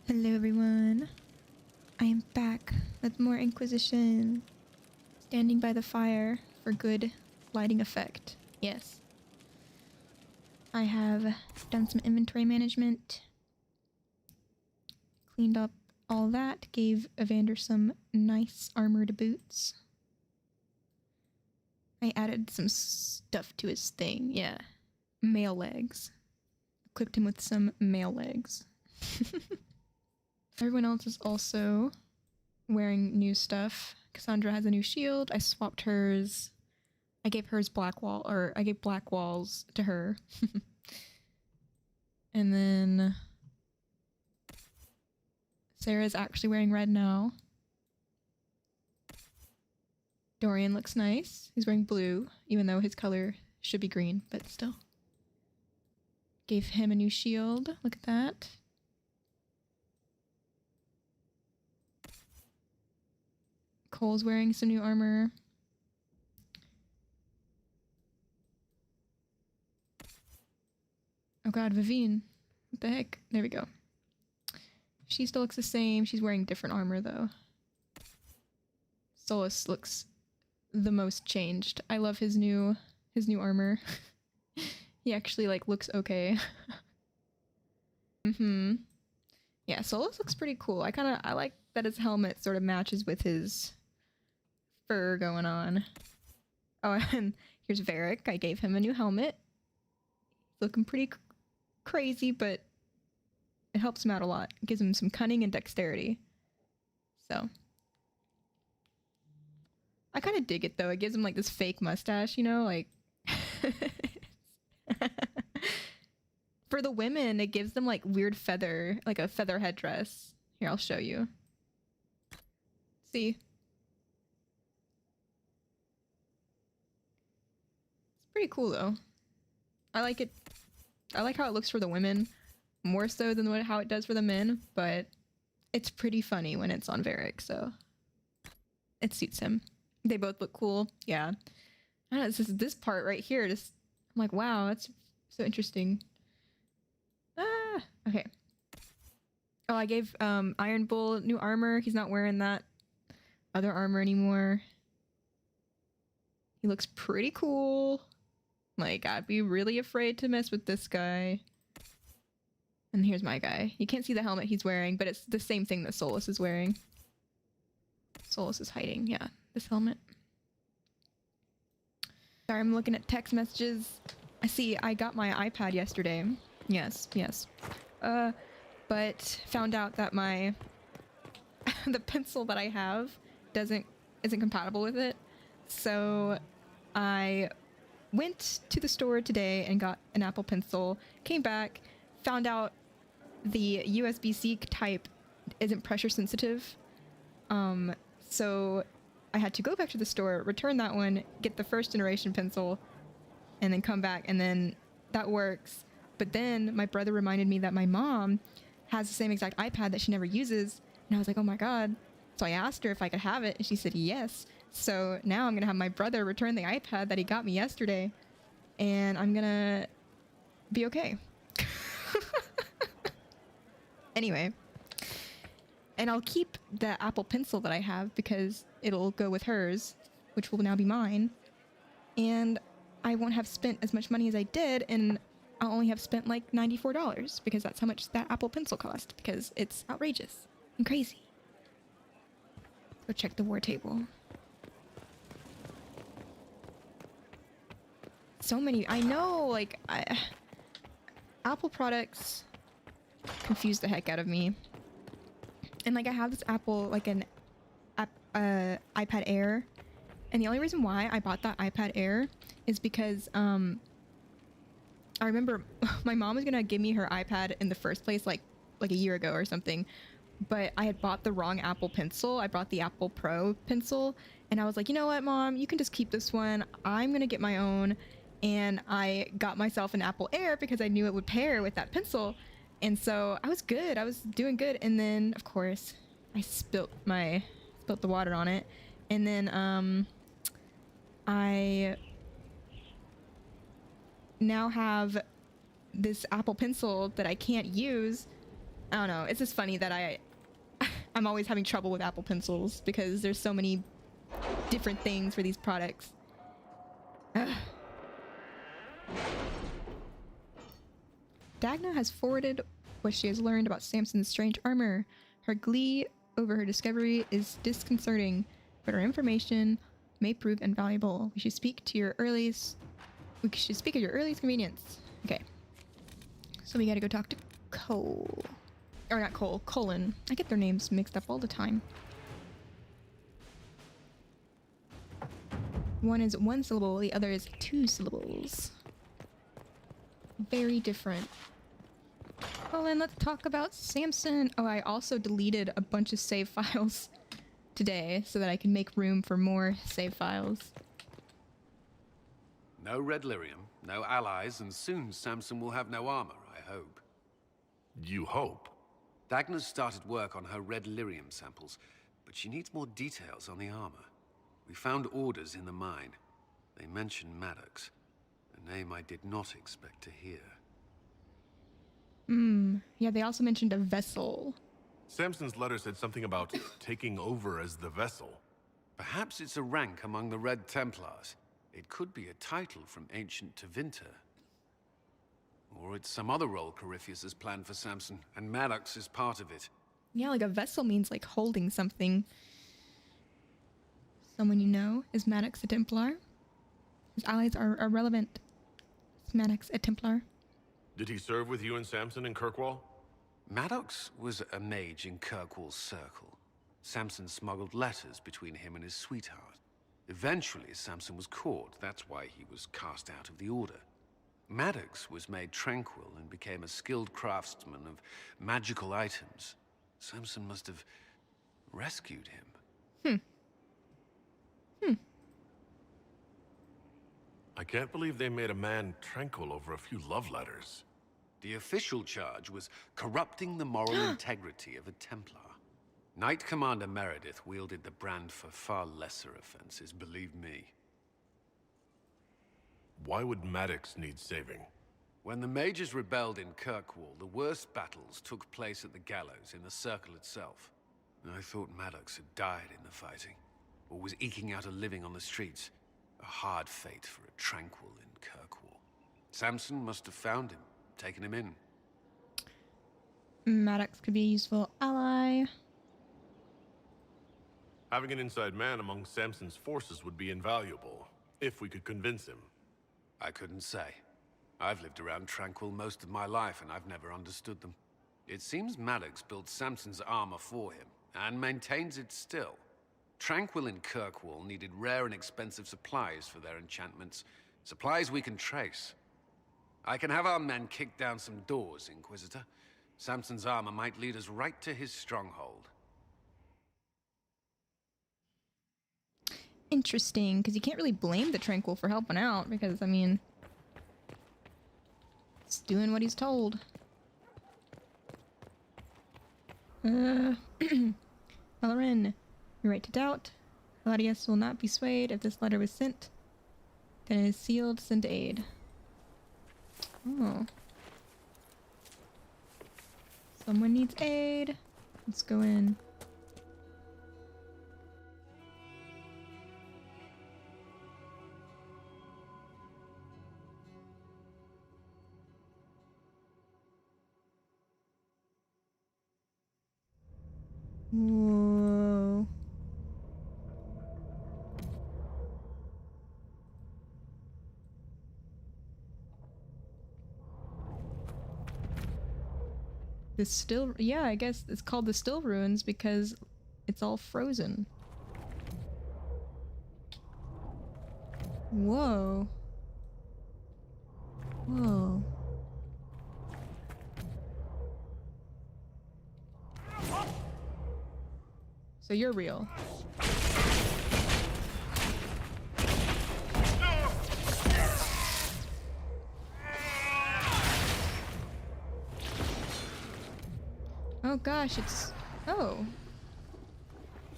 Hello everyone, I am back with more Inquisition. Standing by the fire for good lighting effect. Yes. I have done some inventory management. Cleaned up all that. Gave Evander some nice armored boots. I added some stuff to his thing, yeah. Male legs. Equipped him with some male legs. Everyone else is also wearing new stuff. Cassandra has a new shield. I swapped hers. I gave hers black walls to her. And then Sarah's actually wearing red now. Dorian looks nice. He's wearing blue, even though his color should be green, but still. Gave him a new shield. Look at that. Cole's wearing some new armor. Oh god, Vivine. What the heck? There we go. She still looks the same. She's wearing different armor though. Solus looks the most changed. I love his new armor. He actually like looks okay. Yeah, Solus looks pretty cool. I like that his helmet sort of matches with his fur going on. Oh, and here's Varric. I gave him a new helmet. Looking pretty crazy, but it helps him out a lot. It gives him some cunning and dexterity. So I kind of dig it though. It gives him like this fake mustache, you know, like for the women, it gives them like weird feather, like a feather headdress. Here, I'll show you. See? It's pretty cool though. I like it. I like how it looks for the women more so than how it does for the men, but it's pretty funny when it's on Varric, so it suits him. They both look cool. Yeah. I don't know, it's just this part right here. Just I'm like, wow, that's so interesting. Ah, okay. Oh, I gave Iron Bull new armor. He's not wearing that other armor anymore. He looks pretty cool. Like, I'd be really afraid to mess with this guy. And here's my guy. You can't see the helmet he's wearing, but it's the same thing that Solus is wearing. Solus is hiding, yeah, this helmet. Sorry, I'm looking at text messages. I see I got my iPad yesterday. Yes. But found out that my the pencil that I have isn't compatible with it. So I went to the store today and got an Apple Pencil, came back, found out the USB-C type isn't pressure sensitive. So I had to go back to the store, return that one, get the first generation pencil, and then come back, and then that works. But then my brother reminded me that my mom has the same exact iPad that she never uses, and I was like, oh my god. So I asked her if I could have it, and she said yes. So now I'm gonna have my brother return the iPad that he got me yesterday, and I'm gonna be okay. Anyway, and I'll keep the Apple Pencil that I have because it'll go with hers, which will now be mine, and I won't have spent as much money as I did, and I'll only have spent like $94 because that's how much that Apple Pencil cost, because it's outrageous and crazy. Go check the war table. So many, I know, like, Apple products confuse the heck out of me. And like I have this Apple, like an iPad Air, and the only reason why I bought that iPad Air is because I remember my mom was gonna give me her iPad in the first place like a year ago or something, but I had bought the wrong Apple Pencil. I bought the Apple Pro pencil, and I was like, you know what, Mom, you can just keep this one. I'm gonna get my own. And I got myself an Apple Air because I knew it would pair with that pencil. And so I was good. I was doing good. And then, of course, I spilt the water on it. And then I now have this Apple Pencil that I can't use I don't know. It's just funny that I'm always having trouble with Apple Pencils because there's so many different things for these products. Ugh. Dagna has forwarded what she has learned about Samson's strange armor. Her glee over her discovery is disconcerting, but her information may prove invaluable. We should speak at your earliest convenience. Okay. So we gotta go talk to Cole. Or not Cole, Colin. I get their names mixed up all the time. One is one syllable, the other is 2 syllables. Very different. Colin, let's talk about Samson. Oh, I also deleted a bunch of save files today so that I can make room for more save files. No red lyrium, no allies, and soon Samson will have no armor, I hope. You hope? Dagna's started work on her red lyrium samples, but she needs more details on the armor. We found orders in the mine. They mention Maddox, a name I did not expect to hear. Yeah, they also mentioned a vessel. Samson's letter said something about taking over as the vessel. Perhaps it's a rank among the Red Templars. It could be a title from ancient Tevinter. Or it's some other role Corypheus has planned for Samson, and Maddox is part of it. Yeah, like a vessel means like holding something. Someone you know? Is Maddox a Templar? His allies are irrelevant. Is Maddox a Templar? Did he serve with you and Samson in Kirkwall? Maddox was a mage in Kirkwall's circle. Samson smuggled letters between him and his sweetheart. Eventually, Samson was caught. That's why he was cast out of the Order. Maddox was made tranquil and became a skilled craftsman of magical items. Samson must have rescued him. I can't believe they made a man tranquil over a few love letters. The official charge was corrupting the moral integrity of a Templar. Knight Commander Meredith wielded the brand for far lesser offenses, believe me. Why would Maddox need saving? When the Mages rebelled in Kirkwall, the worst battles took place at the gallows in the circle itself. I thought Maddox had died in the fighting, or was eking out a living on the streets. A hard fate for a tranquil in Kirkwall. Samson must have found him, taken him in. Maddox could be a useful ally. Having an inside man among Samson's forces would be invaluable, if we could convince him. I couldn't say. I've lived around Tranquil most of my life, and I've never understood them. It seems Maddox built Samson's armor for him, and maintains it still. Tranquil and Kirkwall needed rare and expensive supplies for their enchantments. Supplies we can trace. I can have our men kick down some doors, Inquisitor. Samson's armor might lead us right to his stronghold. Interesting, because you can't really blame the Tranquil for helping out, because, I mean, he's doing what he's told. Valorin, you're right to doubt. Claudius will not be swayed if this letter was sent. Then it is sealed, send aid. Oh. Someone needs aid. Let's go in. Whoa. The still, yeah, I guess it's called the Still Ruins because it's all frozen. Whoa. Whoa. So you're real. Oh gosh, it's... Oh.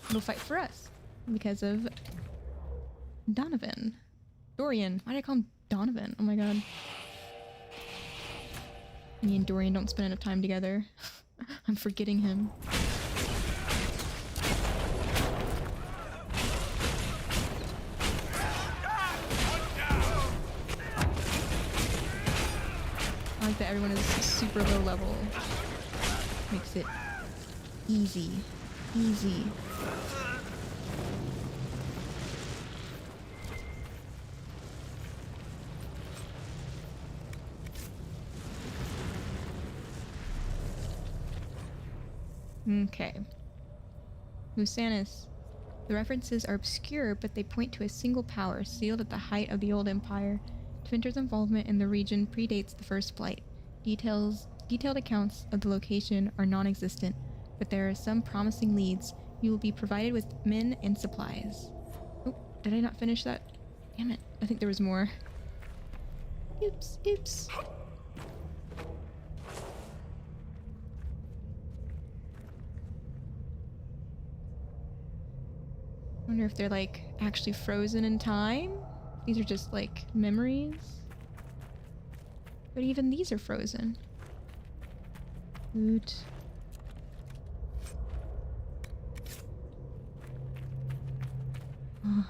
It'll fight for us. Because of... Donovan. Dorian. Why did I call him Donovan? Oh my god. Me and Dorian don't spend enough time together. I'm forgetting him. I like that everyone is super low level. Makes it easy. Easy. Okay. Musanis. The references are obscure, but they point to a single power sealed at the height of the Old Empire. Tvinter's involvement in the region predates the First Blight. Detailed accounts of the location are non-existent, but there are some promising leads. You will be provided with men and supplies. Oh, did I not finish that? Damn it. I think there was more. Oops, oops. I wonder if they're like actually frozen in time. These are just like memories. But even these are frozen. Loot. Oh.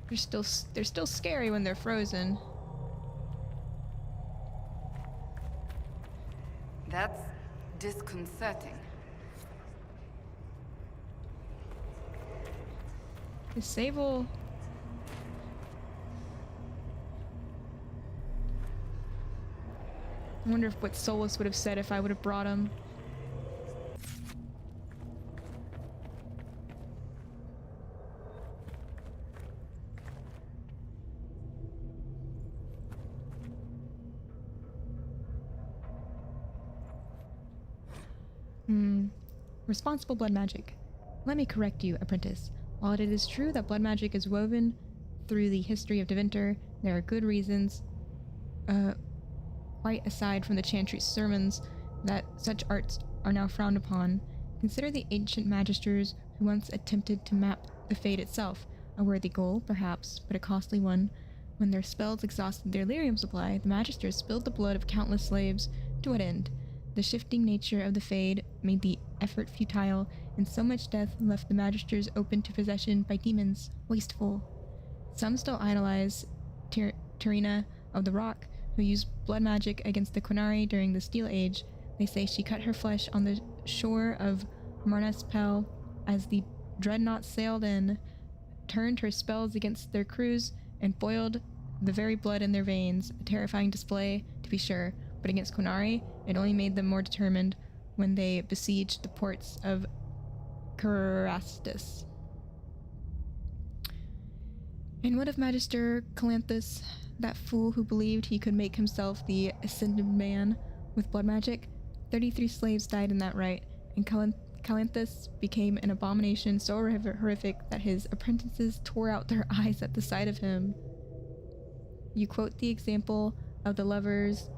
They're still scary when they're frozen. That's disconcerting. Disable. I wonder if what Solus would have said if I would have brought him. Responsible blood magic. Let me correct you, apprentice. While it is true that blood magic is woven through the history of Deventer, there are good reasons, quite aside from the Chantry's sermons, that such arts are now frowned upon. Consider the ancient magisters who once attempted to map the fate itself, a worthy goal, perhaps, but a costly one. When their spells exhausted their lyrium supply, the magisters spilled the blood of countless slaves. To what end? The shifting nature of the Fade made the effort futile, and so much death left the magisters open to possession by demons, wasteful. Some still idolize Terina of the Rock, who used blood magic against the Quinari during the Steel Age. They say she cut her flesh on the shore of Marnaspel as the dreadnought sailed in, turned her spells against their crews, and boiled the very blood in their veins. A terrifying display, to be sure, but against Quinari, it only made them more determined when they besieged the ports of Carastus. And what of Magister Calanthus, that fool who believed he could make himself the ascended man with blood magic? 33 slaves died in that rite, and Calanthus became an abomination so horrific that his apprentices tore out their eyes at the sight of him. You quote the example of the lovers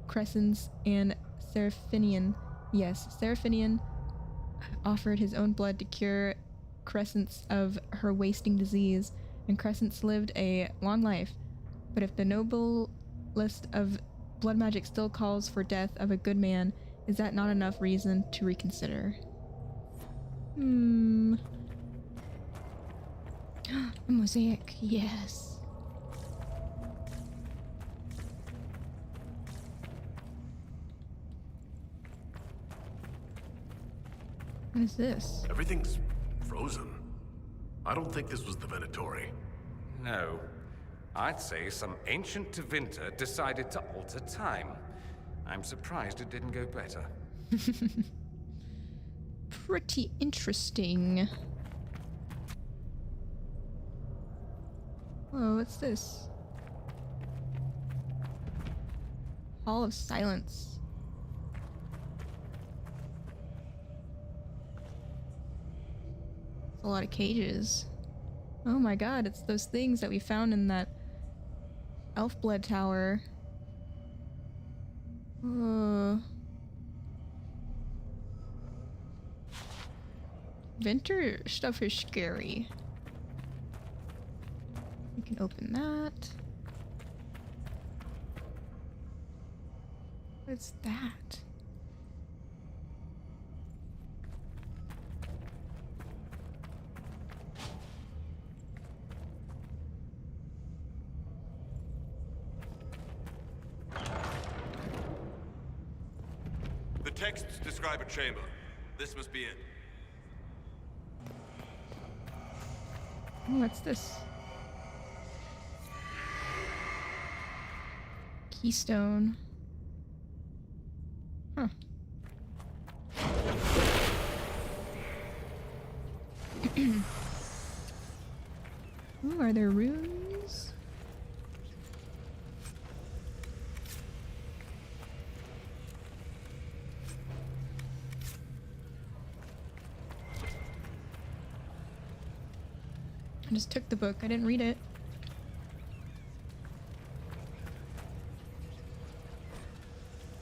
Crescens and Seraphinian. Yes, Seraphinian offered his own blood to cure Crescens of her wasting disease, and Crescens lived a long life. But if the noble list of blood magic still calls for death of a good man, is that not enough reason to reconsider? A mosaic, yes. What is this? Everything's frozen. I don't think this was the Venatori. No. I'd say some ancient Tevinter decided to alter time. I'm surprised it didn't go better. Pretty interesting. Whoa, what's this? Hall of Silence. A lot of cages. Oh my god, it's those things that we found in that elf blood tower. Winter stuff is scary. We can open that. What's that? texts describe a chamber. This must be it. Oh, what's this? Keystone. Huh. Ooh, are there runes? I just took the book. I didn't read it.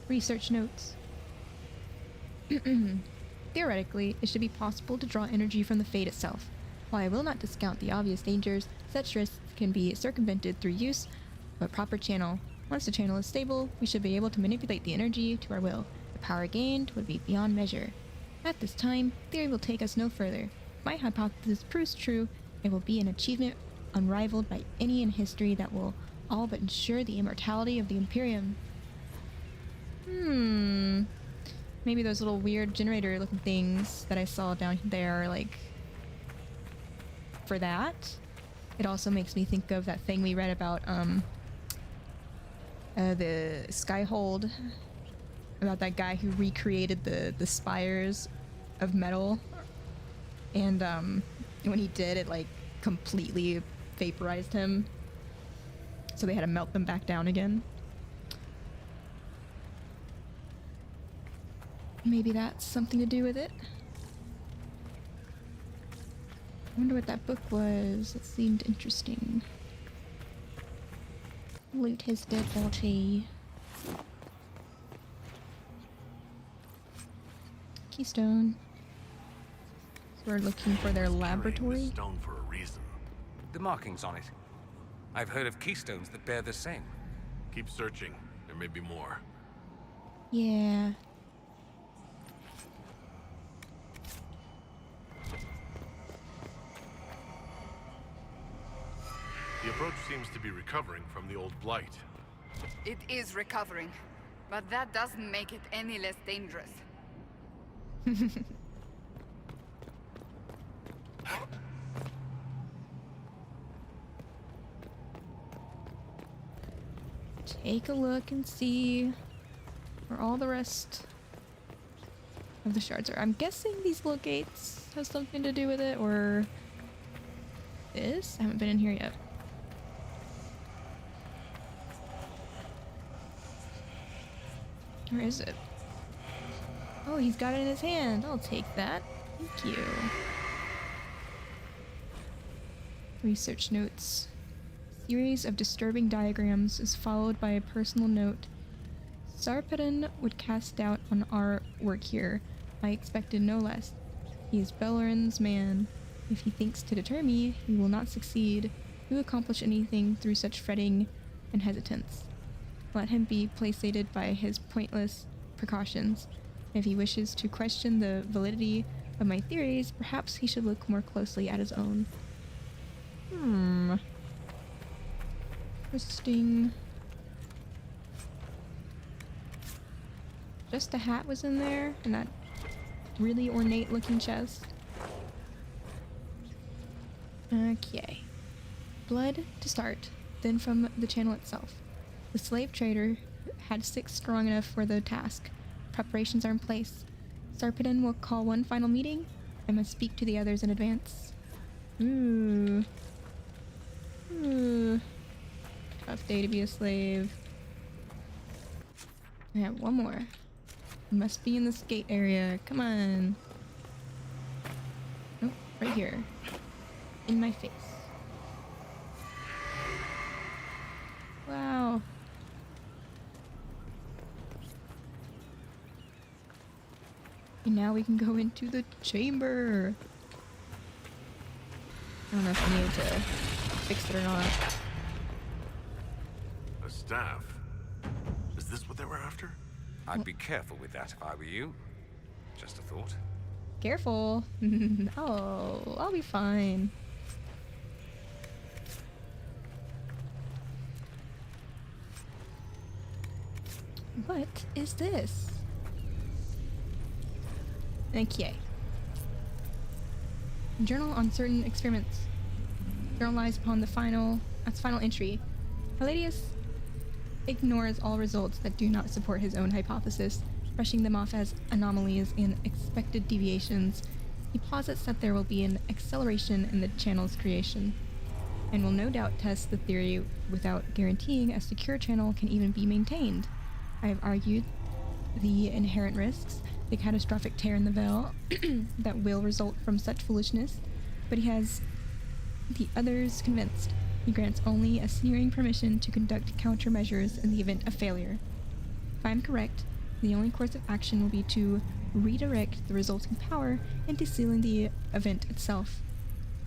Research notes. Theoretically, it should be possible to draw energy from the Fade itself. While I will not discount the obvious dangers, such risks can be circumvented through use of a proper channel. Once the channel is stable, we should be able to manipulate the energy to our will. The power gained would be beyond measure. At this time, theory will take us no further. If my hypothesis proves true, it will be an achievement unrivaled by any in history that will all but ensure the immortality of the Imperium. Maybe those little weird generator looking things that I saw down there are like for that. It also makes me think of that thing we read about the Skyhold, about that guy who recreated the spires of metal, and when he did, it like completely vaporized him, so they had to melt them back down again. Maybe that's something to do with it. I wonder what that book was. It seemed interesting. Loot his dead body. Keystone. So we're looking for their laboratory. This stone for a reason. The markings on it. I've heard of keystones that bear the same. Keep searching. There may be more. Yeah. The approach seems to be recovering from the old blight. It is recovering, but that doesn't make it any less dangerous. Take a look and see where all the rest of the shards are. I'm guessing these little gates have something to do with it, or this? I haven't been in here yet. Where is it? Oh, he's got it in his hand. I'll take that. Thank you. Research notes. Series of disturbing diagrams is followed by a personal note. Sarpedon would cast doubt on our work here. I expected no less. He is Bellerin's man. If he thinks to deter me, he will not succeed. Who accomplish anything through such fretting and hesitance? Let him be placated by his pointless precautions. If he wishes to question the validity of my theories, perhaps he should look more closely at his own. Interesting. Just a hat was in there, and that really ornate looking chest. Okay. Blood to start, then from the channel itself. The slave trader had 6 strong enough for the task. Preparations are in place. Sarpedon will call one final meeting. I must speak to the others in advance. Ooh. Tough day to be a slave. I have one more. Must be in this gate area. Come on. Oh, right here. In my face. Wow. And now we can go into the chamber. I don't know if I need to fix it or not. A staff? Is this what they were after? I'd be careful with that if I were you. Just a thought. Careful. Oh, I'll be fine. What is this? Okay. Journal on certain experiments. Journal lies upon the final entry. Palladius ignores all results that do not support his own hypothesis, brushing them off as anomalies and expected deviations. He posits that there will be an acceleration in the channel's creation, and will no doubt test the theory without guaranteeing a secure channel can even be maintained. I have argued the inherent risks, the catastrophic tear in the veil that will result from such foolishness, but he has the others convinced. He grants only a sneering permission to conduct countermeasures in the event of failure. If I am correct, the only course of action will be to redirect the resulting power into sealing the event itself.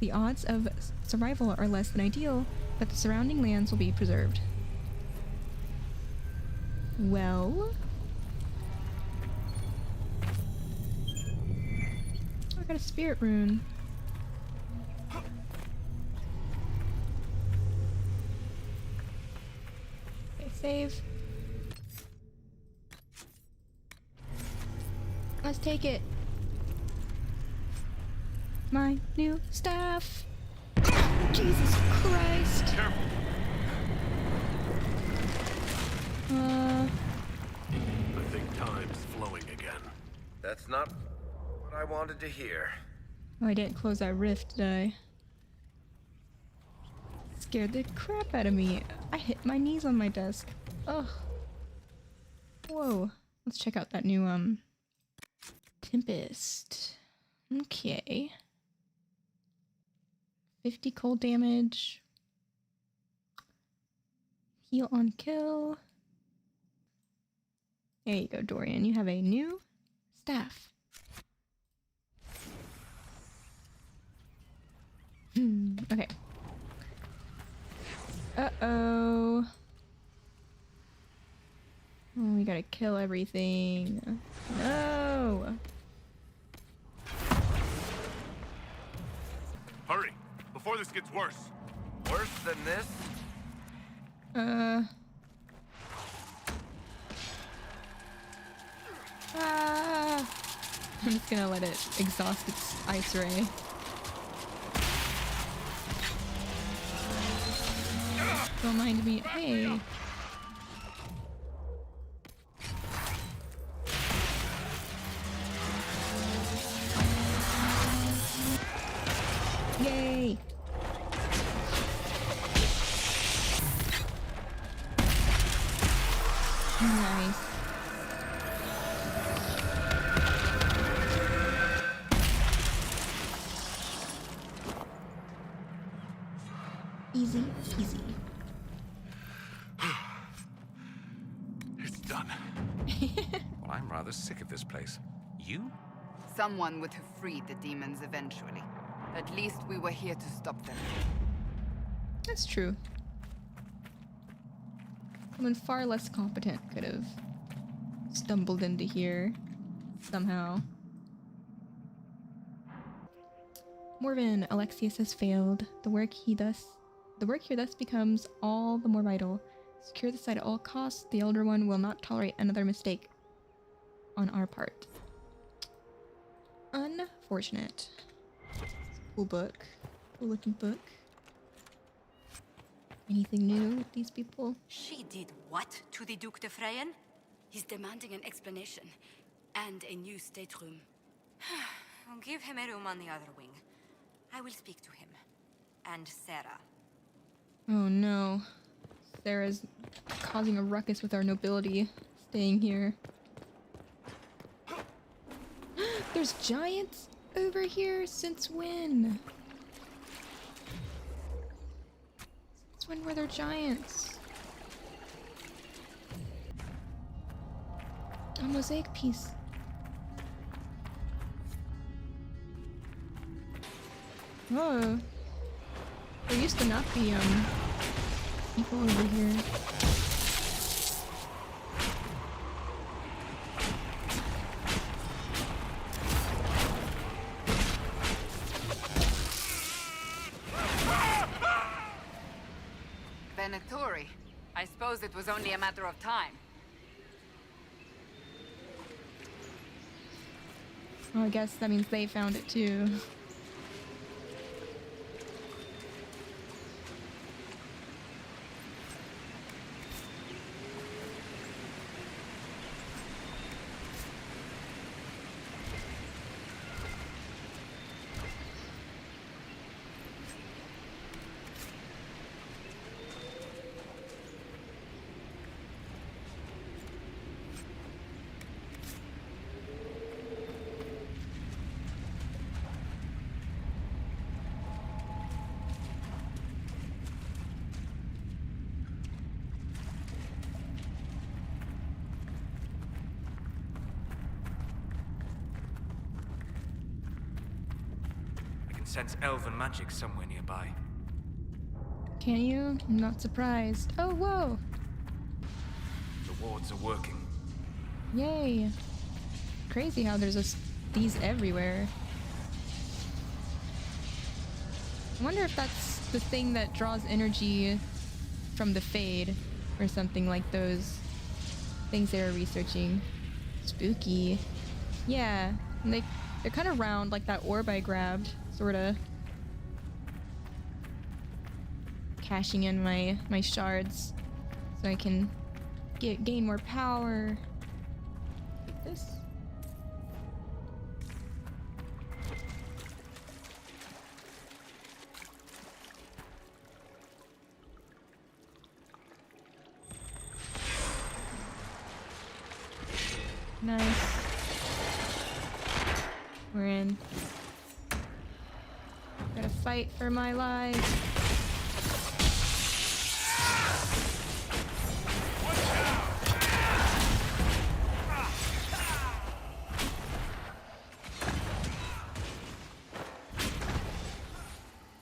The odds of survival are less than ideal, but the surrounding lands will be preserved. Well... I got a spirit rune. Okay, save. Let's take it. My new staff. Jesus Christ. Careful. I think time's flowing again. That's not what I wanted to hear. Oh, I didn't close that rift, did I? Scared the crap out of me. I hit my knees on my desk. Ugh. Whoa. Let's check out that new, Tempest. Okay. 50 cold damage. Heal on kill. There you go, Dorian. You have a new staff. Okay. Uh-oh. Oh, we gotta kill everything. No! Hurry, before this gets worse. Worse than this? I'm just gonna let it exhaust its ice ray. Don't mind me. Hey. Yay! Nice. Easy peasy. It's done. Well, I'm rather sick of this place. You? Someone would have freed the demons eventually. At least we were here to stop them. That's true. Someone far less competent could have stumbled into here somehow. Morven, Alexius has failed. The work here thus becomes all the more vital. Secure the site at all costs. The Elder One will not tolerate another mistake on our part. Unfortunate. Cool book. Cool looking book. Anything new with these people? She did what to the Duke de Freyen? He's demanding an explanation. And a new stateroom. I'll give him a room on the other wing. I will speak to him. And Sarah. Oh no. Sarah's causing a ruckus with our nobility staying here. There's giants over here? Since when? Since when were there giants? A mosaic piece. Oh. There used to not be, people over here. Venatori. I suppose it was only a matter of time. Well, I guess that means they found it too. Sense elven magic somewhere nearby. Can you? I'm not surprised. Oh, whoa! The wards are working. Yay! Crazy how there's these everywhere. I wonder if that's the thing that draws energy from the Fade, or something like those things they were researching. Spooky. Yeah, and they're kind of round like that orb I grabbed. Sorta cashing in my shards so I can gain more power. Like this. Nice. We're in. Gotta fight for my life.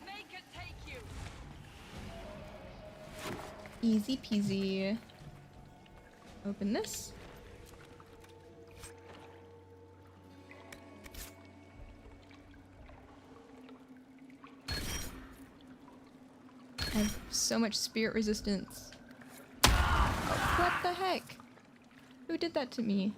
Make it take you. Easy peasy. Open this. I have so much spirit resistance. Oh, what the heck? Who did that to me?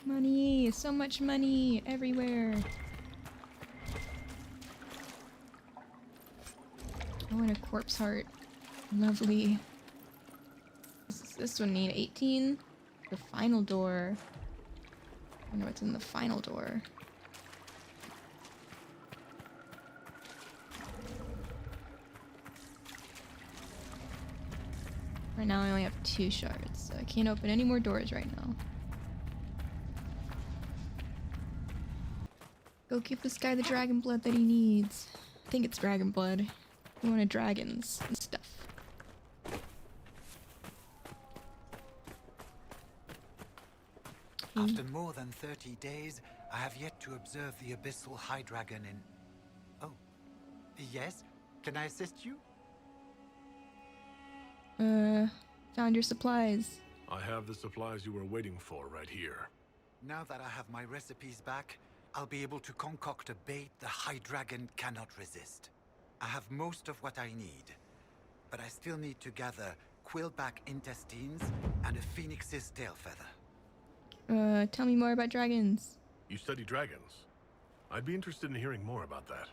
Money! So much money everywhere! I want a corpse heart. Lovely. This one need 18. The final door. I wonder what's in the final door. Right now I only have 2 shards, so I can't open any more doors right now. Go give this guy the dragon blood that he needs. I think it's dragon blood. We wanted dragons and stuff. After more than 30 days, I have yet to observe the abyssal high dragon in... Oh. Yes? Can I assist you? Found your supplies. I have the supplies you were waiting for right here. Now that I have my recipes back, I'll be able to concoct a bait the high dragon cannot resist. I have most of what I need, but I still need to gather quillback intestines and a phoenix's tail feather. Tell me more about dragons. You study dragons? I'd be interested in hearing more about that.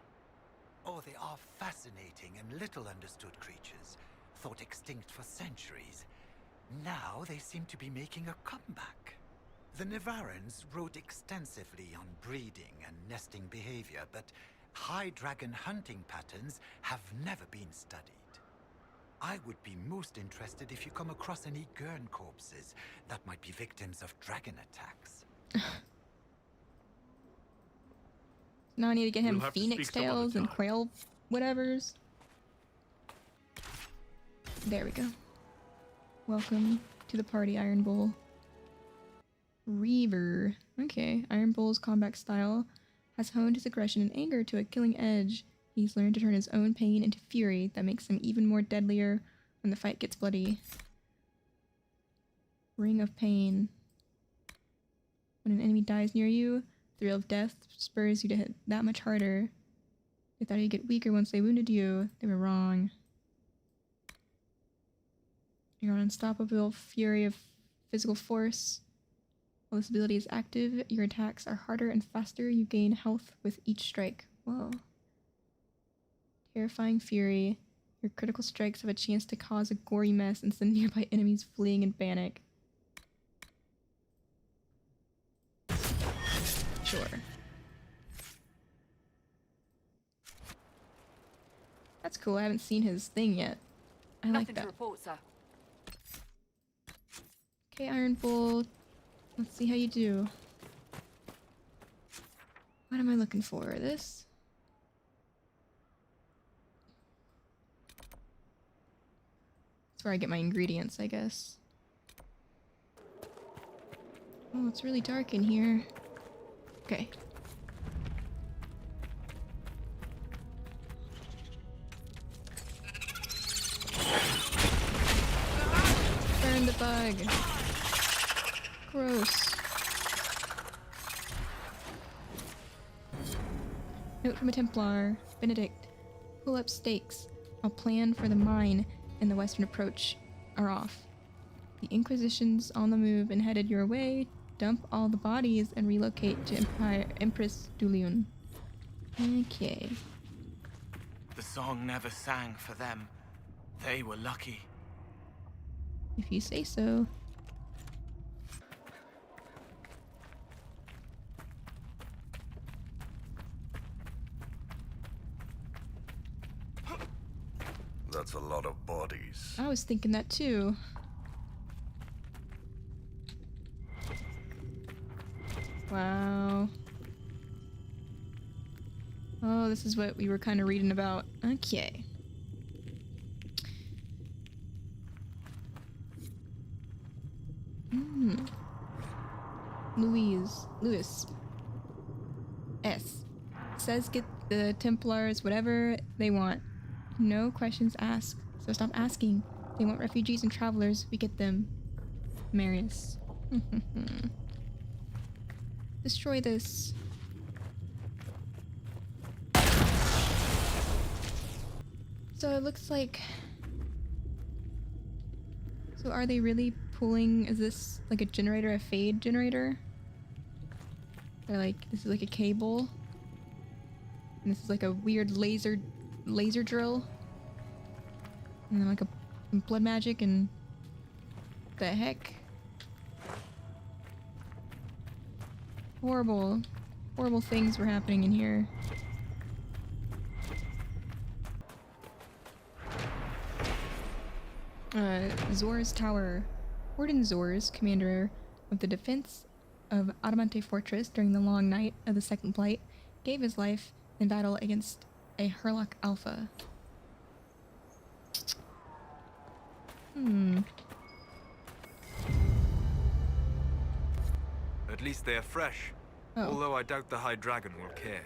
Oh, they are fascinating and little understood creatures, thought extinct for centuries. Now they seem to be making a comeback. The Nevarrans wrote extensively on breeding and nesting behavior, but high dragon hunting patterns have never been studied. I would be most interested if you come across any Gurn corpses that might be victims of dragon attacks. Now I need to get him We'll have to phoenix speak some other tails and time. quail whatevers. There we go. Welcome to the party, Iron Bull. Reaver. Okay, Iron Bull's combat style has honed his aggression and anger to a killing edge. He's learned to turn his own pain into fury that makes him even more deadlier when the fight gets bloody. Ring of Pain. When an enemy dies near you, the thrill of death spurs you to hit that much harder. They thought you'd get weaker once they wounded you. They were wrong. Your unstoppable fury of physical force. While this ability is active, your attacks are harder and faster. You gain health with each strike. Whoa. Terrifying fury. Your critical strikes have a chance to cause a gory mess and send nearby enemies fleeing in panic. Sure. That's cool. I haven't seen his thing yet. I like Nothing that. to report, sir. Okay, Iron Bull. Let's see how you do. What am I looking for? This? That's where I get my ingredients, I guess. Oh, it's really dark in here. Okay. Burn the bug. Gross. Note from a Templar. Benedict. Pull up stakes. Our plan for the mine and the western approach are off. The Inquisition's on the move and headed your way. Dump all the bodies and relocate to Empress Dulion. Okay. The song never sang for them. They were lucky. If you say so. That's a lot of bodies. I was thinking that too. Wow. Oh, this is what we were kind of reading about. Okay. Louis. S. Says get the Templars whatever they want. No questions asked, so stop asking. They want refugees and travelers, we get them. Marius. Destroy this. So it looks like... So are they really pulling... Is this like a generator, a fade generator? They're like, this is like a cable. And this is like a weird laser drill. And then like a blood magic and... The heck? Horrible things were happening in here. Zor's Tower. Warden Zor's, commander of the defense of Adamante Fortress during the long night of the Second Blight, gave his life in battle against a Herlock Alpha. At least they are fresh. Oh. Although I doubt the High Dragon will care.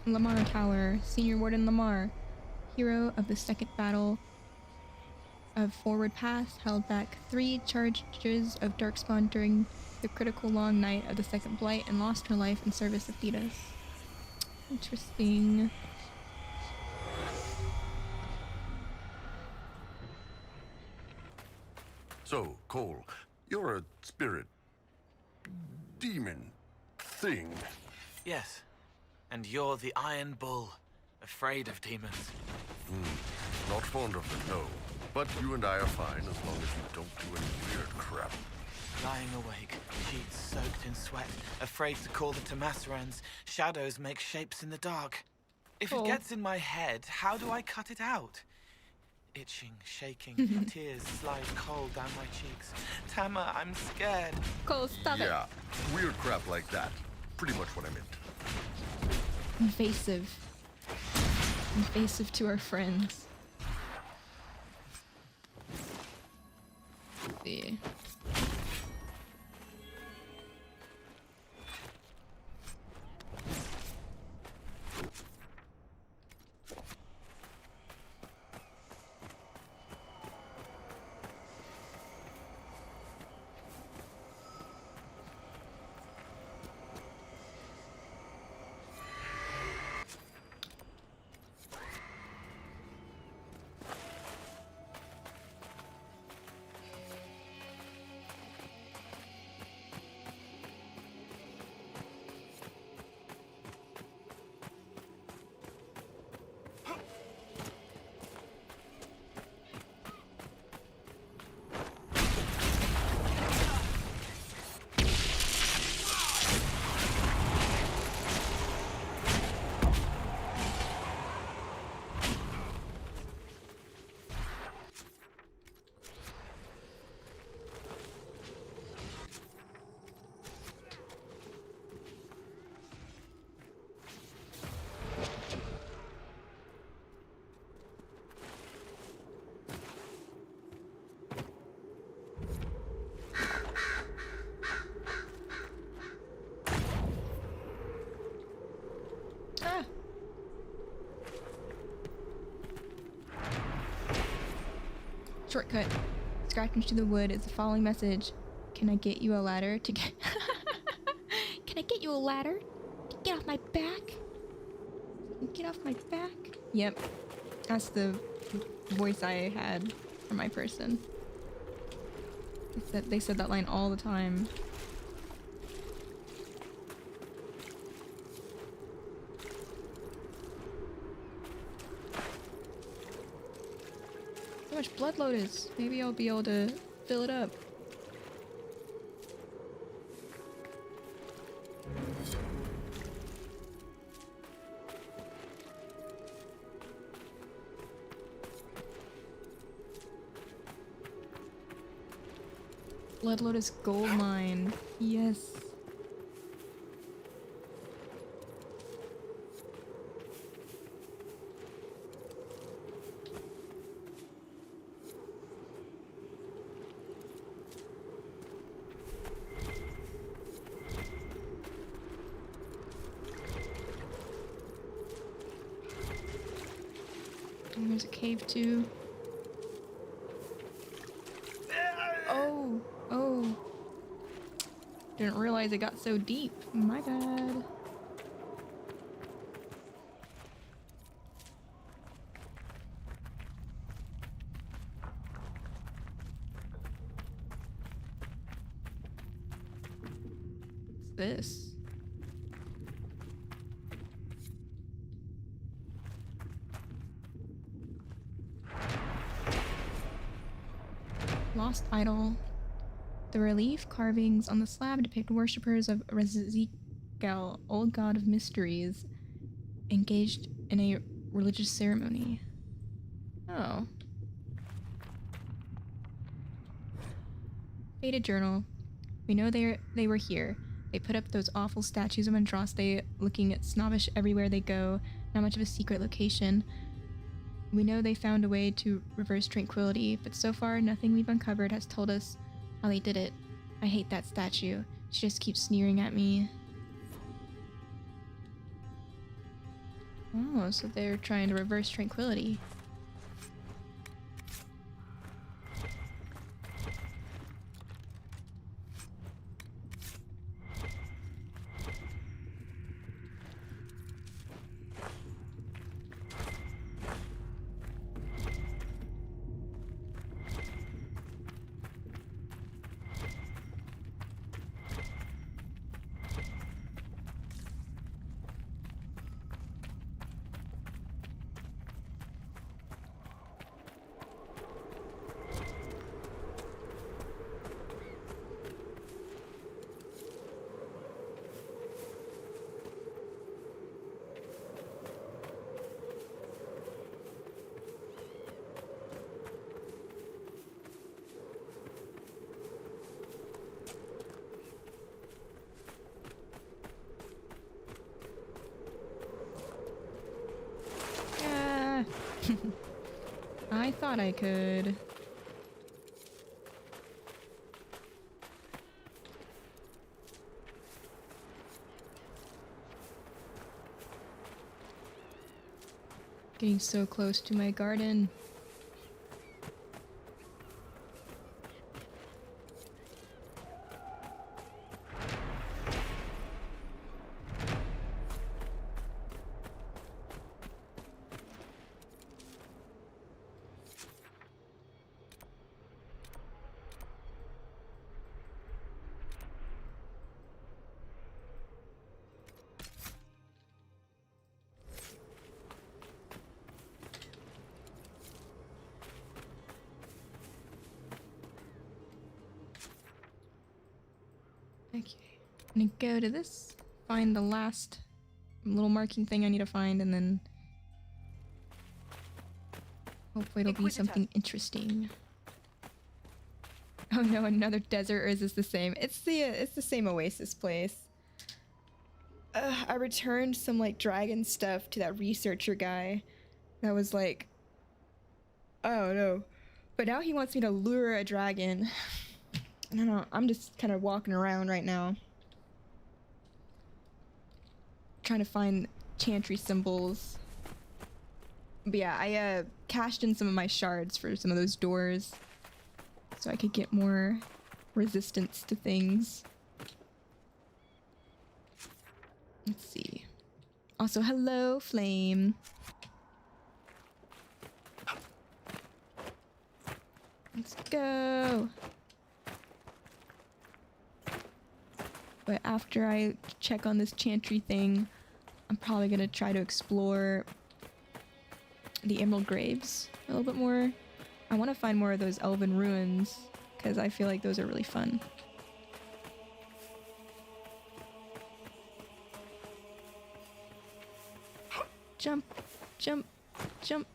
Lamar Tower. Senior Warden Lamar, hero of the Second Battle of Forward Pass, held back 3 charges of Darkspawn during the critical long night of the Second Blight and lost her life in service of Thetis. Interesting. So, Cole, you're a spirit... demon... thing. Yes. And you're the Iron Bull, afraid of demons. Not fond of them, no. But you and I are fine as long as you don't do any weird crap. Lying awake, sheets soaked in sweat, afraid to call the Tomasserans. Shadows make shapes in the dark. If it gets in my head, how do I cut it out? Itching, shaking, tears slide cold down my cheeks. Tama, I'm scared. Cole, stop it. Yeah, weird crap like that. Pretty much what I meant. Invasive. Invasive to our friends. Let's see. Shortcut. Scratch into the wood is the following message. Can I get you a ladder to get... Can I get you a ladder to get off my back? Get off my back? Yep. That's the voice I had for my person. They said that line all the time. So much blood lotus. Maybe I'll be able to fill it up. Blood lotus gold mine. Yes. And there's a cave too. Oh, oh. Didn't realize it got so deep. My bad. What's this? Lost idol. The relief carvings on the slab depict worshippers of Rezikel, old god of mysteries, engaged in a religious ceremony. Oh. Faded journal. We know they were here. They put up those awful statues of Andraste, looking snobbish everywhere they go. Not much of a secret location. We know they found a way to reverse tranquility, but so far nothing we've uncovered has told us how they did it. I hate that statue. She just keeps sneering at me. Oh, so they're trying to reverse tranquility. I thought I could. Getting so close to my garden. Okay, I'm gonna go to this, find the last little marking thing I need to find, and then hopefully it'll be something interesting. Oh no, another desert, or is this the same? It's the same oasis place. I returned some like dragon stuff to that researcher guy that was like, oh no, but now he wants me to lure a dragon. I don't know, I'm just kind of walking around right now. Trying to find chantry symbols. But yeah, I cashed in some of my shards for some of those doors so I could get more resistance to things. Let's see. Also, hello, Flame. Let's go. But after I check on this chantry thing, I'm probably gonna try to explore the Emerald Graves a little bit more. I want to find more of those elven ruins because I feel like those are really fun. Jump, jump, jump.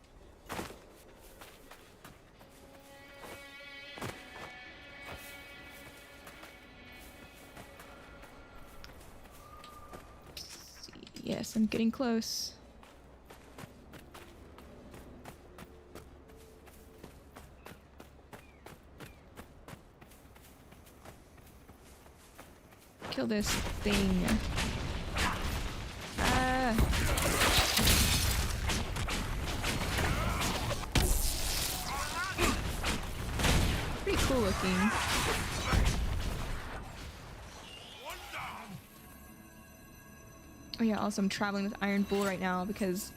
Yes, I'm getting close. Kill this thing. Ah. Pretty cool looking. Oh yeah, also I'm traveling with Iron Bull right now because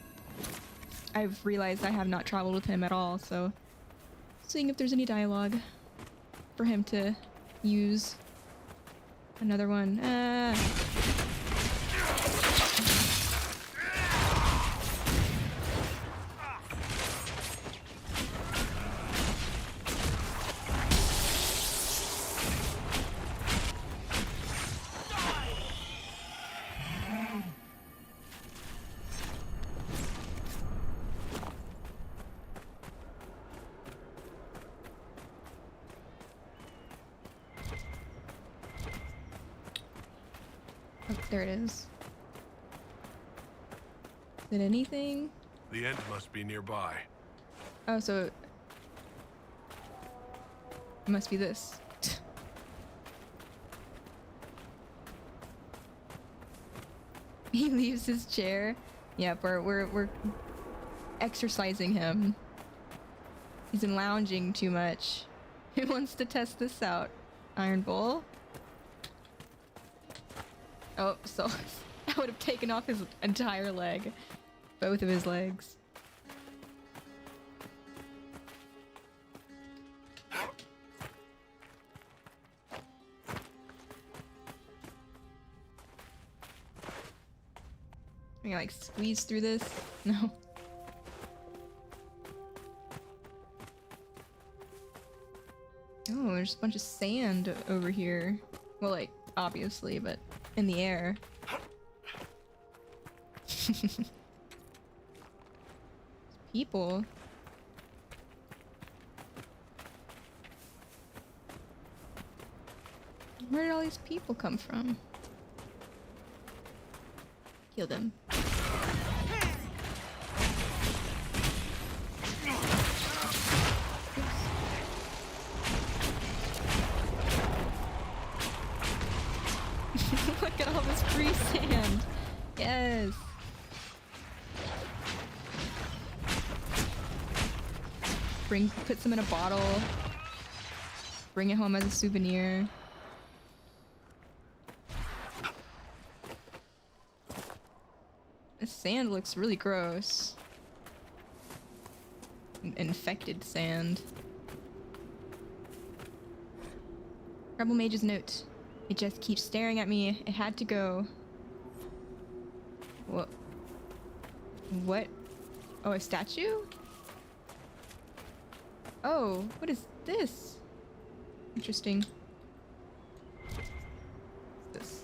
I've realized I have not traveled with him at all, so seeing if there's any dialogue for him to use. Another one. Oh, there it is. Is it anything? The end must be nearby. Oh, so it must be this. He leaves his chair. Yep, we're exercising him. He's been lounging too much. Who wants to test this out? Iron Bull? Oh, so I would have taken off his entire leg. Both of his legs. Can I like squeeze through this? No. Oh, there's a bunch of sand over here. Well, like, obviously, but in the air. People. Where did all these people come from? Kill them. Look at all this free sand. Yes. Put some in a bottle. Bring it home as a souvenir. This sand looks really gross. Infected sand. Rebel Mage's note. It just keeps staring at me. It had to go. What? What? Oh, a statue? Oh, what is this? Interesting. What's this?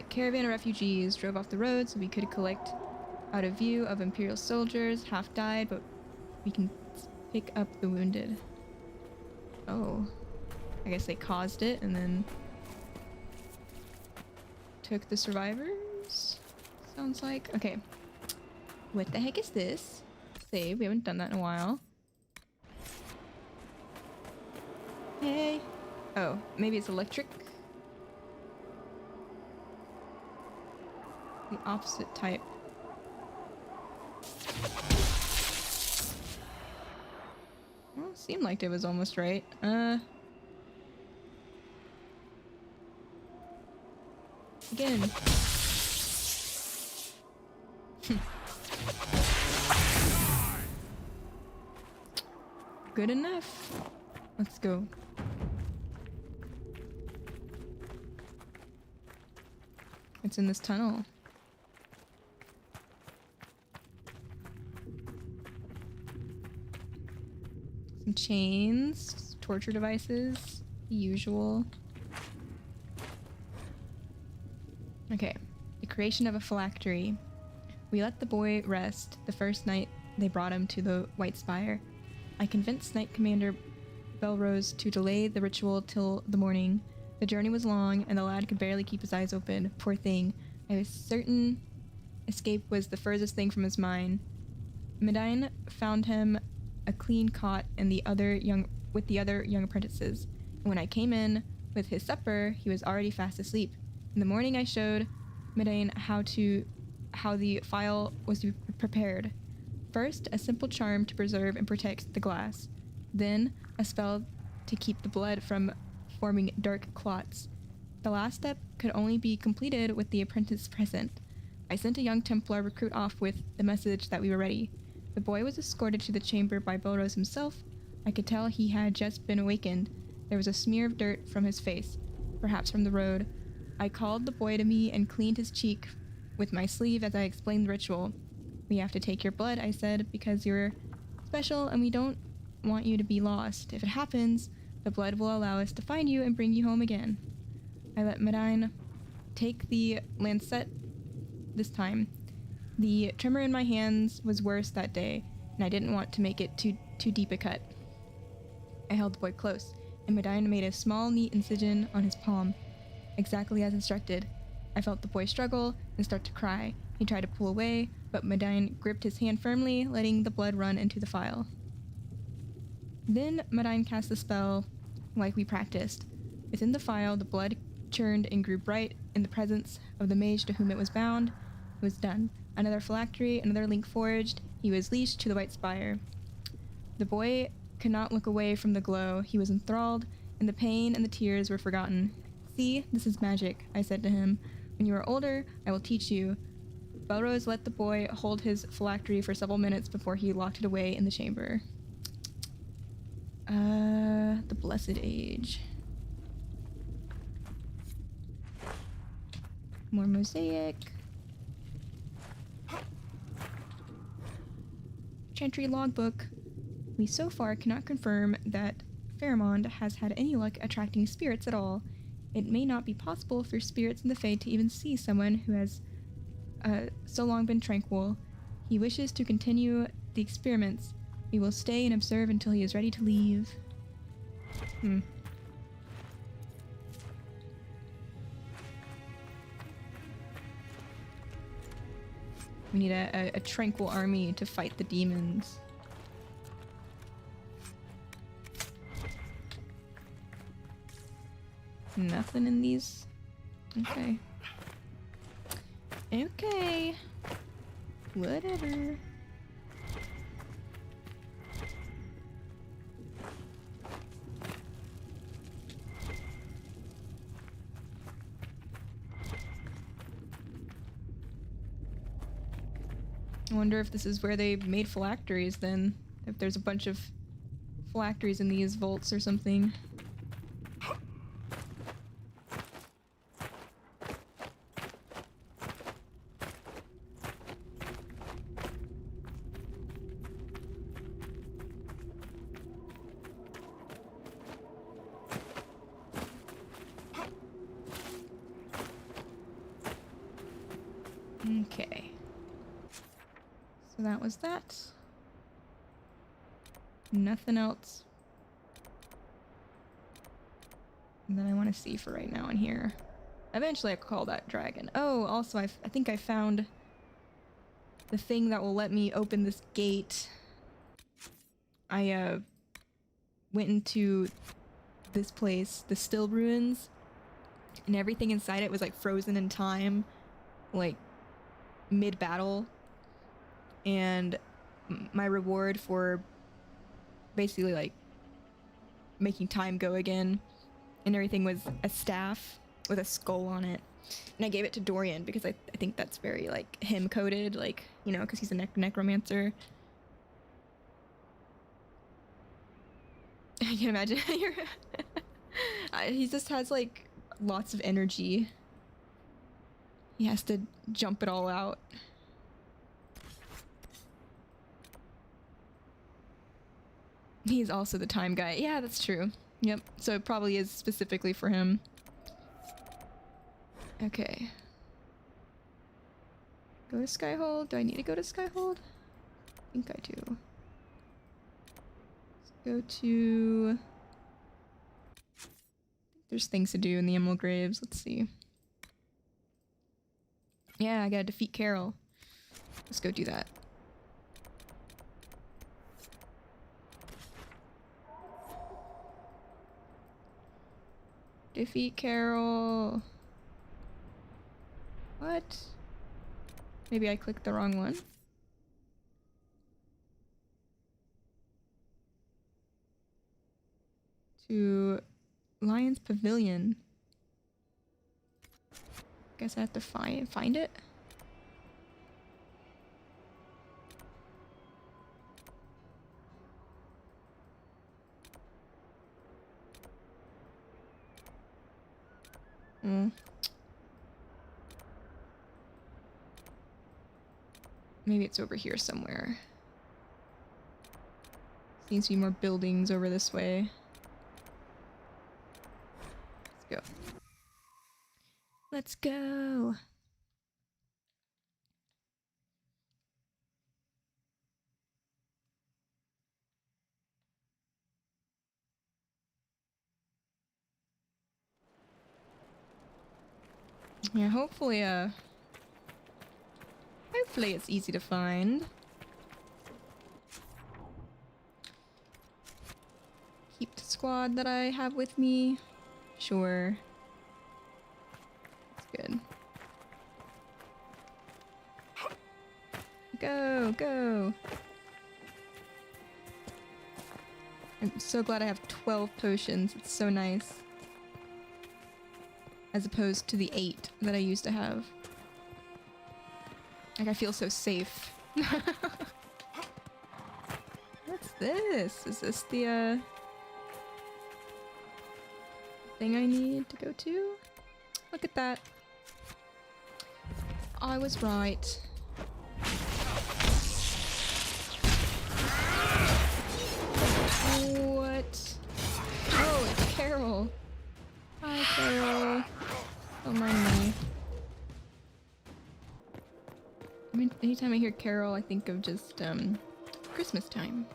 Caravan of refugees drove off the road so we could collect out a view of Imperial soldiers. Half died, but we can pick up the wounded. Oh. I guess they caused it and then took the survivors? Sounds like. Okay. What the heck is this? Save. We haven't done that in a while. Hey. Oh, maybe it's electric. The opposite type. Well, seemed like it was almost right. Again. Good enough. Let's go. It's in this tunnel. Some chains, torture devices, the usual. Okay, the creation of a phylactery. We let the boy rest the first night they brought him to the White Spire. I convinced Knight Commander Belrose to delay the ritual till the morning. The journey was long, and the lad could barely keep his eyes open. Poor thing. I was certain escape was the furthest thing from his mind. Medine found him a clean cot and with the other young apprentices. And when I came in with his supper, he was already fast asleep. In the morning, I showed Medine how the phial was to be prepared. First, a simple charm to preserve and protect the glass. Then, a spell to keep the blood from forming dark clots. The last step could only be completed with the apprentice present. I sent a young Templar recruit off with the message that we were ready. The boy was escorted to the chamber by Belrose himself. I could tell he had just been awakened. There was a smear of dirt from his face, perhaps from the road. I called the boy to me and cleaned his cheek with my sleeve as I explained the ritual. We have to take your blood, I said, because you're special and we don't want you to be lost. If it happens, the blood will allow us to find you and bring you home again. I let Medine take the lancet this time. The tremor in my hands was worse that day, and I didn't want to make it too deep a cut. I held the boy close, and Medine made a small, neat incision on his palm, exactly as instructed. I felt the boy struggle and start to cry. He tried to pull away, but Medine gripped his hand firmly, letting the blood run into the phial. Then Medine cast the spell like we practiced. Within the phial, the blood churned and grew bright in the presence of the mage to whom it was bound. It was done. Another phylactery, another link forged. He was leashed to the White Spire. The boy could not look away from the glow. He was enthralled, and the pain and the tears were forgotten. See, this is magic, I said to him. When you are older, I will teach you. Belrose let the boy hold his phylactery for several minutes before he locked it away in the chamber. The Blessed Age. More mosaic. Chantry logbook. We so far cannot confirm that Pharamond has had any luck attracting spirits at all. It may not be possible for spirits in the Fae to even see someone who has so long been tranquil. He wishes to continue the experiments. We will stay and observe until he is ready to leave. We need a tranquil army to fight the demons. Nothing in these? Okay. Okay. Whatever. I wonder if this is where they made phylacteries then. If there's a bunch of phylacteries in these vaults or something. Okay. So that was that. Nothing else that I want to see for right now in here. Eventually I call that dragon. Oh, also I think I found the thing that will let me open this gate. I went into this place, the Still Ruins, and everything inside it was like frozen in time. Like mid-battle, and my reward for basically like making time go again and everything was a staff with a skull on it. And I gave it to Dorian because I think that's very like him coded, like, you know, because he's a necromancer. I can imagine. He just has like lots of energy. He has to jump it all out. He's also the time guy. Yeah, that's true. Yep. So it probably is specifically for him. Okay. Go to Skyhold. Do I need to go to Skyhold? I think I do. Let's go to... There's things to do in the Emerald Graves. Let's see. Yeah, I gotta defeat Kero. Let's go do that. Defeat Kero. What? Maybe I clicked the wrong one. To Lion's Pavilion. Guess I have to find it. Maybe it's over here somewhere. Seems to be more buildings over this way. Let's go. Let's go. Yeah, hopefully it's easy to find. Keep the squad that I have with me. Sure. That's good. Go, go. I'm so glad I have 12 potions. It's so nice. As opposed to the 8 that I used to have. Like, I feel so safe. What's this? Is this the, thing I need to go to? Look at that. I was right. What? Oh, it's Carol. Hi, Carol. Don't mind me. I mean, anytime I hear Carol, I think of just, Christmas time.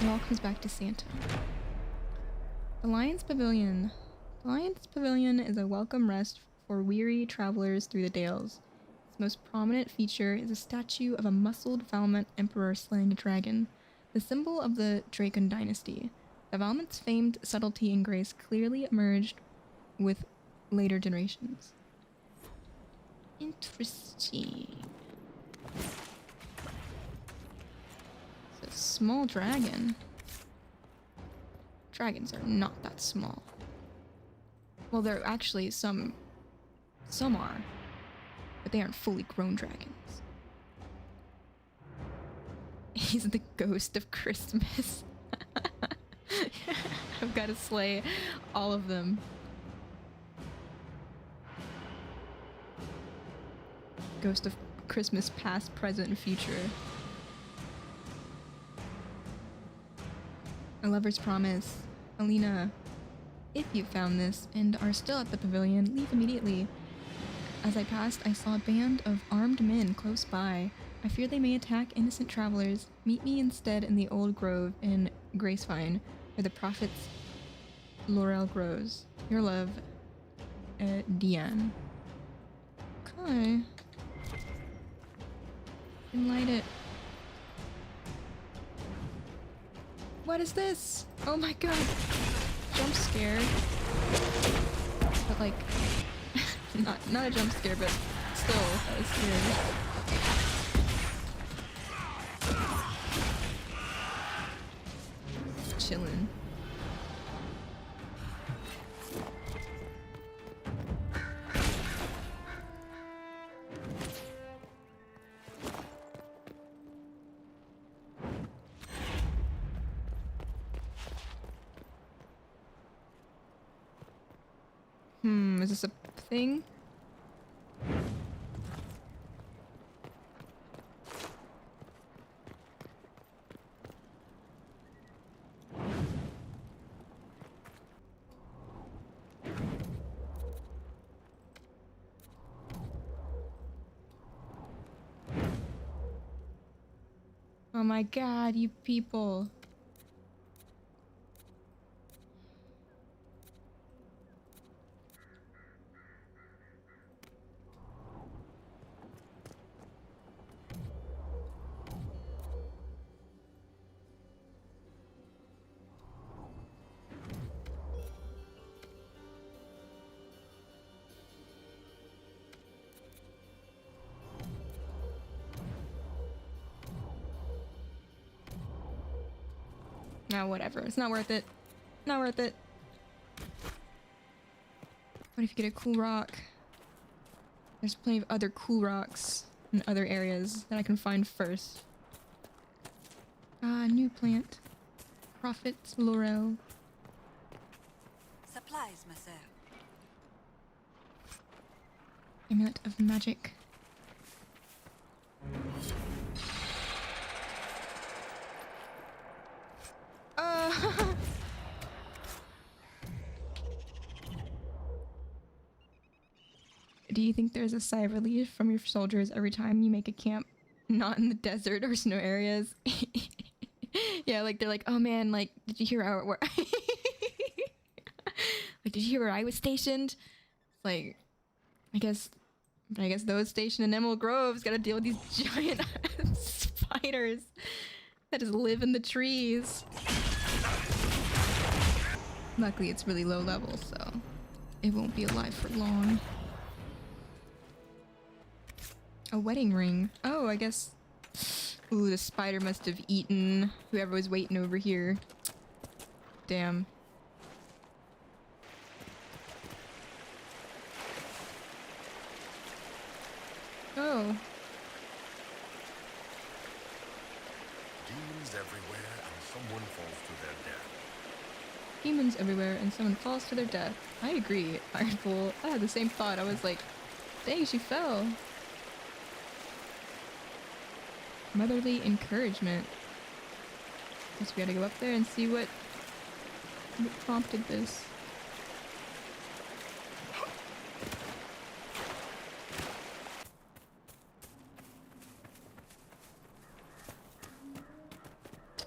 It all comes back to Santa. The Lion's Pavilion. The Lion's Pavilion is a welcome rest for weary travelers through the dales. Its most prominent feature is a statue of a muscled Valmont emperor slaying a dragon, the symbol of the Dragon dynasty. The Valmont's famed subtlety and grace clearly emerged with later generations. Interesting. It's a small dragon. Dragons are not that small. Well, there are actually some are, but they aren't fully grown dragons. He's the ghost of Christmas. I've got to slay all of them. Ghost of Christmas past, present, and future. A Lover's Promise. Alina, if you found this and are still at the pavilion, leave immediately. As I passed, I saw a band of armed men close by. I fear they may attack innocent travelers. Meet me instead in the old grove in Gracevine, where the prophet's laurel grows. Your love, Diane. Okay. Can light it. What is this? Oh my god. Jump scare. like not a jump scare, but still that was scary. Chillin'. Is this a thing? Oh my god, you people. Nah, whatever. It's not worth it. Not worth it. What if you get a cool rock? There's plenty of other cool rocks in other areas that I can find first. Ah, new plant. Prophet's laurel. Supplies, monsieur. Amulet of magic. Do you think there's a sigh of relief from your soldiers every time you make a camp not in the desert or snow areas? Yeah, like they're like, oh man, like, did you hear where like, did you hear where I was stationed? Like, I guess those stationed in Emerald Grove's gotta deal with these giant spiders that just live in the trees. Luckily, it's really low level, so it won't be alive for long. A wedding ring. Oh, I guess... Ooh, the spider must have eaten whoever was waiting over here. Damn. Oh. Demons everywhere and someone falls to their death. Demons everywhere and someone falls to their death. I agree, Ironful. I had the same thought. I was like, dang, she fell. Motherly encouragement. Guess we gotta go up there and see what prompted this.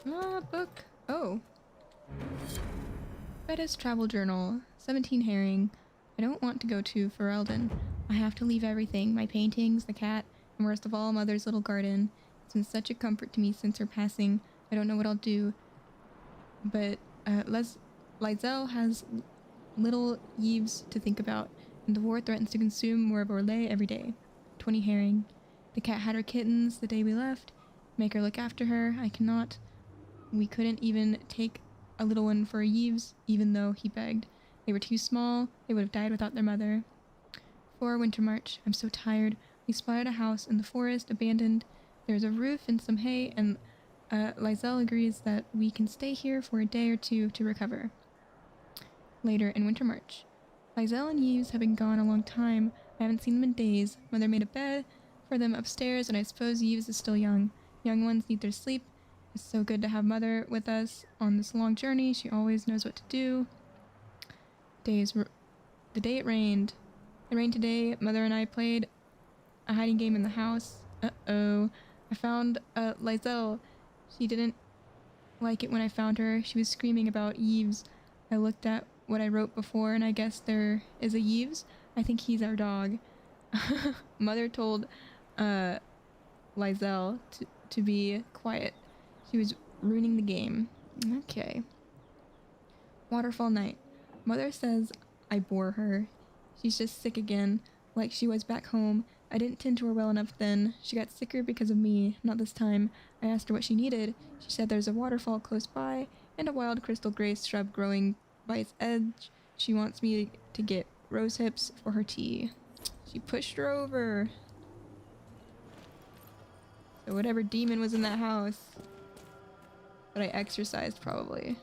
Ah, book. Oh. Betta's travel journal. 17 herring. I don't want to go to Ferelden. I have to leave everything. My paintings, the cat, and worst of all, Mother's little garden. It's been such a comfort to me since her passing. I don't know what I'll do. But Lysel has little Yves to think about, and the war threatens to consume more of Orlais every day. 20 herring. The cat had her kittens the day we left. Make her look after her. I cannot. We couldn't even take a little one for Yves, even though he begged. They were too small. They would have died without their mother. 4 winter march. I'm so tired. We spotted a house in the forest, abandoned. There's a roof and some hay, and Lysel agrees that we can stay here for a day or two to recover. Later in winter march. Lysel and Yves have been gone a long time. I haven't seen them in days. Mother made a bed for them upstairs, and I suppose Yves is still young. Young ones need their sleep. It's so good to have Mother with us on this long journey. She always knows what to do. The day it rained. It rained today. Mother and I played a hiding game in the house. Uh-oh. I found Lysel. She didn't like it when I found her. She was screaming about Yves. I looked at what I wrote before, and I guess there is a Yves. I think he's our dog. Mother told Lysel to be quiet. She was ruining the game. Okay. Waterfall night. Mother says I bore her. She's just sick again, like she was back home. I didn't tend to her well enough then. She got sicker because of me. Not this time. I asked her what she needed. She said there's a waterfall close by and a wild crystal grace shrub growing by its edge. She wants me to get rose hips for her tea. She pushed her over. So whatever demon was in that house that I exorcised, probably.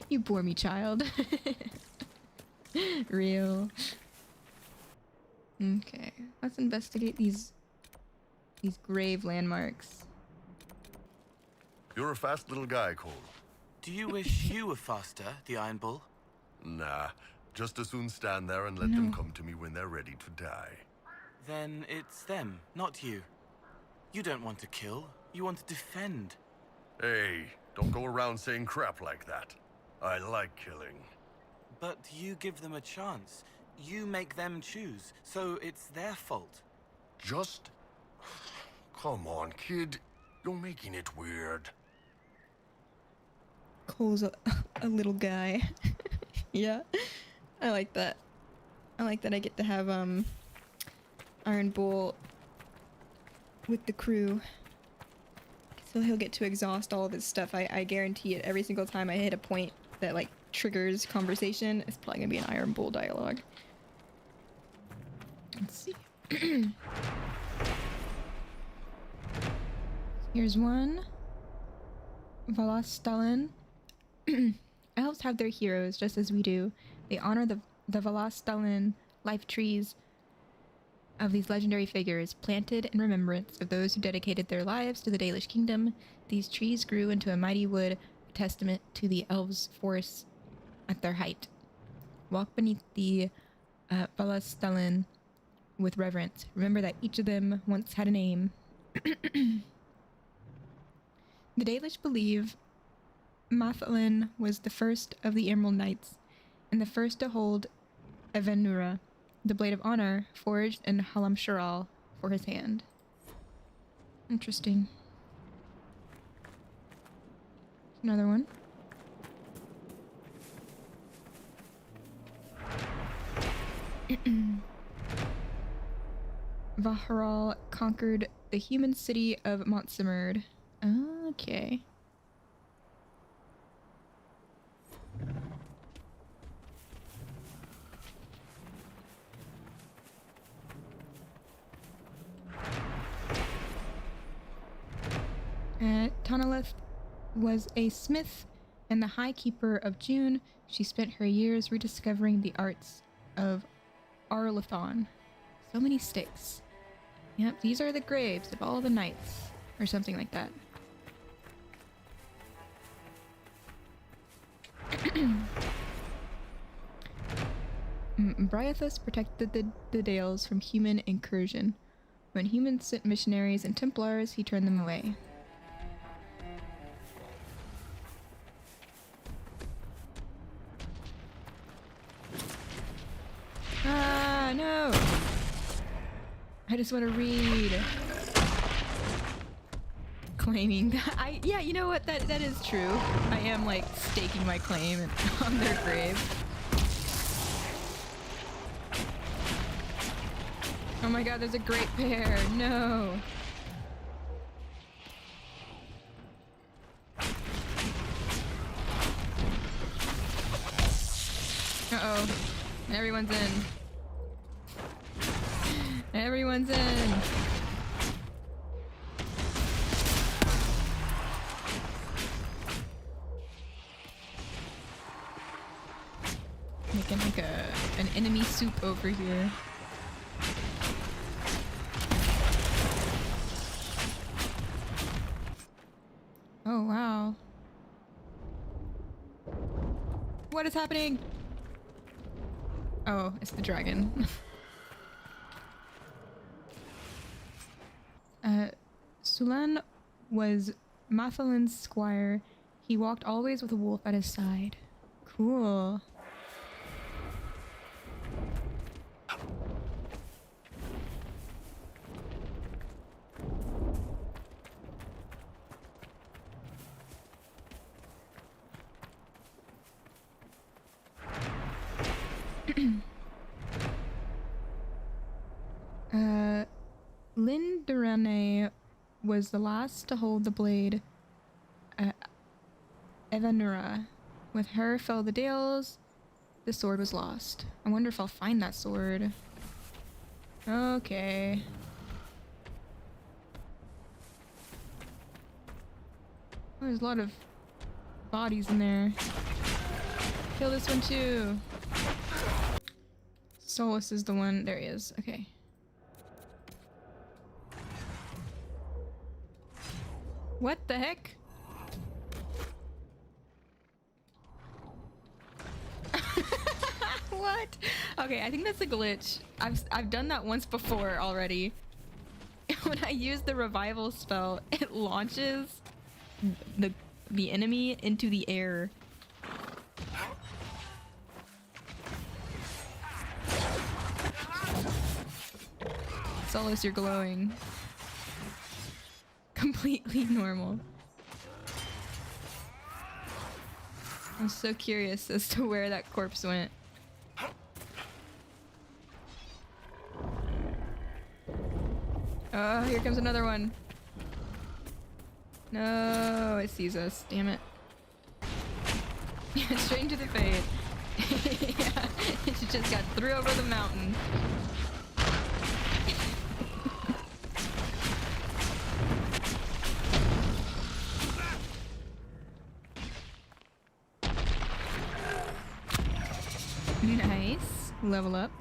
You bore me, child. Real. Okay, let's investigate these grave landmarks. You're a fast little guy, Cole. Do you wish you were faster, the Iron Bull? Nah, just as soon stand there and let them come to me when they're ready to die. Then it's them, not you. You don't want to kill, you want to defend. Hey, don't go around saying crap like that. I like killing. But you give them a chance. You make them choose, so it's their fault. Just... Come on, kid. You're making it weird. Cole's a little guy. Yeah, I like that. I like that I get to have Iron Bull with the crew. So he'll get to exhaust all of his stuff. I guarantee it. Every single time I hit a point that like triggers conversation, it's probably gonna be an Iron Bull dialogue. Let's see. Here's one. Valastalin. Elves have their heroes just as we do. They honor the Valastalin life trees of these legendary figures, planted in remembrance of those who dedicated their lives to the Dalish kingdom. These trees grew into a mighty wood, a testament to the elves' force at their height. Walk beneath the Valastalin with reverence. Remember that each of them once had a name. The Dalish believe Mathalin was the first of the Emerald Knights, and the first to hold Evenura, the Blade of Honor, forged in Halamsharal, for his hand. Interesting. Another one. Vaharal conquered the human city of Montsimerd. Okay. Tonalith was a smith and the High Keeper of June. She spent her years rediscovering the arts of Arlathon. So many sticks. Yep, these are the graves of all the knights, or something like that. Bryathus protected the Dales from human incursion. When humans sent missionaries and Templars, he turned them away. Ah, no! I just want to read. Claiming that yeah, you know what? That is true. I am like staking my claim on their grave. Oh my god, there's a great pair. No. Uh-oh. Everyone's in. Everyone's in. Making like an enemy soup over here. Oh wow. What is happening? Oh, it's the dragon. Sulan was Mathalin's squire. He walked always with a wolf at his side. Cool. Lynn Durane was the last to hold the blade. Evanura. With her fell the Dales. The sword was lost. I wonder if I'll find that sword. Okay. Oh, there's a lot of bodies in there. Kill this one too. Solus is the one. There he is. Okay. What the heck? What? Okay, I think that's a glitch. I've done that once before already. When I use the revival spell, it launches the enemy into the air. Solus, you're glowing. Completely normal. I'm so curious as to where that corpse went. Oh, here comes another one. No, it sees us. Damn it. Yeah, straight into the fade. Yeah, it just got through over the mountain. Nice. Level up.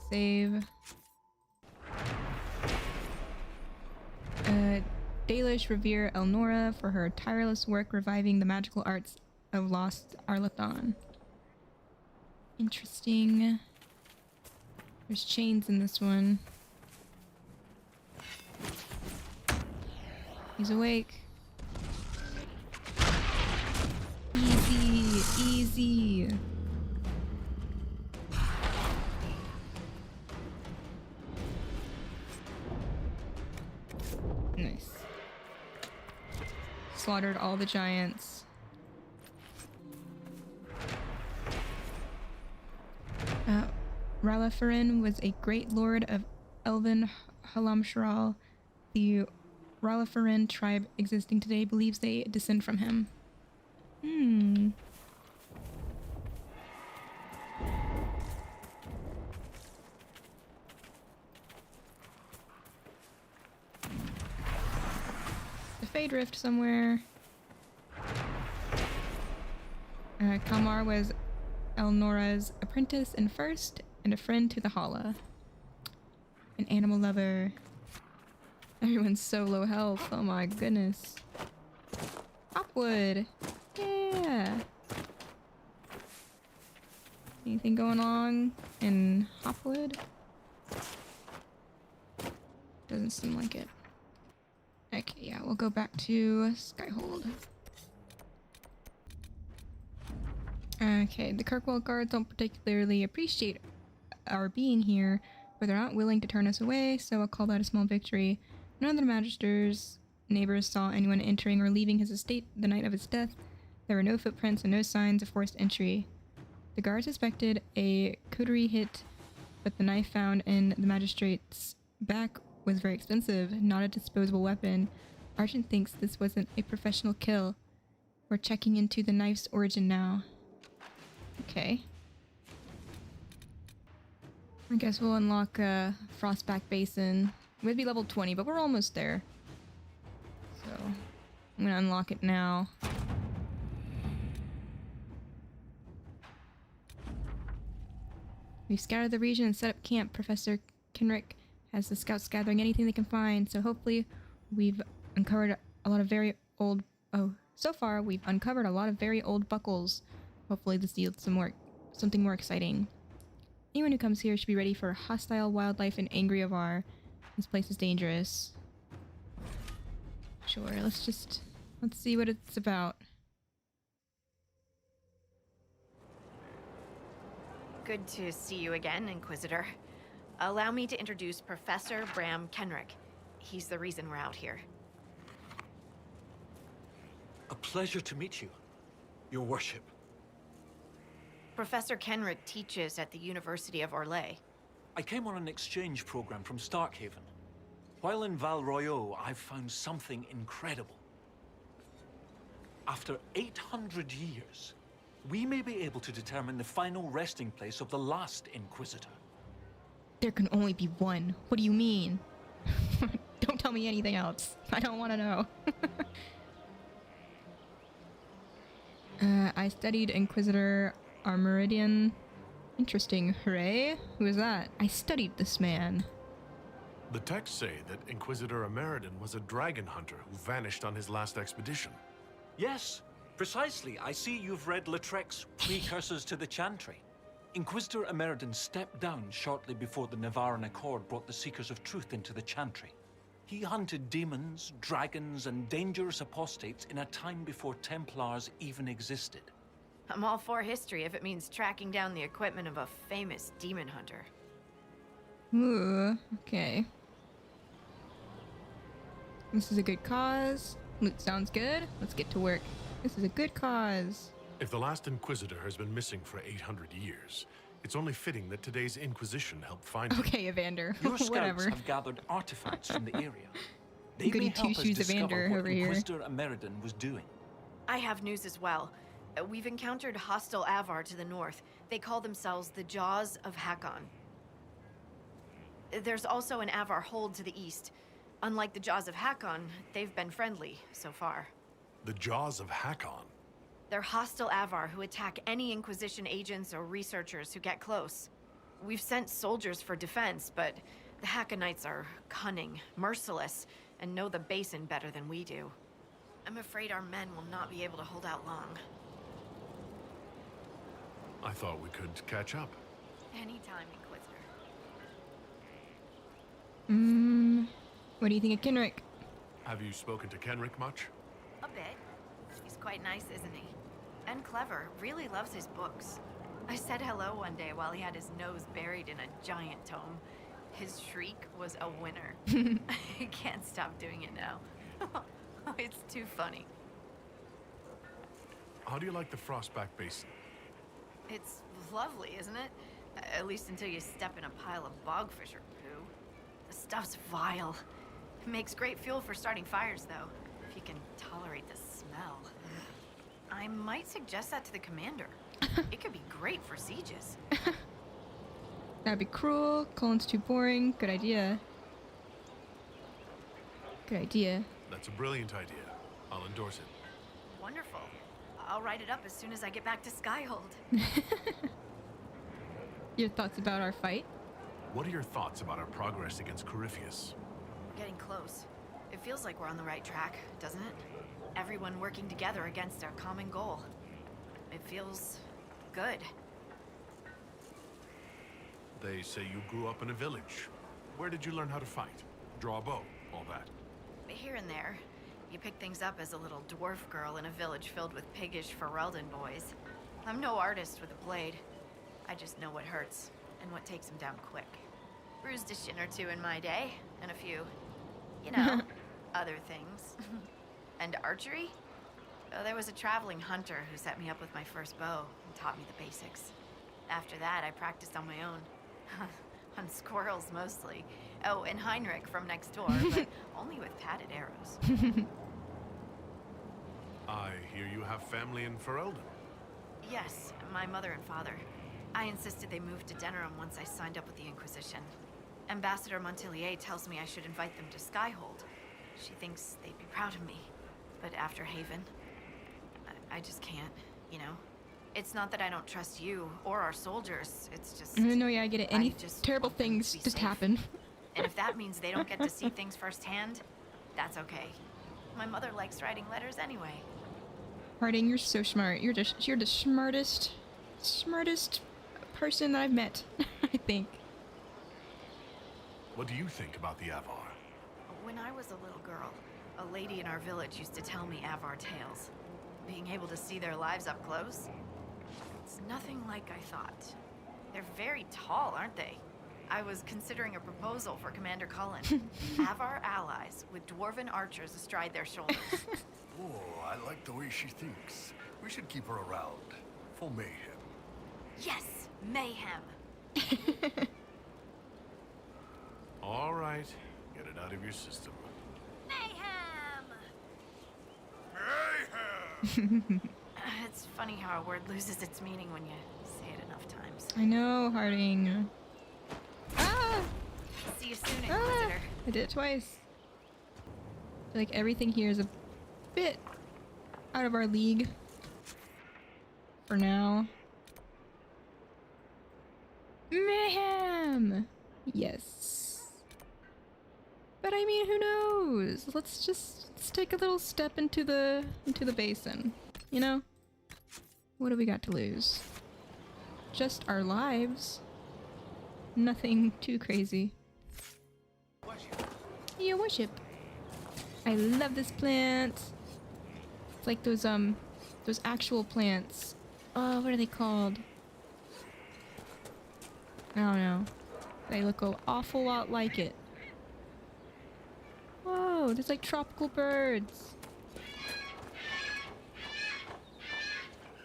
Save. Dalish revere Elnora for her tireless work reviving the magical arts of lost Arlathon. Interesting. There's chains in this one. He's awake. Easy, easy. Nice. Slaughtered all the giants. Ralafarin was a great lord of Elven Halamshral. The Ralafarin tribe existing today believes they descend from him. The Fade Rift somewhere. Kalmar was Elnora's apprentice and first, and a friend to the Hala. An animal lover. Everyone's so low health. Oh my goodness. Hopwood. Yeah. Anything going on in Hopwood? Doesn't seem like it. Okay, yeah, we'll go back to Skyhold. Okay, the Kirkwall guards don't particularly appreciate our being here, but they're not willing to turn us away, so I'll call that a small victory. None of the Magister's neighbors saw anyone entering or leaving his estate the night of his death. There were no footprints and no signs of forced entry. The guards suspected a coterie hit, but the knife found in the magistrate's back was very expensive, not a disposable weapon. Argent thinks this wasn't a professional kill. We're checking into the knife's origin now. Okay. I guess we'll unlock Frostback Basin. We'd be level 20, but we're almost there. So, I'm gonna unlock it now. We've scoured the region and set up camp. Professor Kenrick has the scouts gathering anything they can find, so hopefully we've uncovered a lot of very old... so far we've uncovered a lot of very old buckles. Hopefully this yields something more exciting. Anyone who comes here should be ready for hostile wildlife and angry Avar. This place is dangerous. Sure, let's see what it's about. Good to see you again, Inquisitor. Allow me to introduce Professor Bram Kenrick. He's the reason we're out here. A pleasure to meet you, Your Worship. Professor Kenrick teaches at the University of Orlais. I came on an exchange program from Starkhaven. While in Val Royeaux, I've found something incredible. After 800 years, we may be able to determine the final resting place of the last Inquisitor. There can only be one. What do you mean? Don't tell me anything else. I don't want to know. I studied Inquisitor Armoridian. Interesting. Hooray. Who is that? I studied this man. The texts say that Inquisitor Ameridan was a dragon hunter who vanished on his last expedition. Yes, precisely. I see you've read Lautrec's Precursors to the Chantry. Inquisitor Ameridan stepped down shortly before the Nevarran Accord brought the Seekers of Truth into the Chantry. He hunted demons, dragons, and dangerous apostates in a time before Templars even existed. I'm all for history if it means tracking down the equipment of a famous demon hunter. Ooh, okay. This is a good cause. Loot sounds good. Let's get to work. This is a good cause. If the last Inquisitor has been missing for 800 years, it's only fitting that today's Inquisition helped find him. Okay, Evander. Your scouts Whatever. have gathered artifacts from the area. They Goody may help us two-shoes discover Evander what over here. Inquisitor Ameridan was doing. I have news as well. We've encountered hostile Avar to the north. They call themselves the Jaws of Hakon. There's also an Avar hold to the east. Unlike the Jaws of Hakon, they've been friendly so far. The Jaws of Hakon? They're hostile Avar who attack any Inquisition agents or researchers who get close. We've sent soldiers for defense, but the Hakonites are cunning, merciless, and know the basin better than we do. I'm afraid our men will not be able to hold out long. I thought we could catch up. Anytime, Inquisitor. What do you think of Kenrick? Have you spoken to Kenrick much? A bit. He's quite nice, isn't he? And clever. Really loves his books. I said hello one day while he had his nose buried in a giant tome. His shriek was a winner. I can't stop doing it now. It's too funny. How do you like the Frostback Basin? It's lovely, isn't it? At least until you step in a pile of bogfish or poo. The stuff's vile. It makes great fuel for starting fires, though, if you can tolerate the smell. I might suggest that to the commander. It could be great for sieges. That'd be cruel. Colon's too boring. Good idea. Good idea. That's a brilliant idea. I'll endorse it. Wonderful. I'll write it up as soon as I get back to Skyhold. Your thoughts about our fight? What are your thoughts about our progress against Corypheus? We're getting close. It feels like we're on the right track, doesn't it? Everyone working together against our common goal. It feels good. They say you grew up in a village. Where did you learn how to fight? Draw a bow, all that? Here and there. You pick things up as a little dwarf girl in a village filled with piggish Ferelden boys. I'm no artist with a blade. I just know what hurts, and what takes them down quick. Bruised a shin or two in my day, and a few, other things. And archery? There was a traveling hunter who set me up with my first bow and taught me the basics. After that, I practiced on my own. On squirrels, mostly. Oh, and Heinrich from next door, but only with padded arrows. I hear you have family in Ferelden. Yes, my mother and father. I insisted they moved to Denerim once I signed up with the Inquisition. Ambassador Montilier tells me I should invite them to Skyhold. She thinks they'd be proud of me. But after Haven, I just can't, It's not that I don't trust you or our soldiers. It's just... No, yeah, I get it. Any terrible things just happen. And if that means they don't get to see things firsthand, that's okay. My mother likes writing letters anyway. Harding, you're so smart. You're the smartest person that I've met, I think. What do you think about the Avar? When I was a little girl, a lady in our village used to tell me Avar tales. Being able to see their lives up close, it's nothing like I thought. They're very tall, aren't they? I was considering a proposal for Commander Cullen. Avar allies with dwarven archers astride their shoulders. Oh, I like the way she thinks. We should keep her around. For mayhem. Yes, mayhem. All right, get it out of your system. Mayhem! It's funny how a word loses its meaning when you say it enough times. I know, Harding. Ah! See you soon, Inquisitor. I did it twice. I feel like everything here is a bit out of our league. For now. Mayhem! Yes. But I mean, who knows? Let's take a little step into the basin. You know? What do we got to lose? Just our lives. Nothing too crazy. Your worship. I love this plant. It's like those actual plants. Oh, what are they called? I don't know. They look an awful lot like it. Whoa, there's like tropical birds.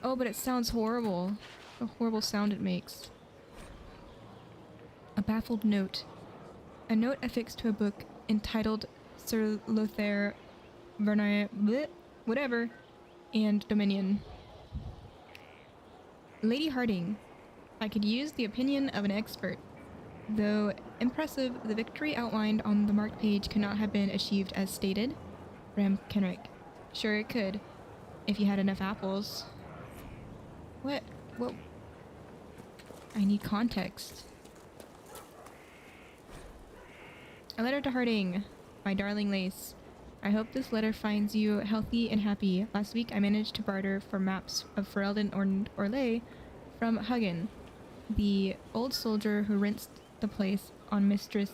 Oh, but it sounds horrible. The horrible sound it makes. A baffled note. A note affixed to a book entitled Sir Lothair Vernier, whatever, and Dominion. Lady Harding, I could use the opinion of an expert. Though impressive, the victory outlined on the marked page could not have been achieved as stated. Ram Kenrick. Sure it could, if you had enough apples. What? I need context. A letter to Harding, my darling Lace. I hope this letter finds you healthy and happy. Last week I managed to barter for maps of Ferelden and Orlais from Hugin, the old soldier who rinsed the place on Mistress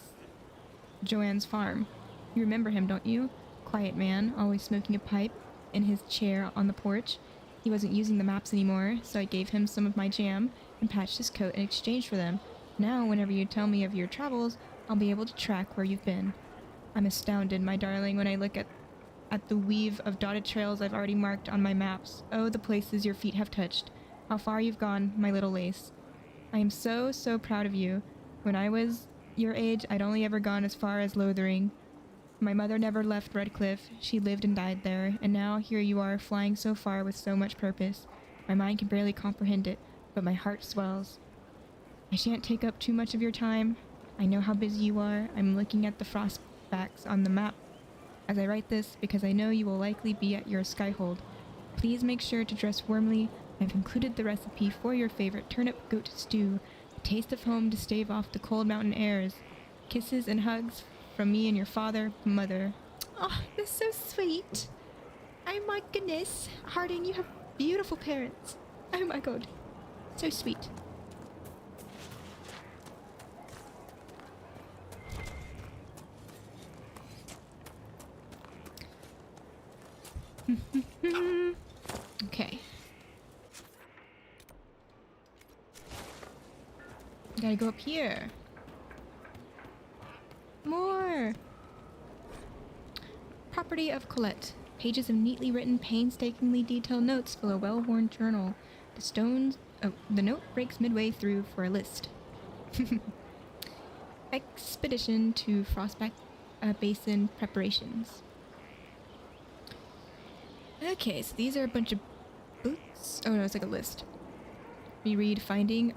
Joanne's farm. You remember him, don't you? Quiet man, always smoking a pipe in his chair on the porch. He wasn't using the maps anymore, so I gave him some of my jam and patched his coat in exchange for them. Now, whenever you tell me of your travels, I'll be able to track where you've been. I'm astounded, my darling, when I look at the weave of dotted trails I've already marked on my maps. Oh, the places your feet have touched. How far you've gone, my little Lace. I am so, so proud of you. When I was your age, I'd only ever gone as far as Lothering. My mother never left Redcliffe. She lived and died there, and now here you are, flying so far with so much purpose. My mind can barely comprehend it, but my heart swells. I shan't take up too much of your time. I know how busy you are. I'm looking at the frostbacks on the map as I write this, because I know you will likely be at your skyhold. Please make sure to dress warmly. I've included the recipe for your favorite turnip goat stew, a taste of home to stave off the cold mountain airs. Kisses and hugs from me and your father, mother. Oh, that's so sweet. Oh my goodness. Harding, you have beautiful parents. Oh my god. So sweet. Okay. Gotta go up here. More! Property of Colette. Pages of neatly written, painstakingly detailed notes fill a well-worn journal. The note breaks midway through for a list. Expedition to Frostback Basin preparations. Okay, so these are a bunch of books. Oh no, it's like a list. Reread Finding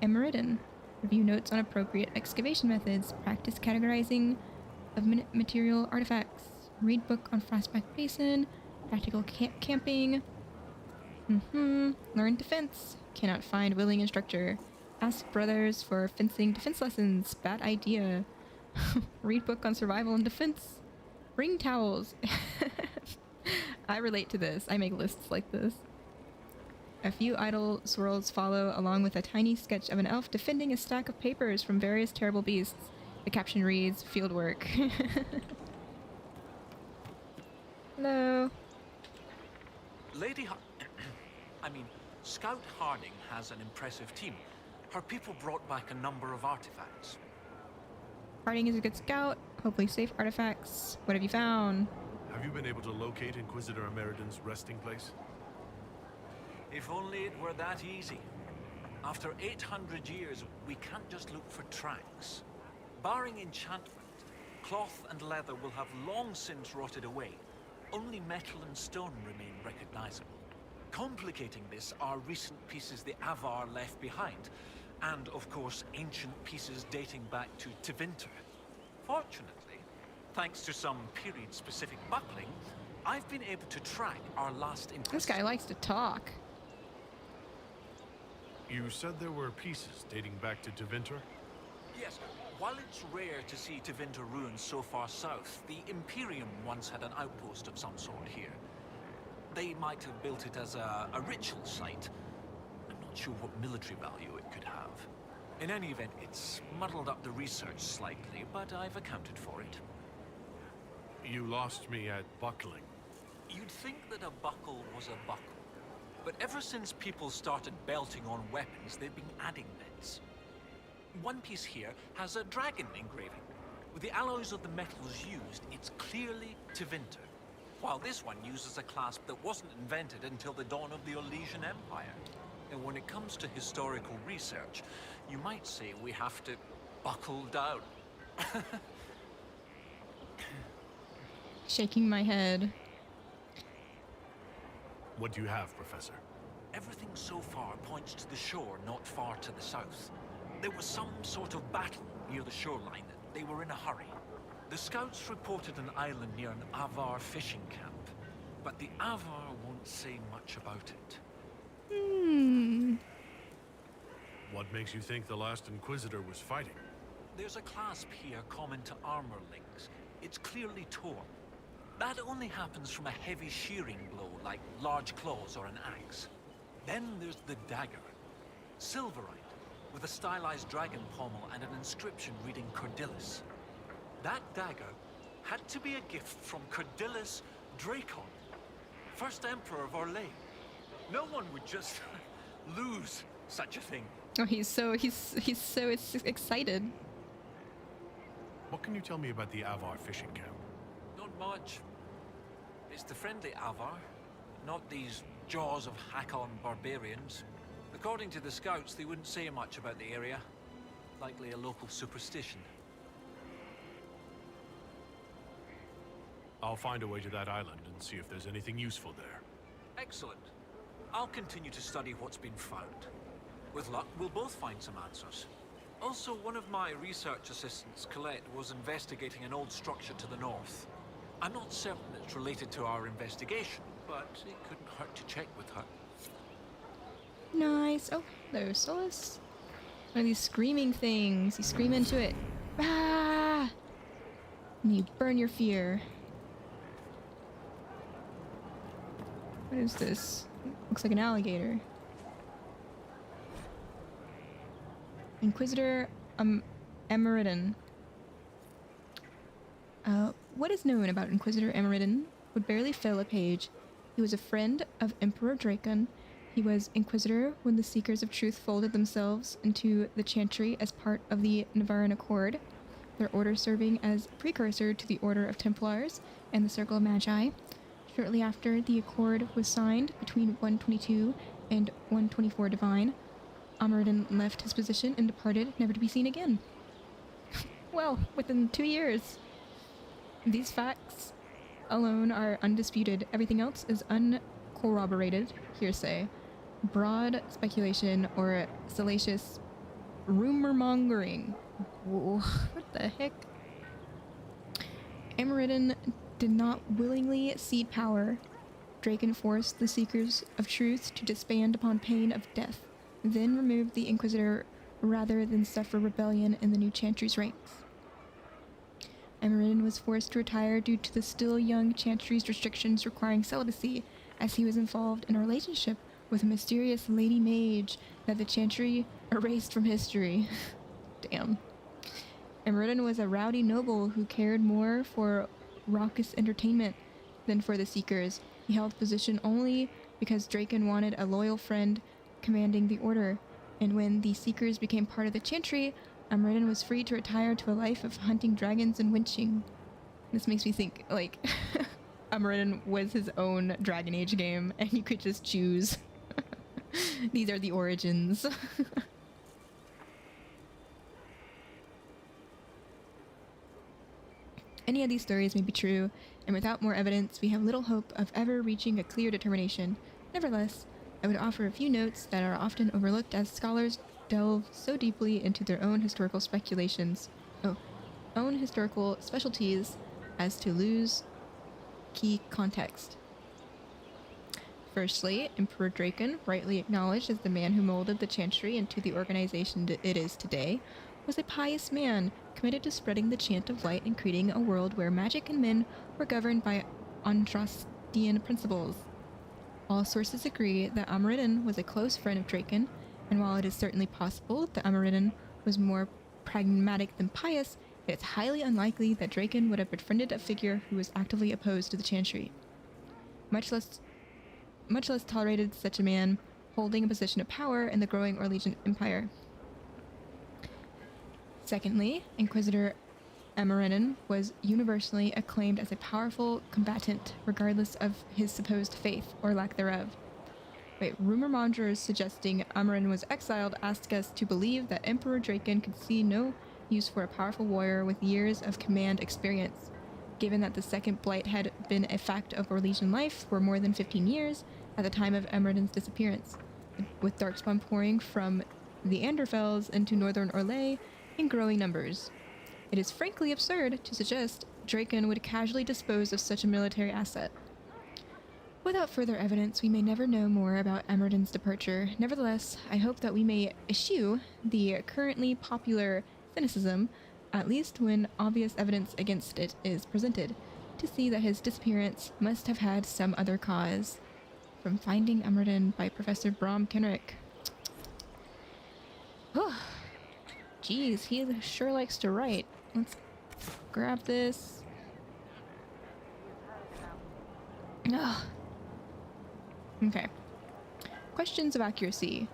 Emeridon. Review notes on appropriate excavation methods. Practice categorizing of material artifacts. Read book on Frostback Basin. Practical camping. Learn defense. Cannot find willing instructor. Ask brothers for fencing defense lessons. Bad idea. Read book on survival and defense. Bring towels. I relate to this. I make lists like this. A few idle swirls follow, along with a tiny sketch of an elf defending a stack of papers from various terrible beasts. The caption reads, Fieldwork. Hello. Scout Harding has an impressive team. Her people brought back a number of artifacts. Harding is a good scout. Hopefully safe artifacts. What have you found? Have you been able to locate Inquisitor Emeridon's resting place? If only it were that easy. After 800 years, we can't just look for tracks. Barring enchantment, cloth and leather will have long since rotted away. Only metal and stone remain recognizable. Complicating this are recent pieces the Avar left behind, and of course ancient pieces dating back to Tevinter. Fortunately, thanks to some period-specific buckling, I've been able to track our last Inquisitor. This guy likes to talk. You said there were pieces dating back to Tevinter? Yes, while it's rare to see Tevinter ruins so far south, the Imperium once had an outpost of some sort here. They might have built it as a ritual site. I'm not sure what military value it could have. In any event, it's muddled up the research slightly, but I've accounted for it. You lost me at buckling. You'd think that a buckle was a buckle. But ever since people started belting on weapons, they've been adding bits. One piece here has a dragon engraving. With the alloys of the metals used, it's clearly Tevinter. While this one uses a clasp that wasn't invented until the dawn of the Elysian Empire. And when it comes to historical research, you might say we have to buckle down. Shaking my head. What do you have, Professor? Everything so far points to the shore not far to the south. There was some sort of battle near the shoreline. They were in a hurry. The scouts reported an island near an Avar fishing camp, but the Avar won't say much about it. What makes you think the last Inquisitor was fighting? There's a clasp here common to armorlings. It's clearly torn. That only happens from a heavy shearing blow, like large claws or an axe. Then there's the dagger. Silverite, with a stylized dragon pommel and an inscription reading Cordilis. That dagger had to be a gift from Cordilis Dracon, first Emperor of Orlais. No one would just lose such a thing. Oh, he's so excited. What can you tell me about the Avar fishing camp? Not much. It's the friendly Avar, not these jaws of Hakon barbarians. According to the scouts, they wouldn't say much about the area. Likely a local superstition. I'll find a way to that island and see if there's anything useful there. Excellent. I'll continue to study what's been found. With luck, we'll both find some answers. Also, one of my research assistants, Colette, was investigating an old structure to the north. I'm not certain it's related to our investigation, but it couldn't hurt to check with her. Nice. Oh, there's Solus. One of these screaming things. You scream into it. Ah! And you burn your fear. What is this? Looks like an alligator. Inquisitor Emeridon. What is known about Inquisitor Emeridon would barely fill a page. He was a friend of Emperor Dracon. He was Inquisitor when the Seekers of Truth folded themselves into the Chantry as part of the Nevarran Accord, their order serving as precursor to the Order of Templars and the Circle of Magi. Shortly after the Accord was signed between 122 and 124 Divine, Emeridon left his position and departed, never to be seen again. Well, within 2 years. These facts alone are undisputed. Everything else is uncorroborated hearsay, broad speculation, or salacious rumor-mongering. What the heck? Emeridon did not willingly cede power. Dracon forced the Seekers of Truth to disband upon pain of death, then removed the Inquisitor rather than suffer rebellion in the new Chantry's ranks. Emeridon was forced to retire due to the still young Chantry's restrictions requiring celibacy, as he was involved in a relationship with a mysterious Lady Mage that the Chantry erased from history. Damn. Emeridon was a rowdy noble who cared more for raucous entertainment than for the Seekers. He held position only because Dracon wanted a loyal friend commanding the Order, and when the Seekers became part of the Chantry, Emeridon was free to retire to a life of hunting dragons and winching. This makes me think, like, Emeridon was his own Dragon Age game, and you could just choose. These are the origins. Any of these stories may be true, and without more evidence, we have little hope of ever reaching a clear determination. Nevertheless, I would offer a few notes that are often overlooked as scholars delve so deeply into their own historical specialties as to lose key context. Firstly, Emperor Draken, rightly acknowledged as the man who molded the Chantry into the organization it is today, was a pious man, committed to spreading the chant of light and creating a world where magic and men were governed by Andrastian principles. All sources agree that Ameridon was a close friend of Draken, and while it is certainly possible that Ameridon was more pragmatic than pious, it is highly unlikely that Draken would have befriended a figure who was actively opposed to the Chantry. Much less tolerated such a man holding a position of power in the growing Orlesian Empire. Secondly, Inquisitor Ameridon was universally acclaimed as a powerful combatant, regardless of his supposed faith or lack thereof. Rumor mongers suggesting Ameridon was exiled asked us to believe that Emperor Draken could see no use for a powerful warrior with years of command experience. Given that the Second Blight had been a fact of Orlesian life for more than 15 years at the time of Emeridon's disappearance, with darkspawn pouring from the Anderfells into northern Orlais in growing numbers. It is frankly absurd to suggest Draken would casually dispose of such a military asset. Without further evidence, we may never know more about Emeridon's departure. Nevertheless, I hope that we may eschew the currently popular cynicism, at least when obvious evidence against it is presented, to see that his disappearance must have had some other cause. From Finding Emeridon by Professor Brom Kenrick. Jeez, he sure likes to write. Let's grab this. Ugh. Okay. Questions of accuracy.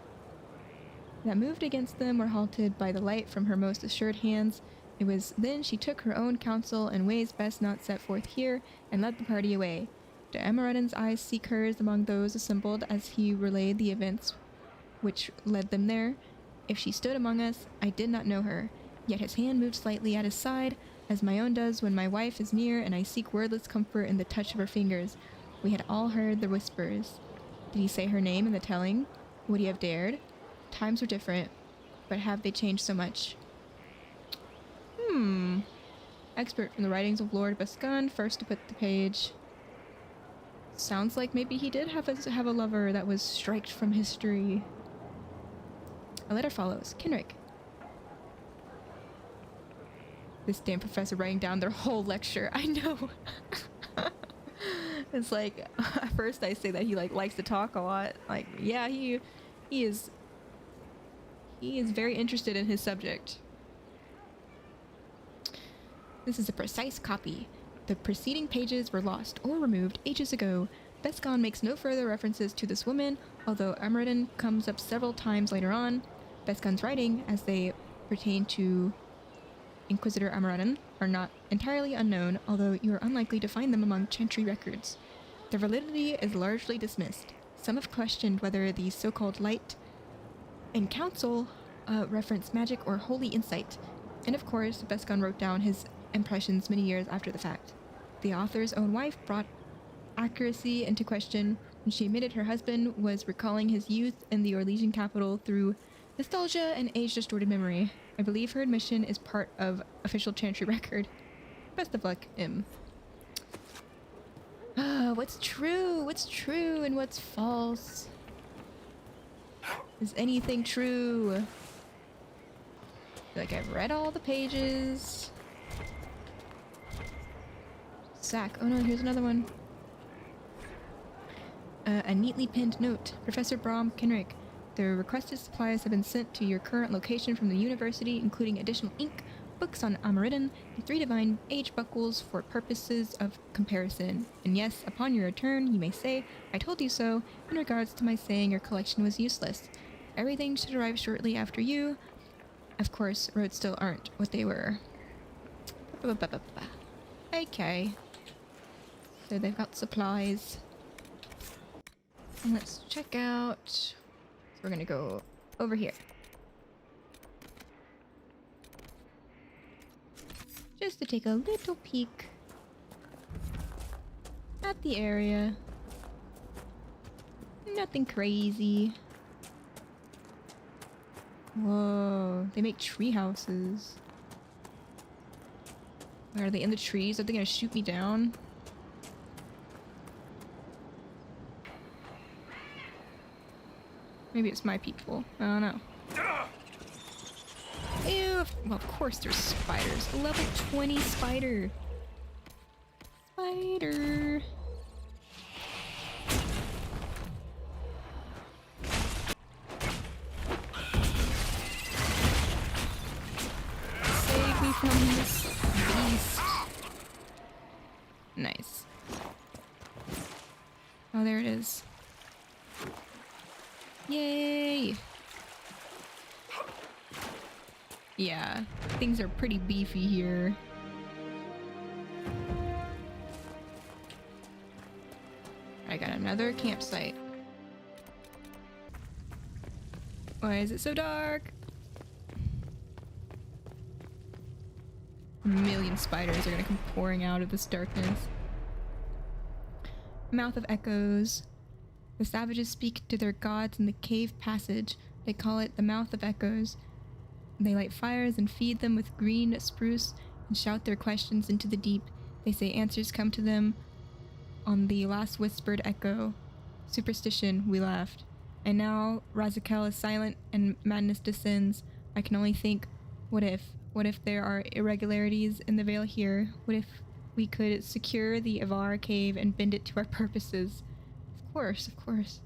That moved against them were halted by the light from her most assured hands. It was then she took her own counsel in ways best not set forth here, and led the party away. Did Emeridon's eyes seek hers among those assembled as he relayed the events which led them there? If she stood among us, I did not know her, yet his hand moved slightly at his side, as my own does when my wife is near and I seek wordless comfort in the touch of her fingers. We had all heard the whispers. Did he say her name in the telling? Would he have dared? Times were different, but have they changed so much? Expert from the writings of Lord Bescon, first to put the page. Sounds like maybe he did have a lover that was striked from history. A letter follows. Kenrick. This damn professor writing down their whole lecture. I know. It's like, at first I say that he likes to talk a lot. Like, yeah, he is very interested in his subject. This is a precise copy. The preceding pages were lost or removed ages ago. Bescon makes no further references to this woman, although Emeridon comes up several times later on. Bescon's writing, as they pertain to Inquisitor Ameridon, are not entirely unknown, although you are unlikely to find them among Chantry records. Their validity is largely dismissed. Some have questioned whether the so-called Light and Council reference magic or holy insight, and of course, Bescon wrote down his impressions many years after the fact. The author's own wife brought accuracy into question when she admitted her husband was recalling his youth in the Orlesian capital through nostalgia and age-distorted memory. I believe her admission is part of official Chantry record. Best of luck, M. What's true? What's true and what's false? Is anything true? I feel like I've read all the pages. Sack. Oh no, here's another one. A neatly pinned note. Professor Brom Kenrick. The requested supplies have been sent to your current location from the university, including additional ink, books on Ameridon, and 3 divine age buckles for purposes of comparison. And yes, upon your return, you may say, I told you so, in regards to my saying your collection was useless. Everything should arrive shortly after you. Of course, roads still aren't what they were. Okay. So they've got supplies. And let's check out we're gonna go over here. Just to take a little peek at the area. Nothing crazy. Whoa, they make tree houses. Are they in the trees? Are they gonna shoot me down? Maybe it's my people. I don't know. Ew. Well, of course there's spiders. A level 20 spider. Spider. Save me from this beast. Nice. Oh, there it is. Yay! Yeah, things are pretty beefy here. I got another campsite. Why is it so dark? A million spiders are gonna come pouring out of this darkness. Mouth of Echoes. The savages speak to their gods in the cave passage. They call it the Mouth of Echoes. They light fires and feed them with green spruce and shout their questions into the deep. They say answers come to them on the last whispered echo. Superstition, we laughed. And now Razikel is silent and madness descends. I can only think, what if? What if there are irregularities in the veil here? What if we could secure the Avar cave and bend it to our purposes? Of course, of course.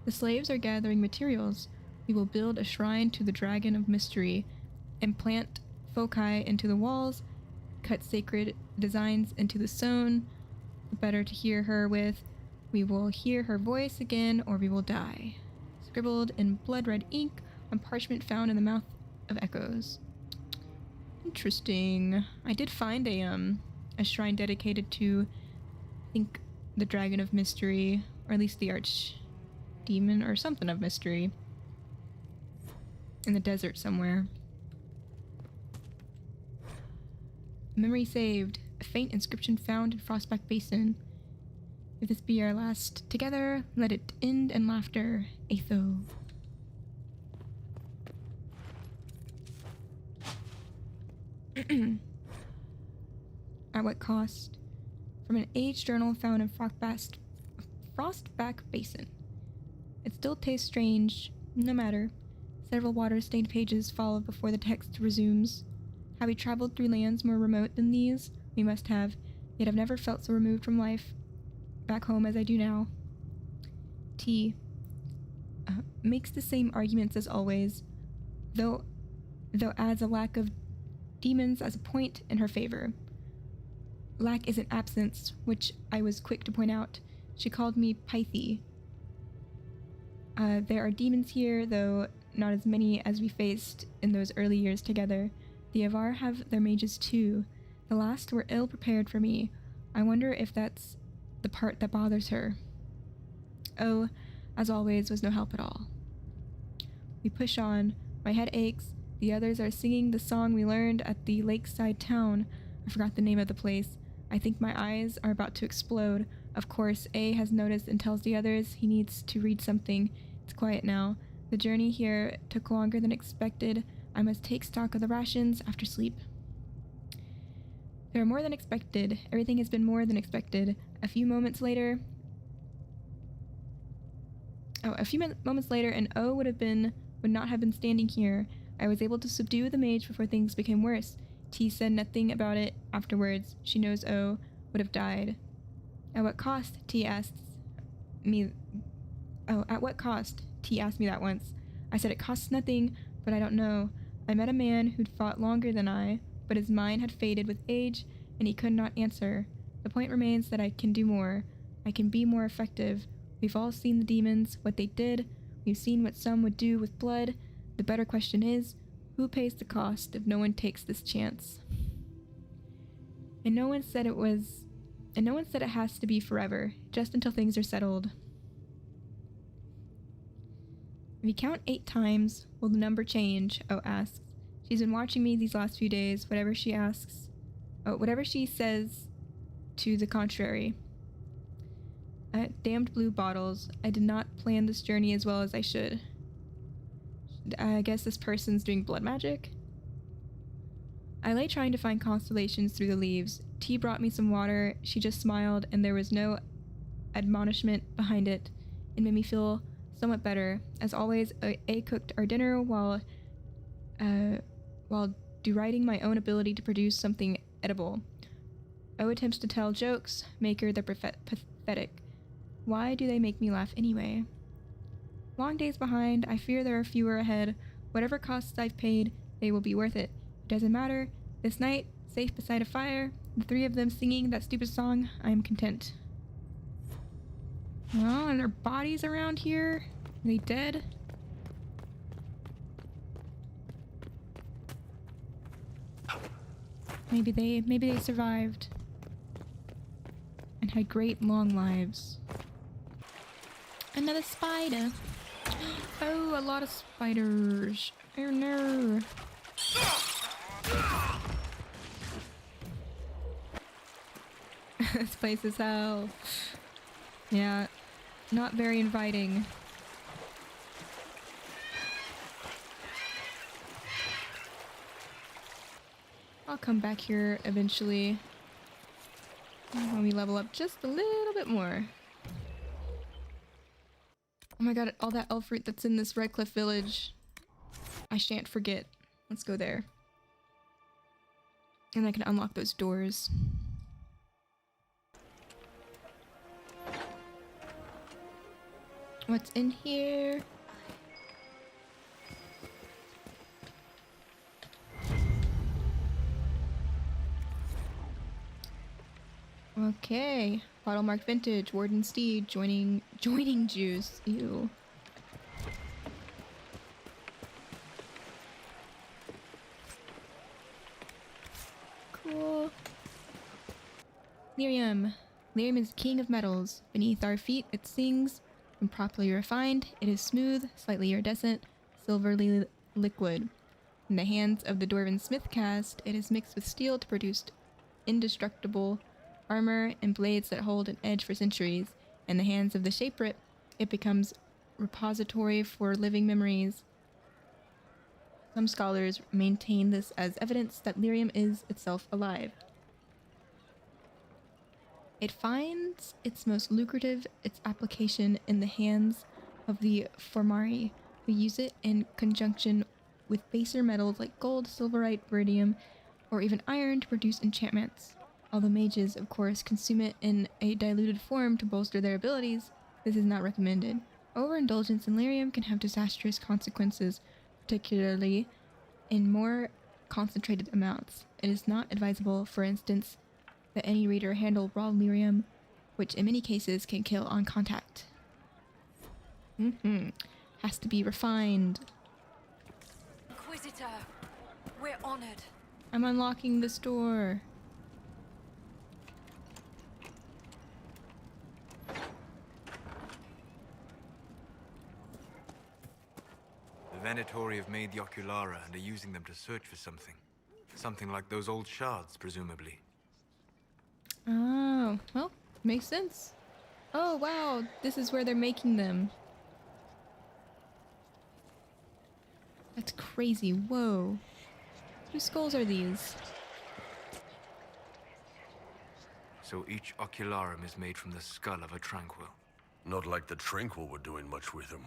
The slaves are gathering materials. We will build a shrine to the Dragon of Mystery, and plant foci into the walls, cut sacred designs into the stone. The better to hear her with. We will hear her voice again, or we will die. Scribbled in blood-red ink on parchment found in the Mouth of Echoes. Interesting. I did find a shrine dedicated to, I think, the Dragon of Mystery, or at least the Archdemon, or something of mystery, in the desert somewhere. Memory saved. A faint inscription found in Frostback Basin. If this be our last together, let it end in laughter. Atho. At what cost? From an age journal found in Frostback Basin. It still tastes strange. No matter. Several water-stained pages follow before the text resumes. Have we traveled through lands more remote than these? We must have, yet I've never felt so removed from life back home as I do now. T. Makes the same arguments as always, though adds a lack of demons as a point in her favor. Lack isn't absence, which I was quick to point out. She called me Pythie. There are demons here, though not as many as we faced in those early years together. The Avar have their mages too. The last were ill prepared for me. I wonder if that's the part that bothers her. Oh, as always, was no help at all. We push on. My head aches. The others are singing the song we learned at the lakeside town. I forgot the name of the place. I think my eyes are about to explode. Of course, A has noticed and tells the others he needs to read something. It's quiet now. The journey here took longer than expected. I must take stock of the rations after sleep. They are more than expected. Everything has been more than expected. A few moments later, and O would not have been standing here. I was able to subdue the mage before things became worse. T said nothing about it afterwards. She knows O would have died. At what cost? T asks me. Oh, at what cost? T asked me that once. I said it costs nothing, but I don't know. I met a man who'd fought longer than I, but his mind had faded with age, and he could not answer. The point remains that I can do more. I can be more effective. We've all seen the demons, what they did. We've seen what some would do with blood. The better question is, who pays the cost if no one takes this chance? And no one said it has to be forever, just until things are settled. If you count 8 times, will the number change? O asks. She's been watching me these last few days, whatever she asks. Oh, whatever she says to the contrary. Damned blue bottles. I did not plan this journey as well as I should. I guess this person's doing blood magic? I lay trying to find constellations through the leaves. T brought me some water. She just smiled, and there was no admonishment behind it. It made me feel somewhat better. As always, A cooked our dinner while deriding my own ability to produce something edible. O attempts to tell jokes, make her the pathetic. Why do they make me laugh anyway? Long days behind, I fear there are fewer ahead. Whatever costs I've paid, they will be worth it. It doesn't matter. This night, safe beside a fire, the 3 of them singing that stupid song, I am content. Oh, are there bodies around here? Are they dead? Maybe they survived and had great long lives. Another spider. Oh, a lot of spiders. Oh no. This place is hell. Yeah, not very inviting. I'll come back here eventually when we level up just a little bit more. Oh my god, all that elf fruit that's in this Redcliffe village. I shan't forget. Let's go there. And I can unlock those doors. What's in here? Okay. Bottle marked vintage, Warden Steed, joining juice. Ew. Cool. Lyrium. Lyrium is king of metals. Beneath our feet it sings. When properly refined, it is smooth, slightly iridescent, silverly liquid. In the hands of the Dwarven smith caste, it is mixed with steel to produce indestructible armor and blades that hold an edge for centuries. In the hands of the Shaperate, it becomes repository for living memories. Some scholars maintain this as evidence that lyrium is itself alive. It finds its most lucrative its application in the hands of the Formari, who use it in conjunction with baser metals like gold, silverite, iridium, or even iron to produce enchantments. Although mages, of course, consume it in a diluted form to bolster their abilities, this is not recommended. Overindulgence in lyrium can have disastrous consequences, particularly in more concentrated amounts. It is not advisable, for instance, that any reader handle raw lyrium, which in many cases can kill on contact. Has to be refined. Inquisitor, we're honored. I'm unlocking this door. The Venatori have made the Oculara and are using them to search for something. Something like those old shards, presumably. Oh, well, makes sense. Oh, wow, this is where they're making them. That's crazy. Whoa. Whose skulls are these? So each Ocularum is made from the skull of a Tranquil. Not like the Tranquil were doing much with them.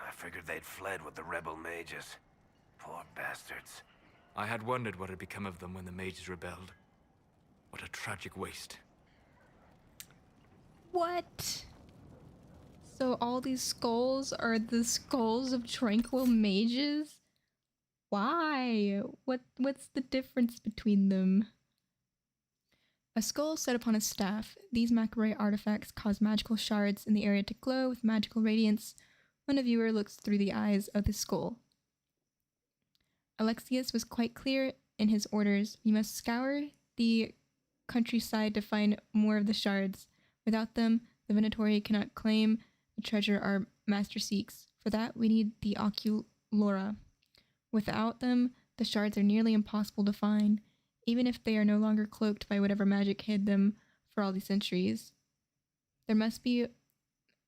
I figured they'd fled with the rebel mages. Poor bastards. I had wondered what had become of them when the mages rebelled. What a tragic waste. What? So all these skulls are the skulls of tranquil mages? Why? What's the difference between them? A skull set upon a staff. These Macaray artifacts cause magical shards in the area to glow with magical radiance when a viewer looks through the eyes of the skull. Alexius was quite clear in his orders. You must scour the countryside to find more of the shards. Without them, the Venatori cannot claim the treasure our master seeks. For that, we need the Oculora. Without them, the shards are nearly impossible to find, even if they are no longer cloaked by whatever magic hid them for all these centuries. There must be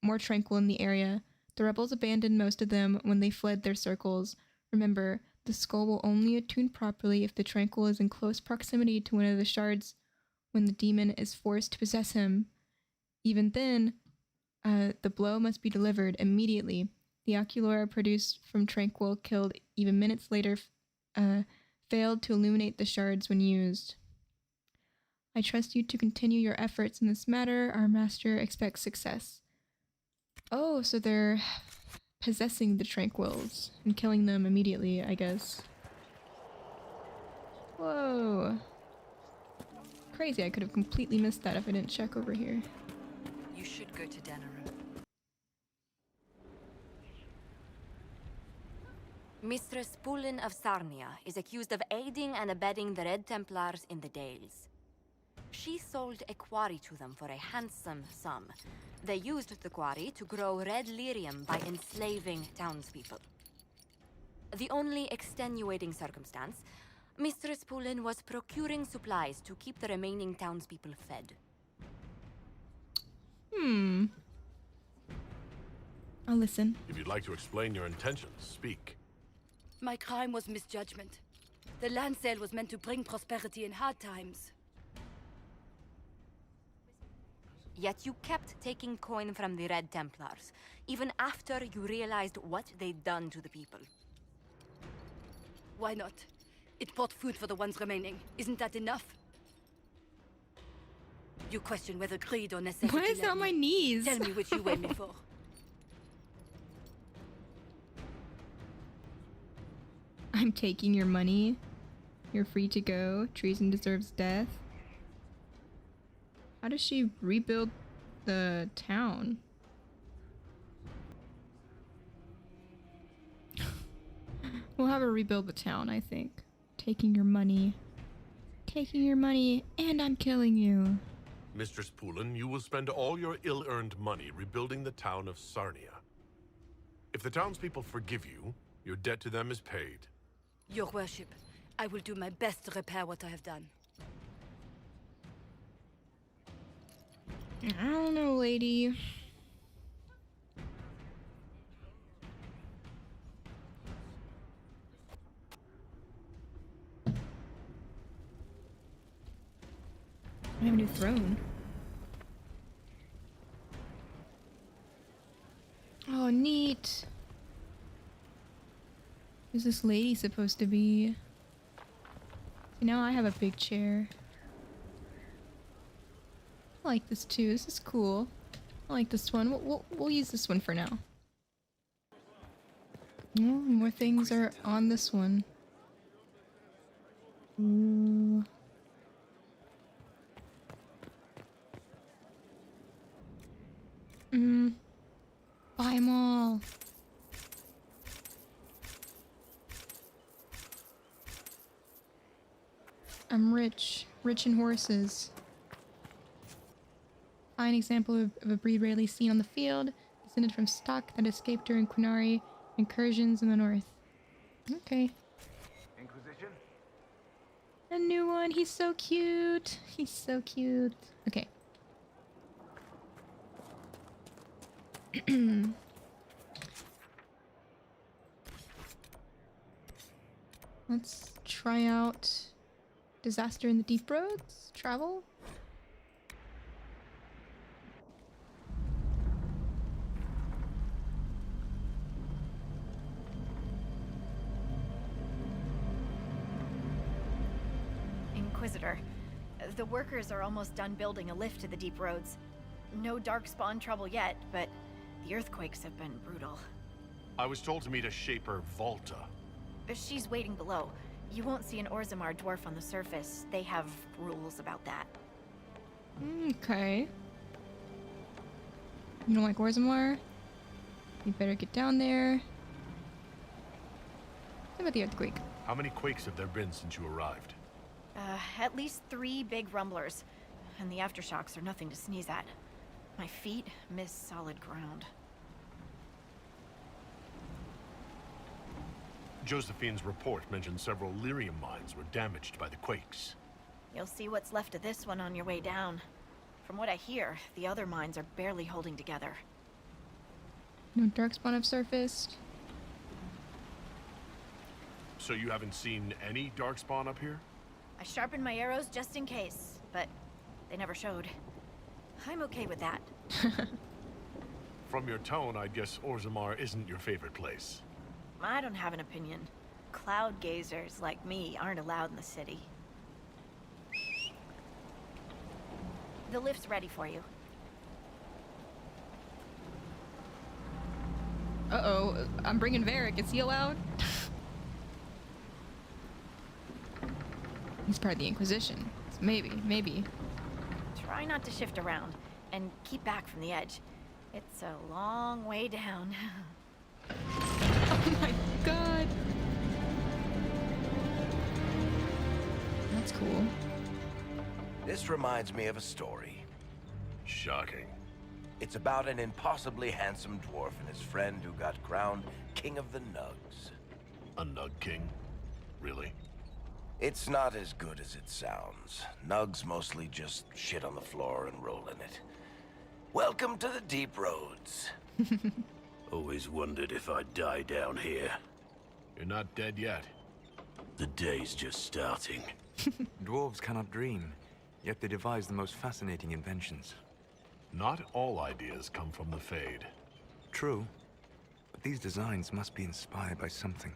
more tranquil in the area. The rebels abandoned most of them when they fled their circles. Remember, the skull will only attune properly if the tranquil is in close proximity to one of the shards when the demon is forced to possess him. Even then, the blow must be delivered immediately. The Oculora produced from Tranquil killed even minutes later failed to illuminate the shards when used. I trust you to continue your efforts in this matter. Our master expects success. Oh, so they're possessing the Tranquils and killing them immediately, I guess. Whoa. Crazy, I could have completely missed that if I didn't check over here. You should go to Danarum. Mistress Pulin of Sarnia is accused of aiding and abetting the Red Templars in the Dales. She sold a quarry to them for a handsome sum. They used the quarry to grow red lyrium by enslaving townspeople. The only extenuating circumstance, Mistress Pulin was procuring supplies to keep the remaining townspeople fed. I'll listen. If you'd like to explain your intentions, speak. My crime was misjudgment. The land sale was meant to bring prosperity in hard times. Yet you kept taking coin from the Red Templars, even after you realized what they'd done to the people. Why not? It bought food for the ones remaining. Isn't that enough? You question whether greed or necessity. Why is it on my knees? Tell me which you weigh me for. I'm taking your money. You're free to go. Treason deserves death. How does she rebuild the town? We'll have her rebuild the town, I think. Taking your money. Taking your money, and I'm killing you. Mistress Pulin, you will spend all your ill-earned money rebuilding the town of Sarnia. If the townspeople forgive you, your debt to them is paid. Your worship, I will do my best to repair what I have done. I don't know, lady. I have a new throne. Oh, neat. Who's this lady supposed to be? See, now I have a big chair. I like this too. This is cool. I like this one. We'll use this one for now. Oh, more things are on this one. Ooh. Buy them all. I'm rich. Rich in horses. Fine example of a breed rarely seen on the field, descended from stock that escaped during Quinari incursions in the north. Okay. Inquisition? A new one. He's so cute. He's so cute. Okay. Let's try out Disaster in the Deep Roads. Travel. Inquisitor, the workers are almost done building a lift to the deep roads. No darkspawn trouble yet, but the earthquakes have been brutal. I was told to meet a Shaper Volta. She's waiting below. You won't see an Orzammar dwarf on the surface. They have rules about that. Okay. You don't like Orzammar? You better get down there. What about the earthquake? How many quakes have there been since you arrived? At least 3 big rumblers. And the aftershocks are nothing to sneeze at. My feet miss solid ground. Josephine's report mentioned several lyrium mines were damaged by the quakes. You'll see what's left of this one on your way down. From what I hear, the other mines are barely holding together. No darkspawn have surfaced. So you haven't seen any darkspawn up here? I sharpened my arrows just in case, but they never showed. I'm okay with that. From your tone, I'd guess Orzammar isn't your favorite place. I don't have an opinion. Cloud gazers like me aren't allowed in the city. The lift's ready for you. Uh-oh, I'm bringing Varric. Is he allowed? He's part of the Inquisition. So maybe. Try not to shift around, and keep back from the edge. It's a long way down. Oh my god! That's cool. This reminds me of a story. Shocking. It's about an impossibly handsome dwarf and his friend who got crowned King of the Nugs. A Nug King? Really? It's not as good as it sounds. Nugs mostly just shit on the floor and roll in it. Welcome to the Deep Roads. Always wondered if I'd die down here. You're not dead yet. The day's just starting. Dwarves cannot dream, yet they devise the most fascinating inventions. Not all ideas come from the Fade. True, but these designs must be inspired by something.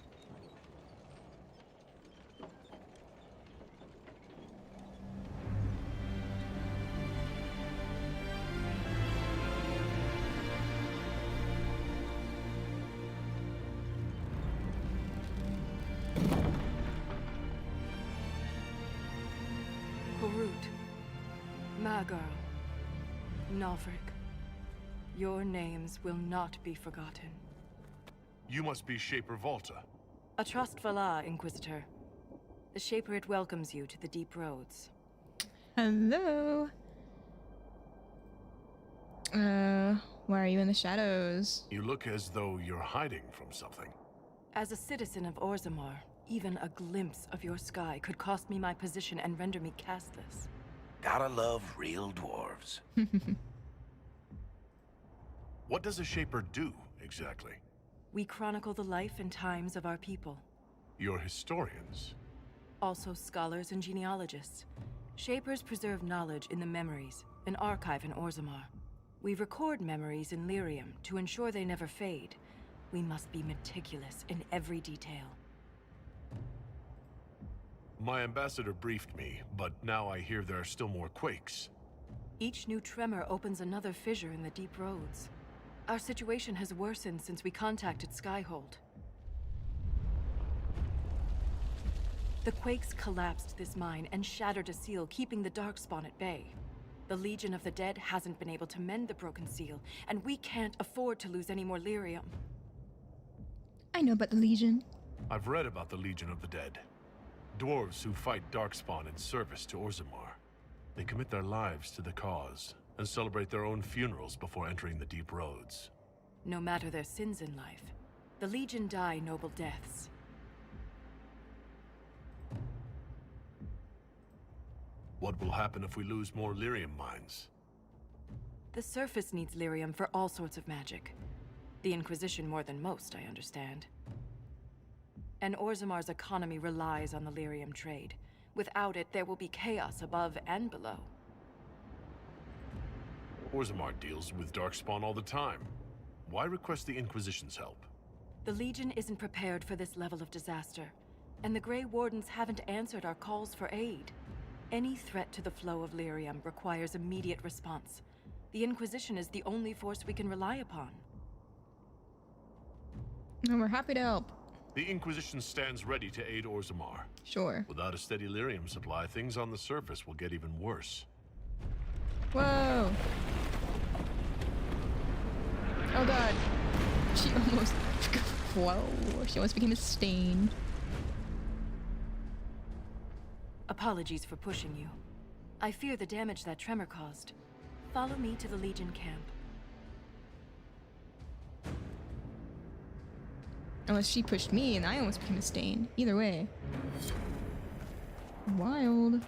Magirl, Nalfric, your names will not be forgotten. You must be Shaper Volta. A Trustvala, Inquisitor. The Shaper it welcomes you to the Deep Roads. Hello. Why are you in the shadows? You look as though you're hiding from something. As a citizen of Orzammar, even a glimpse of your sky could cost me my position and render me castless. Gotta love real dwarves. What does a Shaper do, exactly? We chronicle the life and times of our people. You're historians. Also scholars and genealogists. Shapers preserve knowledge in the memories, an archive in Orzammar. We record memories in Lyrium to ensure they never fade. We must be meticulous in every detail. My ambassador briefed me, but now I hear there are still more quakes. Each new tremor opens another fissure in the Deep Roads. Our situation has worsened since we contacted Skyhold. The quakes collapsed this mine and shattered a seal, keeping the Darkspawn at bay. The Legion of the Dead hasn't been able to mend the broken seal, and we can't afford to lose any more lyrium. I know about the Legion. I've read about the Legion of the Dead. Dwarves who fight Darkspawn in service to Orzammar. They commit their lives to the cause, and celebrate their own funerals before entering the Deep Roads. No matter their sins in life, the Legion die noble deaths. What will happen if we lose more lyrium mines? The surface needs lyrium for all sorts of magic. The Inquisition more than most, I understand. And Orzammar's economy relies on the lyrium trade. Without it, there will be chaos above and below. Orzammar deals with Darkspawn all the time. Why request the Inquisition's help? The Legion isn't prepared for this level of disaster, and the Grey Wardens haven't answered our calls for aid. Any threat to the flow of lyrium requires immediate response. The Inquisition is the only force we can rely upon. And we're happy to help. The Inquisition stands ready to aid Orzammar. Sure. Without a steady lyrium supply, things on the surface will get even worse. Whoa! Oh god. She almost... Whoa. She almost became a stain. Apologies for pushing you. I fear the damage that tremor caused. Follow me to the Legion camp. Unless she pushed me and I almost became a stain. Either way. Wild.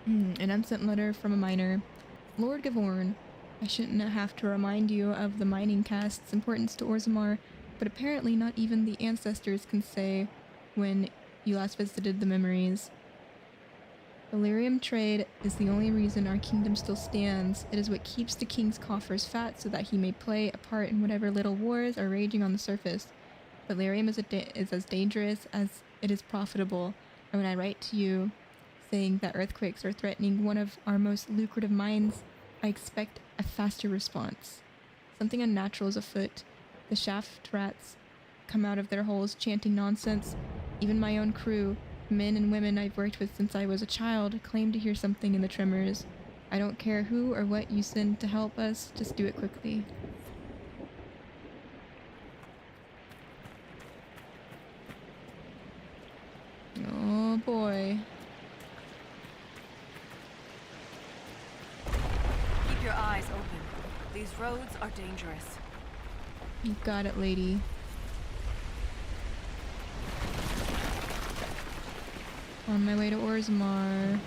An unsent letter from a miner. Lord Gavorn, I shouldn't have to remind you of the mining cast's importance to Orzammar, but apparently not even the ancestors can say when you last visited the memories. The lyrium trade is the only reason our kingdom still stands. It is what keeps the king's coffers fat so that he may play a part in whatever little wars are raging on the surface. But lyrium is as dangerous as it is profitable, and when I write to you saying that earthquakes are threatening one of our most lucrative mines, I expect a faster response. Something unnatural is afoot. The shaft rats come out of their holes chanting nonsense. Even my own crew, men and women I've worked with since I was a child, claim to hear something in the tremors. I don't care who or what you send to help us, just do it quickly. Oh boy. Keep your eyes open. These roads are dangerous. You got it, lady. On my way to Orzammar.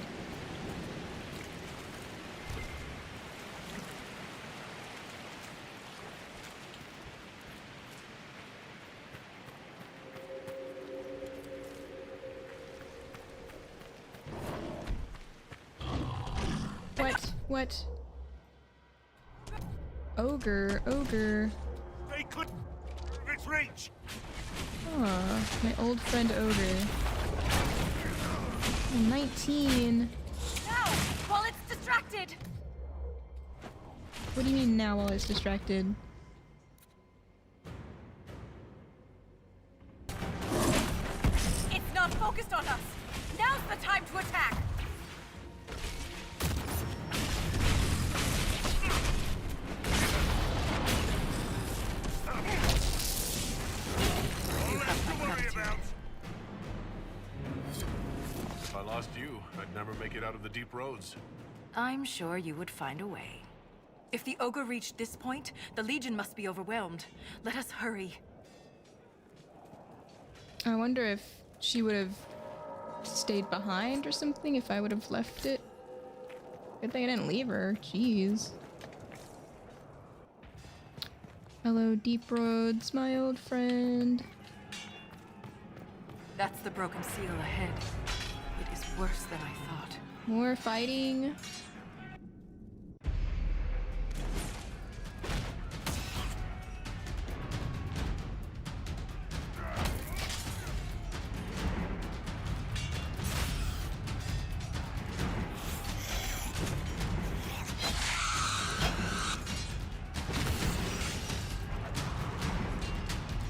What? Ogre. They could its reach. Ah, my old friend Ogre. 19. Now, while it's distracted. What do you mean now while it's distracted? It's not focused on us. Now's the time to attack. If I lost you, I'd never make it out of the deep roads. I'm sure you would find a way. If the ogre reached this point, the Legion must be overwhelmed. Let us hurry. I wonder if she would have stayed behind or something if I would have left it. Good thing I didn't leave her. Jeez. Hello, Deep Roads, my old friend. That's the broken seal ahead. It is worse than I thought. More fighting.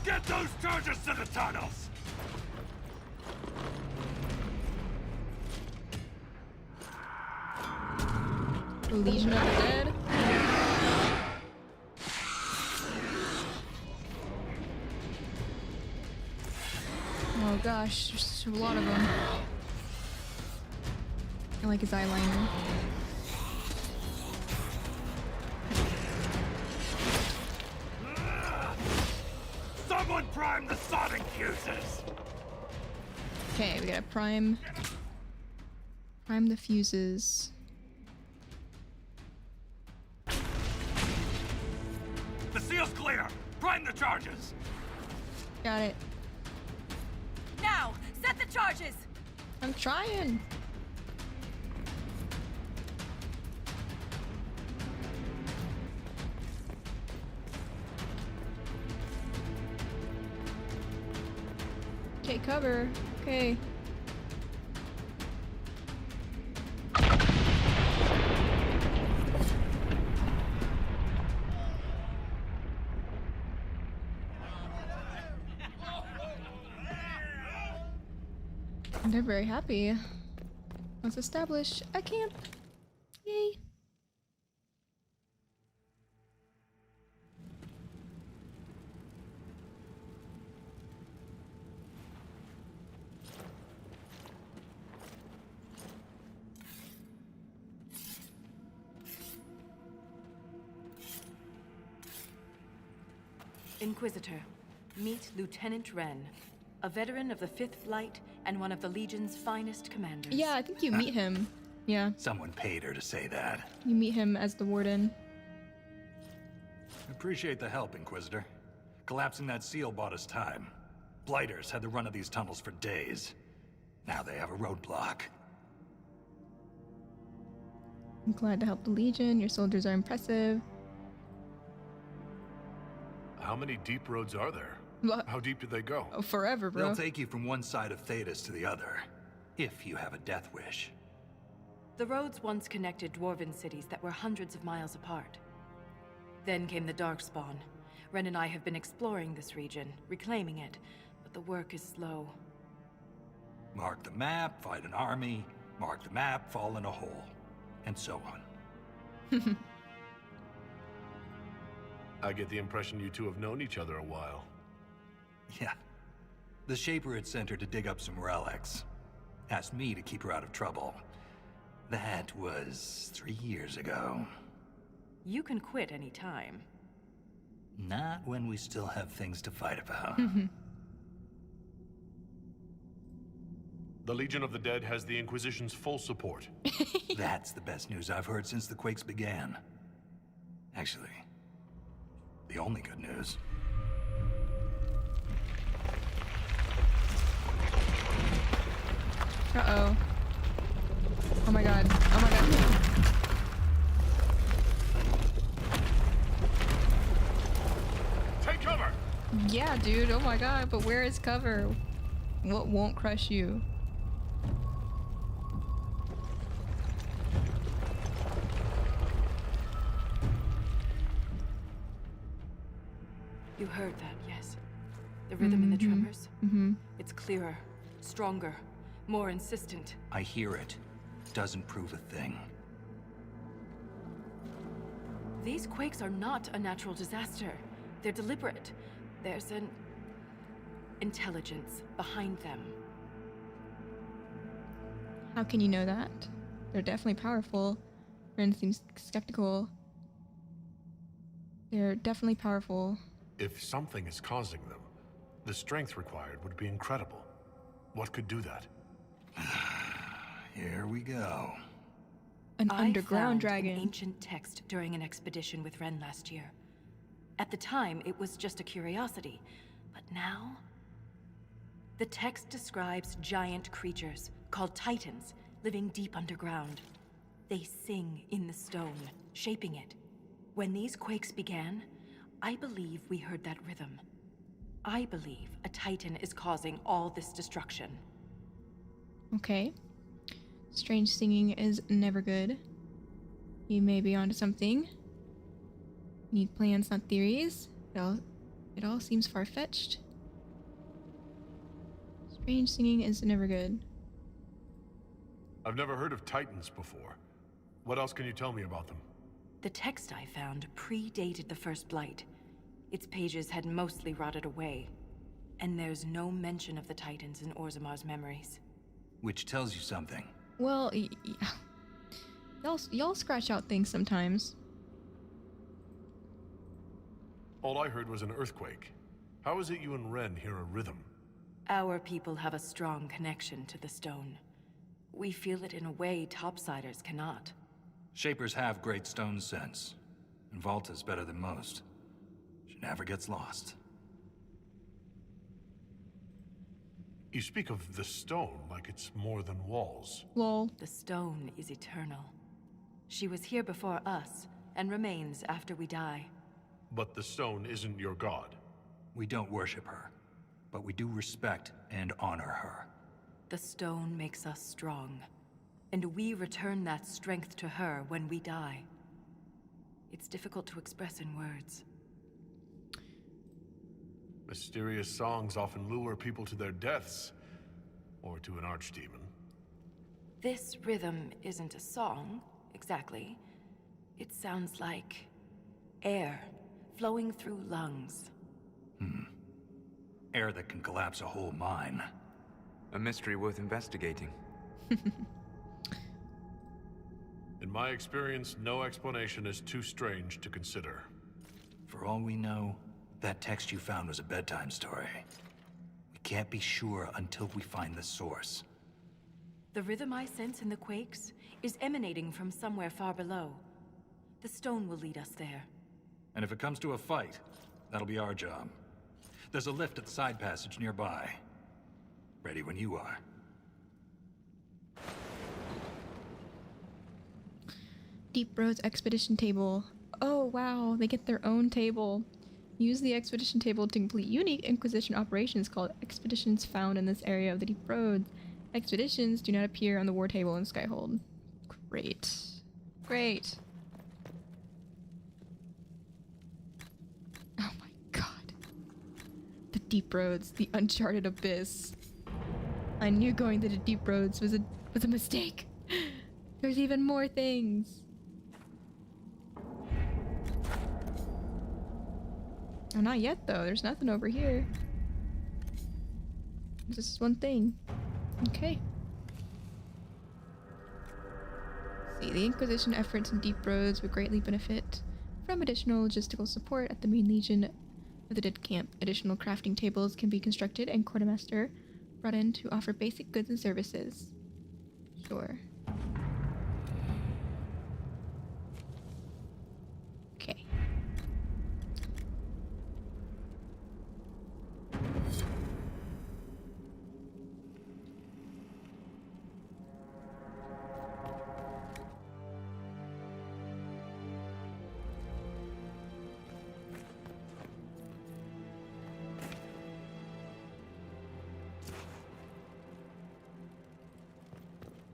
Get those charges to the tunnels! The Legion of the Dead. Oh gosh, there's a lot of them. I like his eyeliner. Someone prime the sonic fuses! Okay, we gotta prime the fuses. The seal's clear! Prime the charges! Got it. Now, set the charges! I'm trying. Take cover. Okay. They're very happy. Let's establish a camp. Yay. Inquisitor, meet Lieutenant Wren, a veteran of the 5th Flight and one of the Legion's finest commanders. Yeah, I think you meet him. Yeah. Someone paid her to say that. You meet him as the warden. Appreciate the help, Inquisitor. Collapsing that seal bought us time. Blighters had the run of these tunnels for days. Now they have a roadblock. I'm glad to help the Legion. Your soldiers are impressive. How many deep roads are there? What? How deep do they go? Oh, forever, bro. They'll take you from one side of Thetis to the other, if you have a death wish. The roads once connected dwarven cities that were hundreds of miles apart. Then came the Darkspawn. Ren and I have been exploring this region, reclaiming it, but the work is slow. Mark the map, fight an army. Mark the map, fall in a hole. And so on. I get the impression you two have known each other a while. Yeah. The Shaper had sent her to dig up some relics. Asked me to keep her out of trouble. That was 3 years ago. You can quit any time. Not when we still have things to fight about. The Legion of the Dead has the Inquisition's full support. That's the best news I've heard since the quakes began. Actually, the only good news. Uh-oh. Oh my god. Oh my god. Take cover! Yeah, dude. Oh my god. But where is cover? What won't crush you? You heard that, yes? The rhythm in the tremors? It's clearer, stronger, more insistent. I hear it. Doesn't prove a thing. These quakes are not a natural disaster. They're deliberate. There's an intelligence behind them. How can you know that? They're definitely powerful. Ren seems skeptical. They're definitely powerful. If something is causing them, the strength required would be incredible. What could do that? Here we go. An I underground found dragon. An ancient text during an expedition with Ren last year. At the time, it was just a curiosity, but now... The text describes giant creatures, called Titans, living deep underground. They sing in the stone, shaping it. When these quakes began, I believe we heard that rhythm. I believe a Titan is causing all this destruction. Okay. Strange singing is never good. You may be onto something. Need plans, not theories. It all seems far-fetched. Strange singing is never good. I've never heard of Titans before. What else can you tell me about them? The text I found predated the First Blight. Its pages had mostly rotted away. And there's no mention of the Titans in Orzamar's memories. Which tells you something. Well, y'all scratch out things sometimes. All I heard was an earthquake. How is it you and Ren hear a rhythm? Our people have a strong connection to the stone. We feel it in a way topsiders cannot. Shapers have great stone sense. And Volta's better than most. She never gets lost. You speak of the stone like it's more than walls. Lol. The stone is eternal. She was here before us, and remains after we die. But the stone isn't your god. We don't worship her, but we do respect and honor her. The stone makes us strong, and we return that strength to her when we die. It's difficult to express in words. Mysterious songs often lure people to their deaths, or to an archdemon. This rhythm isn't a song, exactly. It sounds like air flowing through lungs. Air that can collapse a whole mine. A mystery worth investigating. In my experience, no explanation is too strange to consider. For all we know, That text you found was a bedtime story. We can't be sure until we find the source. The rhythm I sense in the quakes is emanating from somewhere far below. The stone will lead us there. And if it comes to a fight, that'll be our job. There's a lift at the side passage nearby. Ready when you are. Deep Roads Expedition Table. Oh wow, they get their own table. Use the Expedition Table to complete unique Inquisition operations called expeditions found in this area of the Deep Roads. Expeditions do not appear on the war table in Skyhold. Great. Great. Oh my god. The Deep Roads, the uncharted abyss. I knew going to the Deep Roads was a mistake. There's even more things. Oh, not yet though. There's nothing over here. Just one thing. Okay. See, the Inquisition efforts in Deep Roads would greatly benefit from additional logistical support at the main Legion of the Dead Camp. Additional crafting tables can be constructed and Quartermaster brought in to offer basic goods and services. Sure. Okay.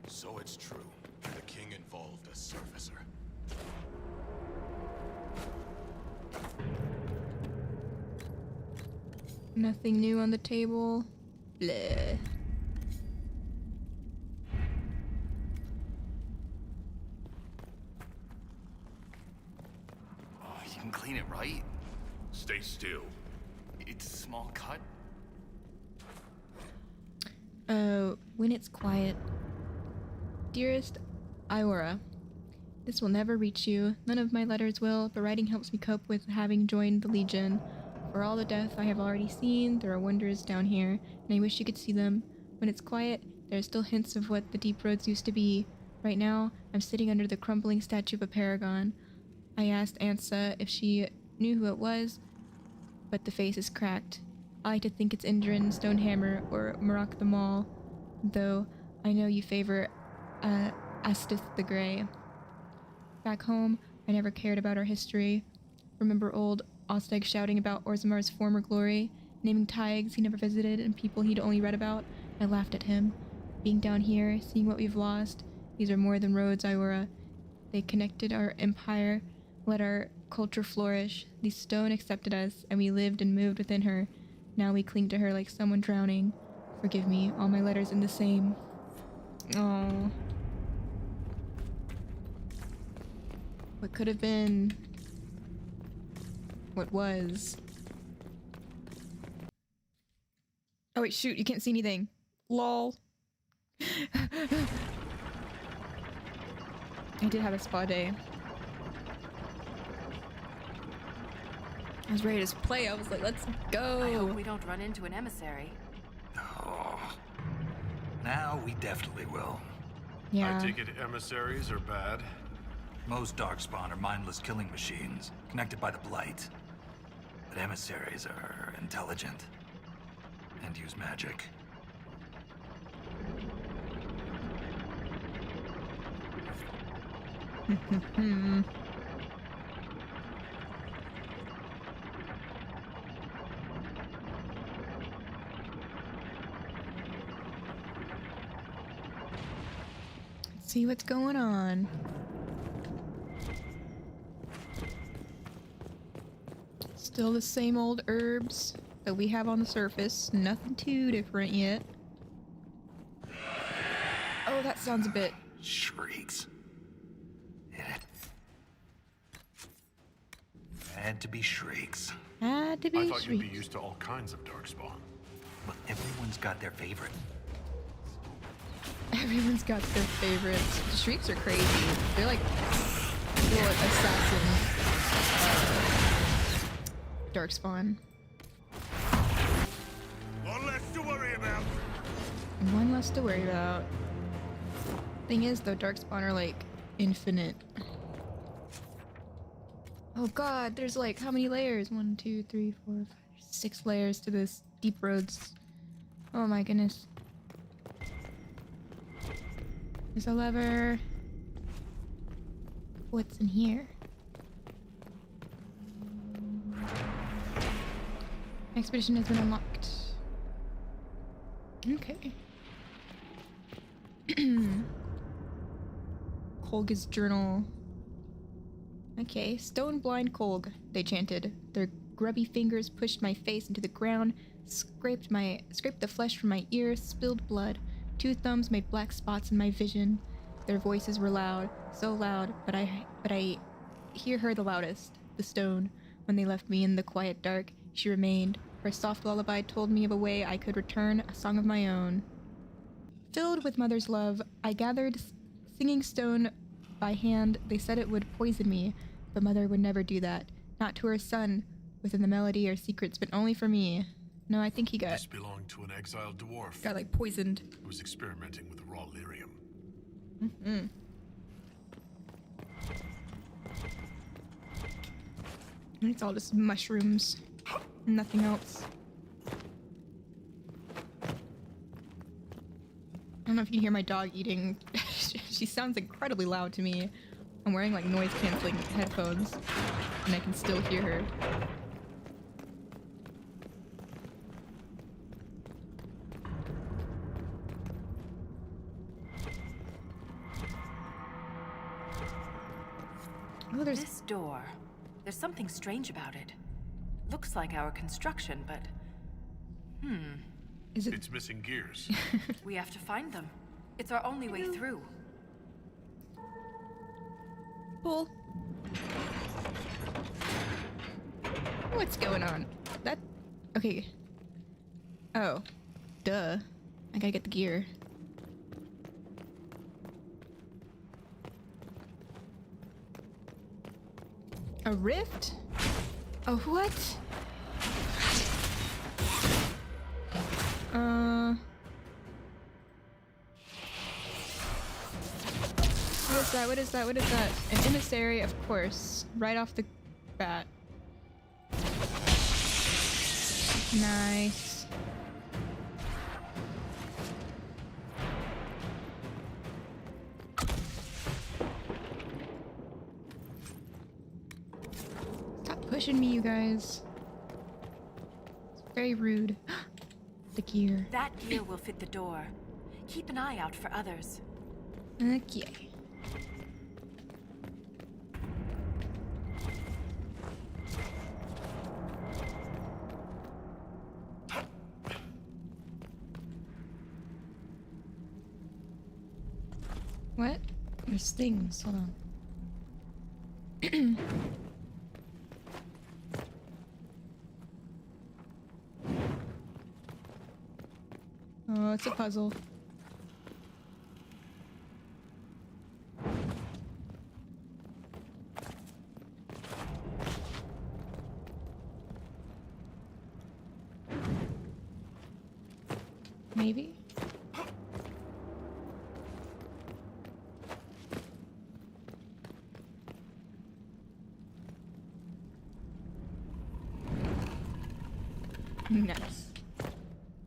So it's true. The king involved a surfacer. Nothing new on the table. Bleh. Oh, you can clean it, right? Stay still. It's a small cut. When it's quiet. Dearest Iora, this will never reach you. None of my letters will, but writing helps me cope with having joined the Legion. For all the death I have already seen, there are wonders down here, and I wish you could see them. When it's quiet, there are still hints of what the Deep Roads used to be. Right now, I'm sitting under the crumbling statue of a paragon. I asked Ansa if she knew who it was, but the face is cracked. I like to think it's Indrin Stonehammer or Marak the Maul, though I know you favor Astith the Grey. Back home, I never cared about our history. Remember old Osteg shouting about Orzamar's former glory, naming Tigers he never visited and people he'd only read about? I laughed at him. Being down here, seeing what we've lost, these are more than roads, Iora. They connected our empire, let our culture flourish. The stone accepted us, and we lived and moved within her. Now we cling to her like someone drowning. Forgive me, all my letters in the same. Oh. What could have been. What was. Oh wait, shoot, you can't see anything. Lol. I did have a spa day. I was ready to play. I was like, let's go. I hope we don't run into an emissary. Oh. Now we definitely will. Yeah. I take it emissaries are bad? Most Darkspawn are mindless killing machines, connected by the Blight. But emissaries are intelligent and use magic. Let's see what's going on. Still the same old herbs that we have on the surface. Nothing too different yet. Oh, that sounds a bit... Shrieks. Had to be shrieks. Had to be I thought shrieks. you'd be used to all kinds of Darkspawn. But everyone's got their favorite. Everyone's got their favorites. The shrieks are crazy. They're like little assassin. Darkspawn. One less to worry about. One less to worry about. Thing is, though, Darkspawn are like infinite. Oh god, there's like how many layers? 1, 2, 3, 4, 5, 6 layers to this Deep Roads. Oh my goodness. There's a lever. What's in here? Expedition has been unlocked. Okay. Kolg's journal. Okay, stone blind Kolg, they chanted. Their grubby fingers pushed my face into the ground, scraped the flesh from my ears, spilled blood. 2 thumbs made black spots in my vision. Their voices were loud, so loud, but I hear her the loudest, the stone. When they left me in the quiet dark, she remained. Her soft lullaby told me of a way I could return, a song of my own. Filled with mother's love, I gathered singing stone by hand. They said it would poison me, but mother would never do that. Not to her son. Within the melody are secrets, but only for me. No, I think he got... This belonged to an exiled dwarf. Got, like, poisoned. Who was experimenting with raw lyrium. Mm-hmm. And it's all just mushrooms. Nothing else. I don't know if you can hear my dog eating. She sounds incredibly loud to me. I'm wearing like noise canceling headphones and I can still hear her. Oh, there's this door. There's something strange about it. Looks like our construction, but... Is it... It's missing gears. We have to find them. It's our only way through. Cool. What's going on? That... Okay. Oh. Duh. I gotta get the gear. A rift? Oh, what? What is that? What is that? What is that? An emissary, of course. Right off the bat. Nice. Stop pushing me, you guys. It's very rude. The gear. That gear will fit the door. Keep an eye out for others. Okay. What? There's things. Hold on. Oh, it's a puzzle. Maybe? Nice.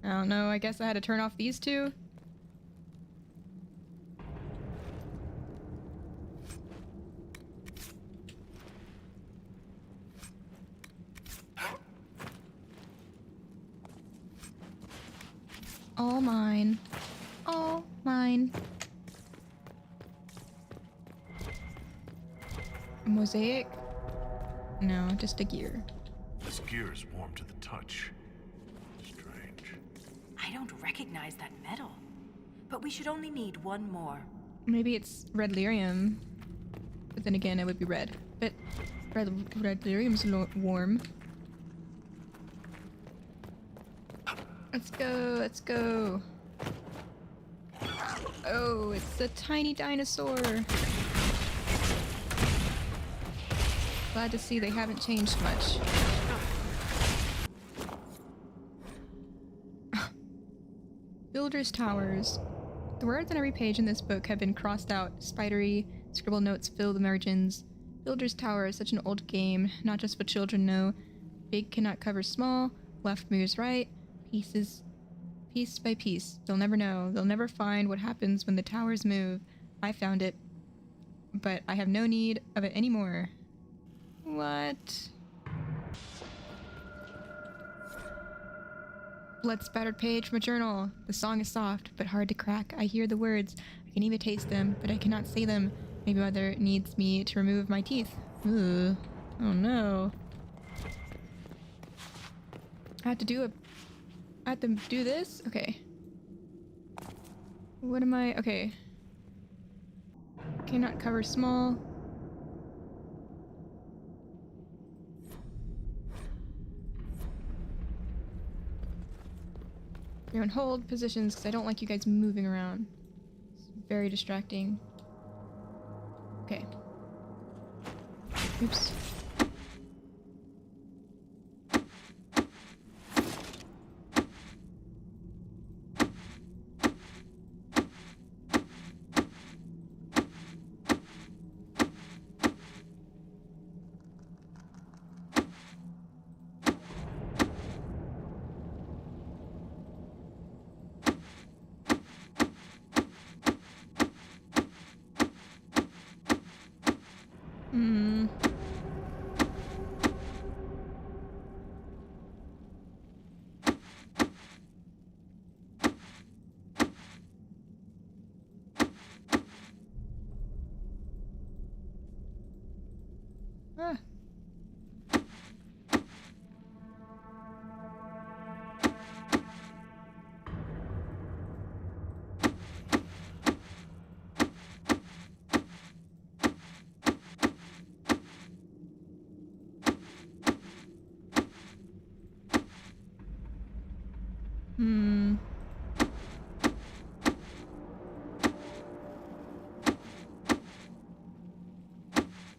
I don't know, I guess I had to turn off these two. All mine. All mine. A mosaic? No, just a gear. This gear is warm to the touch. Strange. I don't recognize that metal. But we should only need one more. Maybe it's red lyrium. But then again, it would be red. But red lyrium's warm. Let's go, let's go. Oh, it's a tiny dinosaur. Glad to see they haven't changed much. Builder's Towers. The words on every page in this book have been crossed out. Spidery, scribbled notes fill the margins. Builder's Tower is such an old game, not just what children know. Big cannot cover small, left moves right, piece by piece. They'll never know. They'll never find what happens when the towers move. I found it, but I have no need of it anymore. What? Blood-spattered page from a journal. The song is soft, but hard to crack. I hear the words. I can even taste them, but I cannot say them. Maybe Mother needs me to remove my teeth. Ooh. Oh no. I have to do this? Okay. What am I? Okay. Cannot cover small. You're on hold positions because I don't like you guys moving around. It's very distracting. Okay. Oops.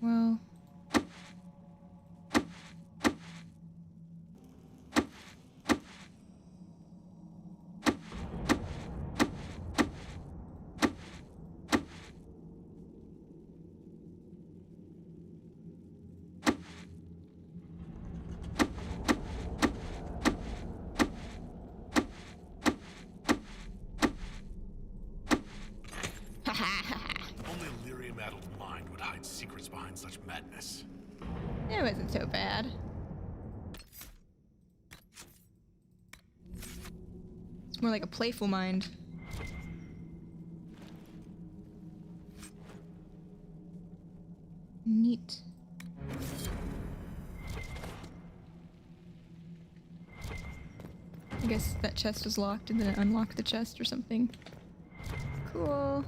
Well. Only a lyrium-addled mind would hide secrets behind such madness. It wasn't so bad. It's more like a playful mind. Neat. I guess that chest was locked and then it unlocked the chest or something. Cool.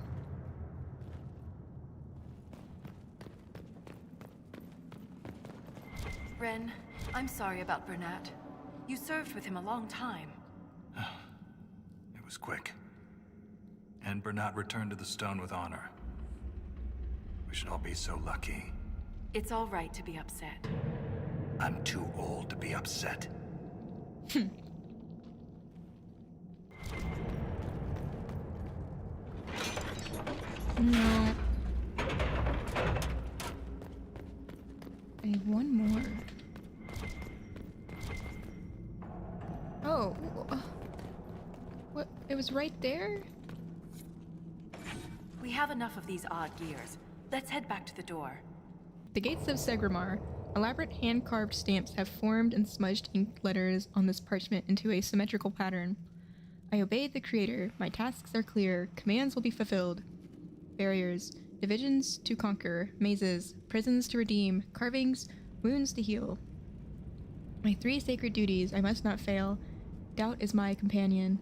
Ren, I'm sorry about Bernat. You served with him a long time. It was quick. And Bernat returned to the stone with honor. We should all be so lucky. It's all right to be upset. I'm too old to be upset. No. I need one more. Oh. What? It was right there? We have enough of these odd gears. Let's head back to the door. The gates of Segramar. Elaborate hand-carved stamps have formed and smudged ink letters on this parchment into a symmetrical pattern. I obeyed the Creator. My tasks are clear. Commands will be fulfilled. Barriers. Divisions to conquer. Mazes. Prisons to redeem. Carvings. Wounds to heal. My 3 sacred duties. I must not fail. Doubt is my companion.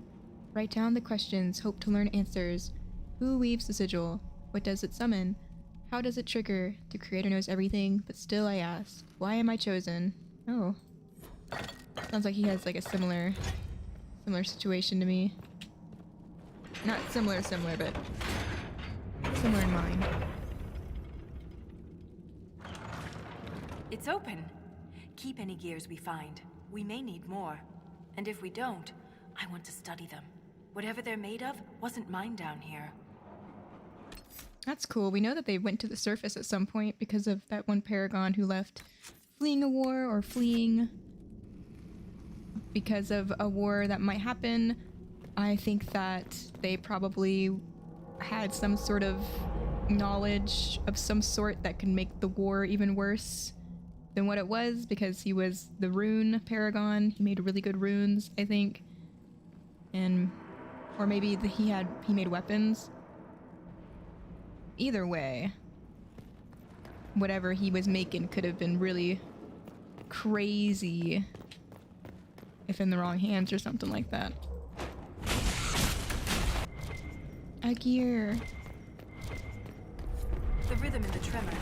Write down the questions. Hope to learn answers. Who weaves the sigil? What does it summon? How does it trigger? The Creator knows everything, but still I ask. Why am I chosen? Oh. Sounds like he has like a similar situation to me. Not similar, but similar in mind. It's open. Keep any gears we find. We may need more. And if we don't, I want to study them. Whatever they're made of wasn't mine down here. That's cool. We know that they went to the surface at some point because of that one paragon who left fleeing a war or fleeing because of a war that might happen. I think that they probably had some sort of knowledge of some sort that could make the war even worse than what it was, because he was the rune paragon. He made really good runes, I think. And or maybe he made weapons. Either way, whatever he was making could have been really crazy if in the wrong hands or something like that. A gear. The rhythm in the tremors.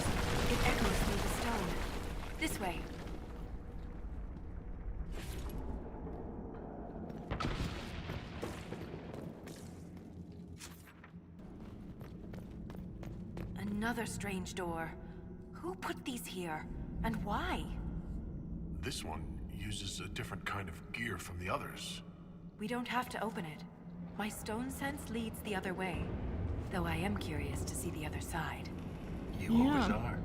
It echoes through the stone. This way. Another strange door. Who put these here? And why? This one uses a different kind of gear from the others. We don't have to open it. My stone sense leads the other way. Though I am curious to see the other side. You always are.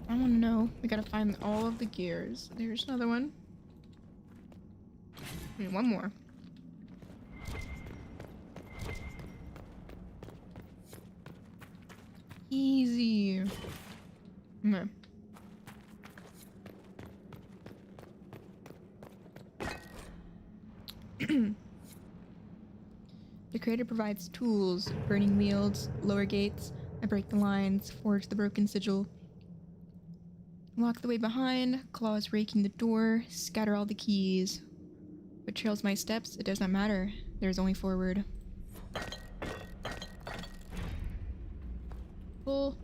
I want to know. We gotta find all of the gears. There's another one. Wait, one more. Easy. Okay. The creator provides tools, burning wheels, lower gates. I break the lines, forge the broken sigil. Lock the way behind, claws raking the door, scatter all the keys. What trails my steps, it does not matter. There is only forward. Pull.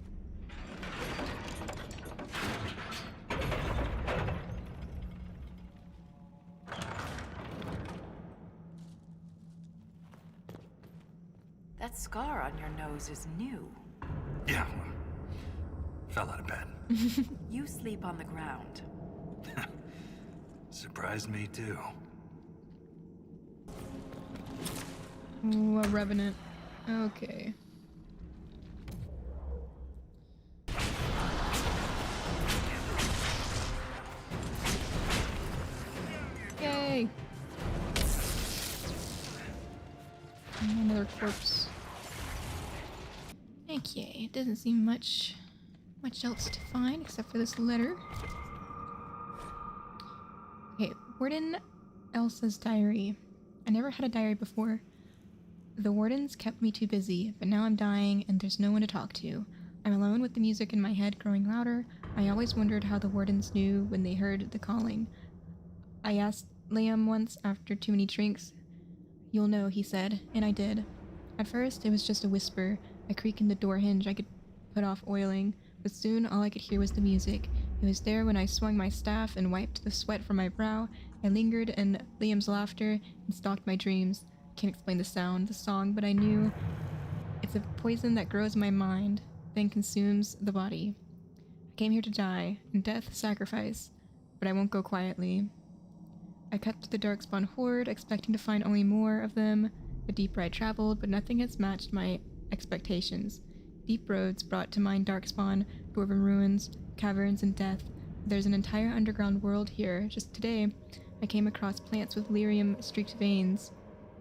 That scar on your nose is new. Yeah. Fell out of bed. You sleep on the ground. Surprised me too. Ooh, a revenant. Okay. Yay! Another corpse. Okay, it doesn't seem much else to find except for this letter. Okay, Warden Elsa's diary. I never had a diary before. The wardens kept me too busy, but now I'm dying and there's no one to talk to. I'm alone with the music in my head growing louder. I always wondered how the wardens knew when they heard the calling. I asked Liam once after too many drinks. You'll know, he said, and I did. At first, it was just a whisper, a creak in the door hinge I could put off oiling, but soon all I could hear was the music. It was there when I swung my staff and wiped the sweat from my brow. I lingered in Liam's laughter and stalked my dreams. Can't explain the sound, the song, but I knew it's a poison that grows in my mind, then consumes the body. I came here to die, and death sacrifice, but I won't go quietly. I cut through the Darkspawn horde, expecting to find only more of them. The deeper I traveled, but nothing has matched my expectations. Deep roads brought to mind Darkspawn, dwarven ruins, caverns, and death. There's an entire underground world here. Just today, I came across plants with lyrium-streaked veins.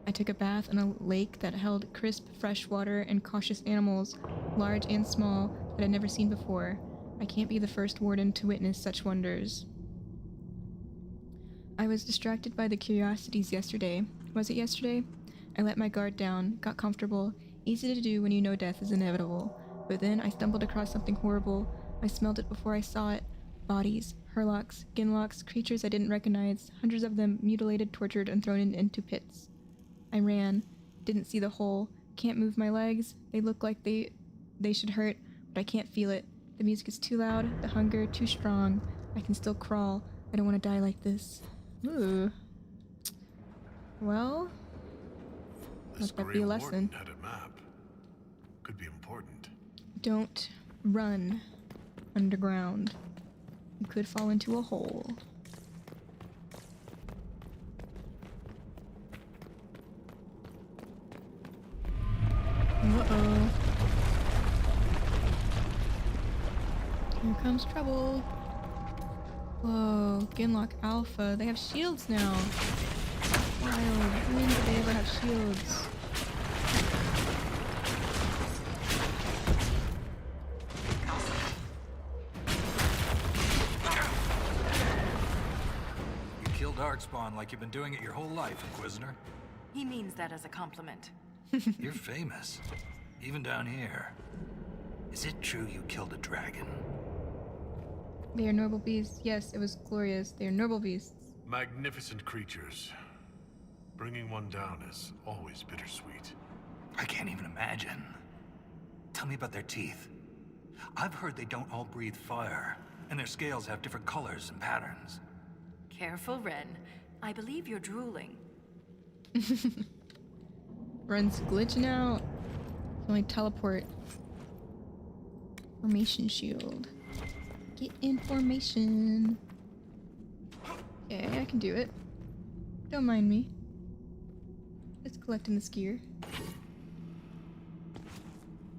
I took a bath in a lake that held crisp, fresh water and cautious animals, large and small, that I'd never seen before. I can't be the first warden to witness such wonders. I was distracted by the curiosities yesterday. Was it yesterday? I let my guard down, got comfortable. Easy to do when you know death is inevitable. But then I stumbled across something horrible. I smelled it before I saw it. Bodies, hurlocks, ginlocks, creatures I didn't recognize, hundreds of them mutilated, tortured, and thrown into pits. I ran. Didn't see the hole. Can't move my legs. They look like they should hurt, but I can't feel it. The music is too loud, the hunger too strong. I can still crawl. I don't want to die like this. Ooh. Well, let that be a lesson. Had a map. Could be important. Don't run underground. You could fall into a hole. Uh-oh. Here comes trouble. Whoa, Ginlock Alpha. They have shields now. Wild. When did they ever have shields? You kill Darkspawn like you've been doing it your whole life, Inquisitor. He means that as a compliment. You're famous, even down here. Is it true you killed a dragon? They are noble beasts. Yes, it was glorious. They are noble beasts. Magnificent creatures. Bringing one down is always bittersweet. I can't even imagine. Tell me about their teeth. I've heard they don't all breathe fire, and their scales have different colors and patterns. Careful, Ren. I believe you're drooling. Ren's glitching out. Can only teleport. Formation shield. Get in formation. Okay, I can do it. Don't mind me. Just collecting this gear.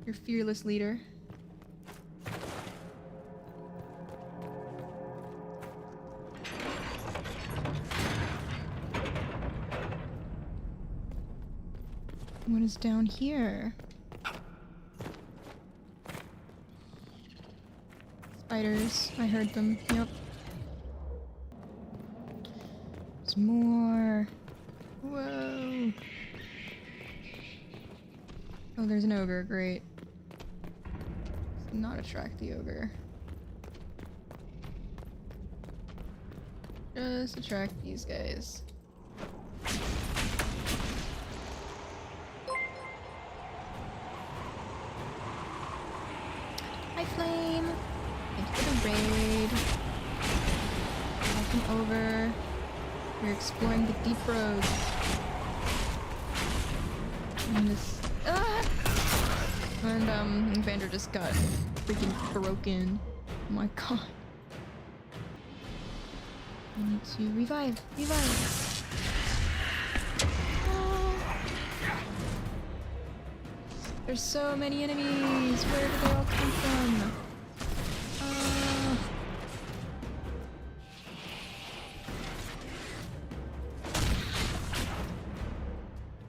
Your fearless leader. What is down here? Spiders. I heard them. Yep. There's more. Whoa. Oh, there's an ogre. Great. Let's not attract the ogre. Just attract these guys. Hi, Flame. Thank you for the raid. Welcome over. We're exploring the deep roads. And this. Ah! And Vander just got freaking broken. Oh my god. I need to revive. Revive. Ah. There's so many enemies. Where did they all come from?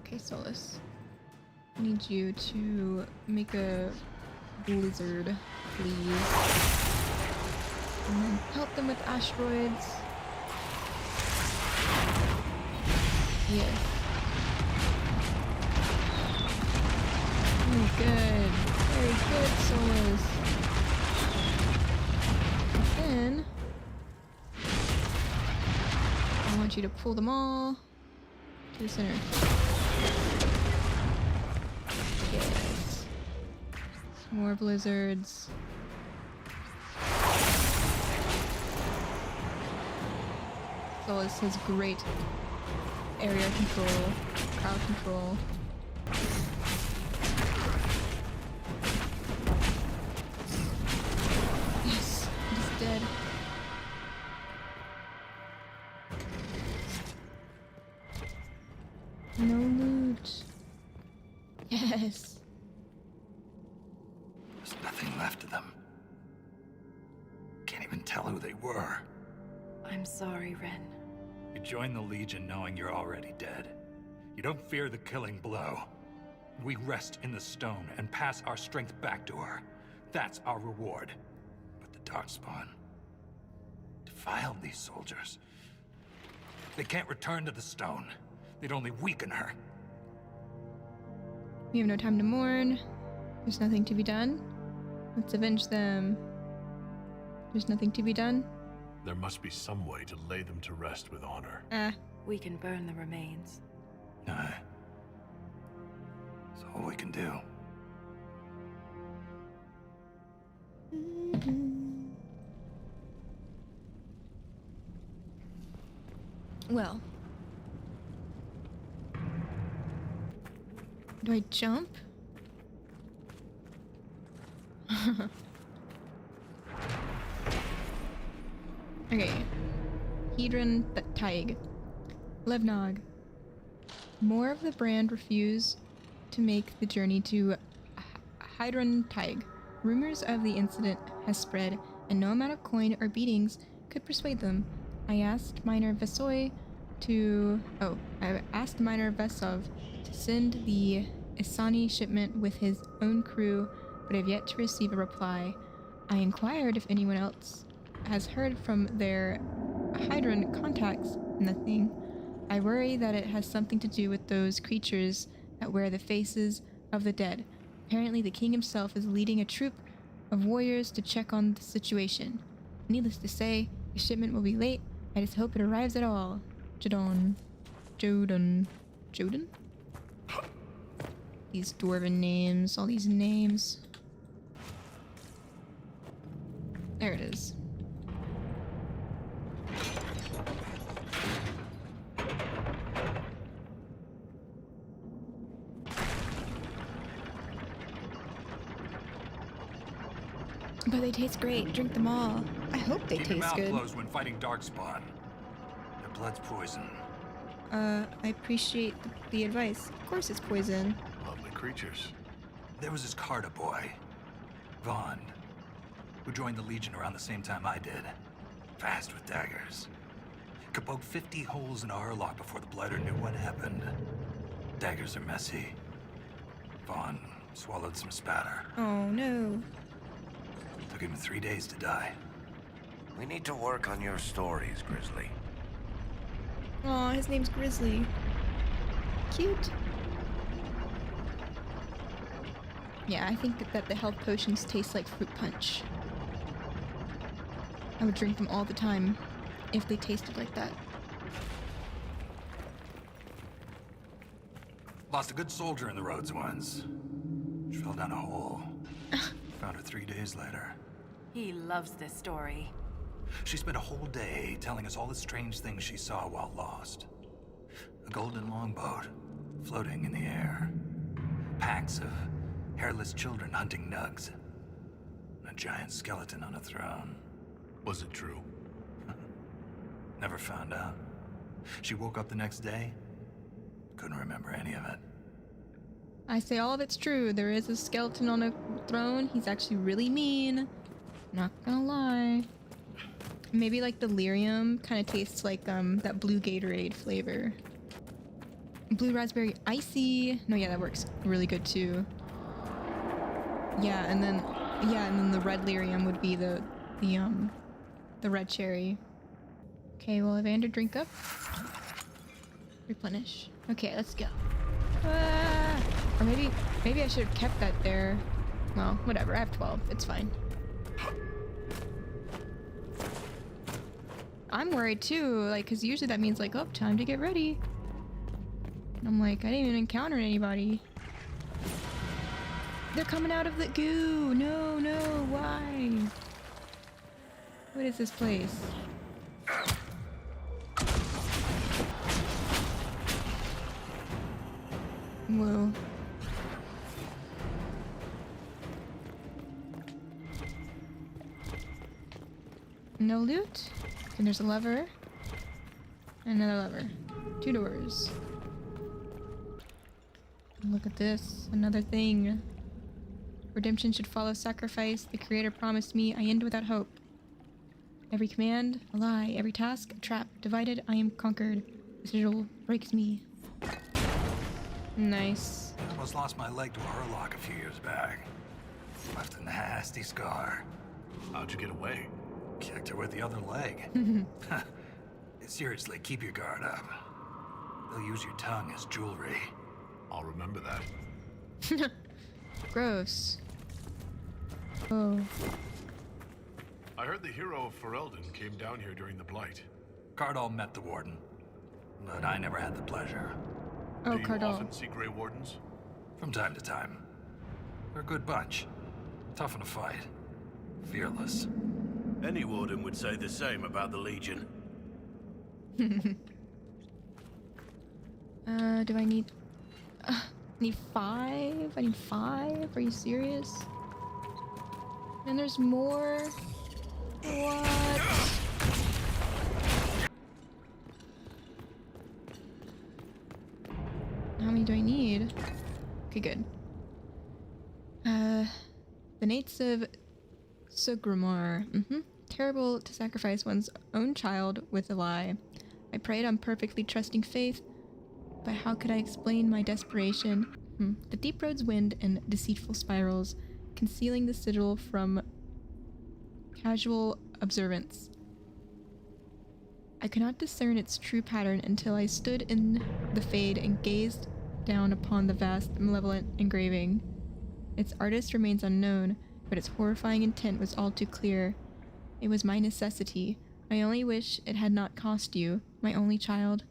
Okay, Solus. I need you to make a blizzard, please. And then help them with asteroids. Yes. Very good. Very good, Solus. And then I want you to pull them all to the center. Yes. More blizzards. Solus has great area control, crowd control. Yes, he's dead. No loot. Yes. There's nothing left of them. Can't even tell who they were. I'm sorry, Ren. You join the Legion knowing you're already dead. You don't fear the killing blow. We rest in the stone and pass our strength back to her. That's our reward. But the Darkspawn defiled these soldiers. They can't return to the stone. They'd only weaken her. We have no time to mourn. There's nothing to be done. Let's avenge them. There's nothing to be done. There must be some way to lay them to rest with honor. We can burn the remains. Aye. That's all we can do. Well. Do I jump? Okay. Hedron Taig. Levnog. More of the brand refuse to make the journey to Hydron Tig. Rumors of the incident has spread, and no amount of coin or beatings could persuade them. I asked Minor Vesov to send the Isani shipment with his own crew, but have yet to receive a reply. I inquired if anyone else has heard from their Hydron contacts. Nothing. I worry that it has something to do with those creatures that wear the faces of the dead. Apparently the king himself is leading a troop of warriors to check on the situation. Needless to say, the shipment will be late. I just hope it arrives at all. Jodan. These dwarven names, all these names. There it is. But they taste great. Drink them all. I hope they Keep your taste mouth good. closed when fighting Darkspawn. Their blood's poison. I appreciate the advice. Of course it's poison. Lovely creatures. There was this Carter boy, Vaughn, who joined the Legion around the same time I did. Fast with daggers. Could poke 50 holes in a Hurlock before the Blighter knew what happened. Daggers are messy. Vaughn swallowed some spatter. Oh no. Took him 3 days to die. We need to work on your stories, Grizzly. Aw, his name's Grizzly. Cute. Yeah, I think that the health potions taste like fruit punch. I would drink them all the time if they tasted like that. Lost a good soldier in the roads once. She fell down a hole. Found her 3 days later. He loves this story. She spent a whole day telling us all the strange things she saw while lost. A golden longboat floating in the air. Packs of hairless children hunting nugs. A giant skeleton on a throne. Was it true? Never found out. She woke up the next day. Couldn't remember any of it. I say all of it's true. There is a skeleton on a throne. He's actually really mean. Not gonna lie. Maybe like the lyrium kind of tastes like that blue Gatorade flavor. Blue raspberry icy. No, yeah, that works really good too. Yeah, and then the red lyrium would be the red cherry. Okay, well, Evander, drink up. Replenish. Okay, let's go. Ah! Or maybe I should have kept that there. Well, whatever. I have 12. It's fine. I'm worried too, like, because usually that means like, oh, time to get ready. And I'm like, I didn't even encounter anybody. They're coming out of the goo. No, no, why? What is this place? Whoa. No loot? And there's a lever. And another lever. 2 doors. Look at this. Another thing. Redemption should follow sacrifice. The Creator promised me I end without hope. Every command, a lie. Every task, a trap. Divided, I am conquered. The sigil breaks me. Nice. Almost lost my leg to a Hurlock a few years back. Left a nasty scar. How'd you get away? Kicked her with the other leg. Seriously, keep your guard up. They'll use your tongue as jewelry. I'll remember that. Gross. Oh. I heard the hero of Ferelden came down here during the Blight. Cardall met the Warden, but I never had the pleasure. Oh, Do you Cardall. often see Grey Wardens? From time to time. They're a good bunch. Tough in a fight. Fearless. Any warden would say the same about the Legion. Do I need... need 5? I need 5? Are you serious? And there's more? What? How many do I need? Okay, good. The Nates of Sugramar. Terrible to sacrifice one's own child with a lie. I prayed on perfectly trusting faith, but how could I explain my desperation? The deep road's wind and deceitful spirals, concealing the sigil from casual observance. I could not discern its true pattern until I stood in the fade and gazed down upon the vast, malevolent engraving. Its artist remains unknown, but its horrifying intent was all too clear. It was my necessity. I only wish it had not cost you, my only child.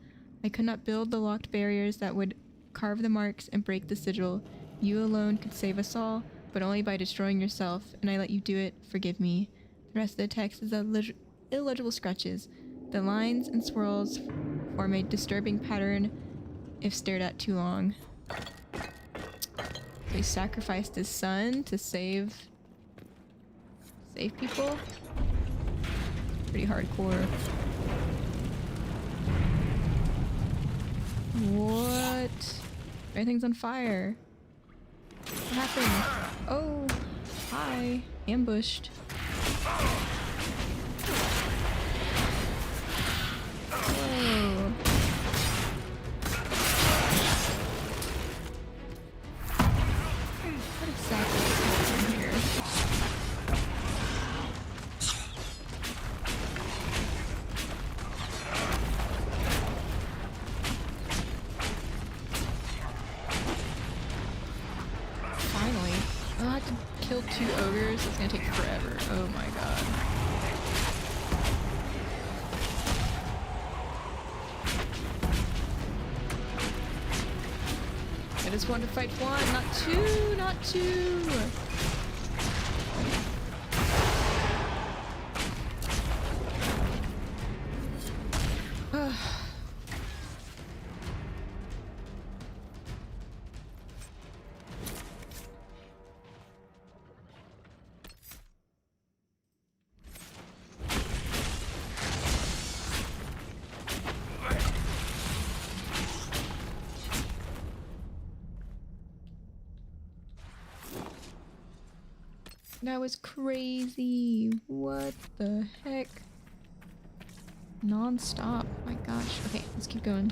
I could not build the locked barriers that would carve the marks and break the sigil. You alone could save us all, but only by destroying yourself, and I let you do it. Forgive me. The rest of the text is illegible scratches. The lines and swirls form a disturbing pattern if stared at too long. He sacrificed his son to save people? Pretty hardcore. What? Everything's on fire. What happened? Oh, hi. Ambushed. Whoa. What exactly is happening here? Finally. I'll have to kill 2 ogres. It's gonna take forever. Oh my god. I just want to fight 1, not 2, not 2! That was crazy. What the heck? Non-stop. My gosh. Okay, let's keep going.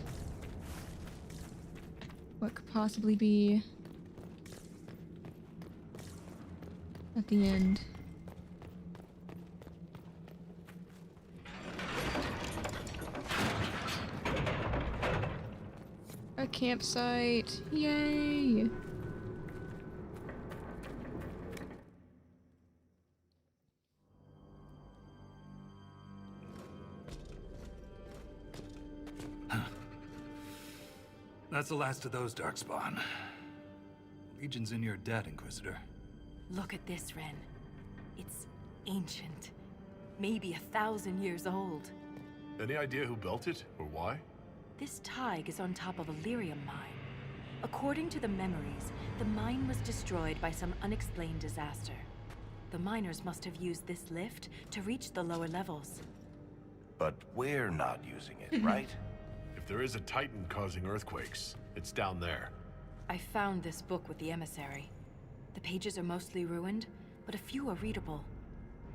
What could possibly be at the end? A campsite. Yay! That's the last of those, Darkspawn. Legion's in your debt, Inquisitor. Look at this, Ren. It's ancient. Maybe 1,000 years old. Any idea who built it, or why? This Tig is on top of a lyrium mine. According to the memories, the mine was destroyed by some unexplained disaster. The miners must have used this lift to reach the lower levels. But we're not using it, right? If there is a Titan causing earthquakes, it's down there. I found this book with the emissary. The pages are mostly ruined, but a few are readable.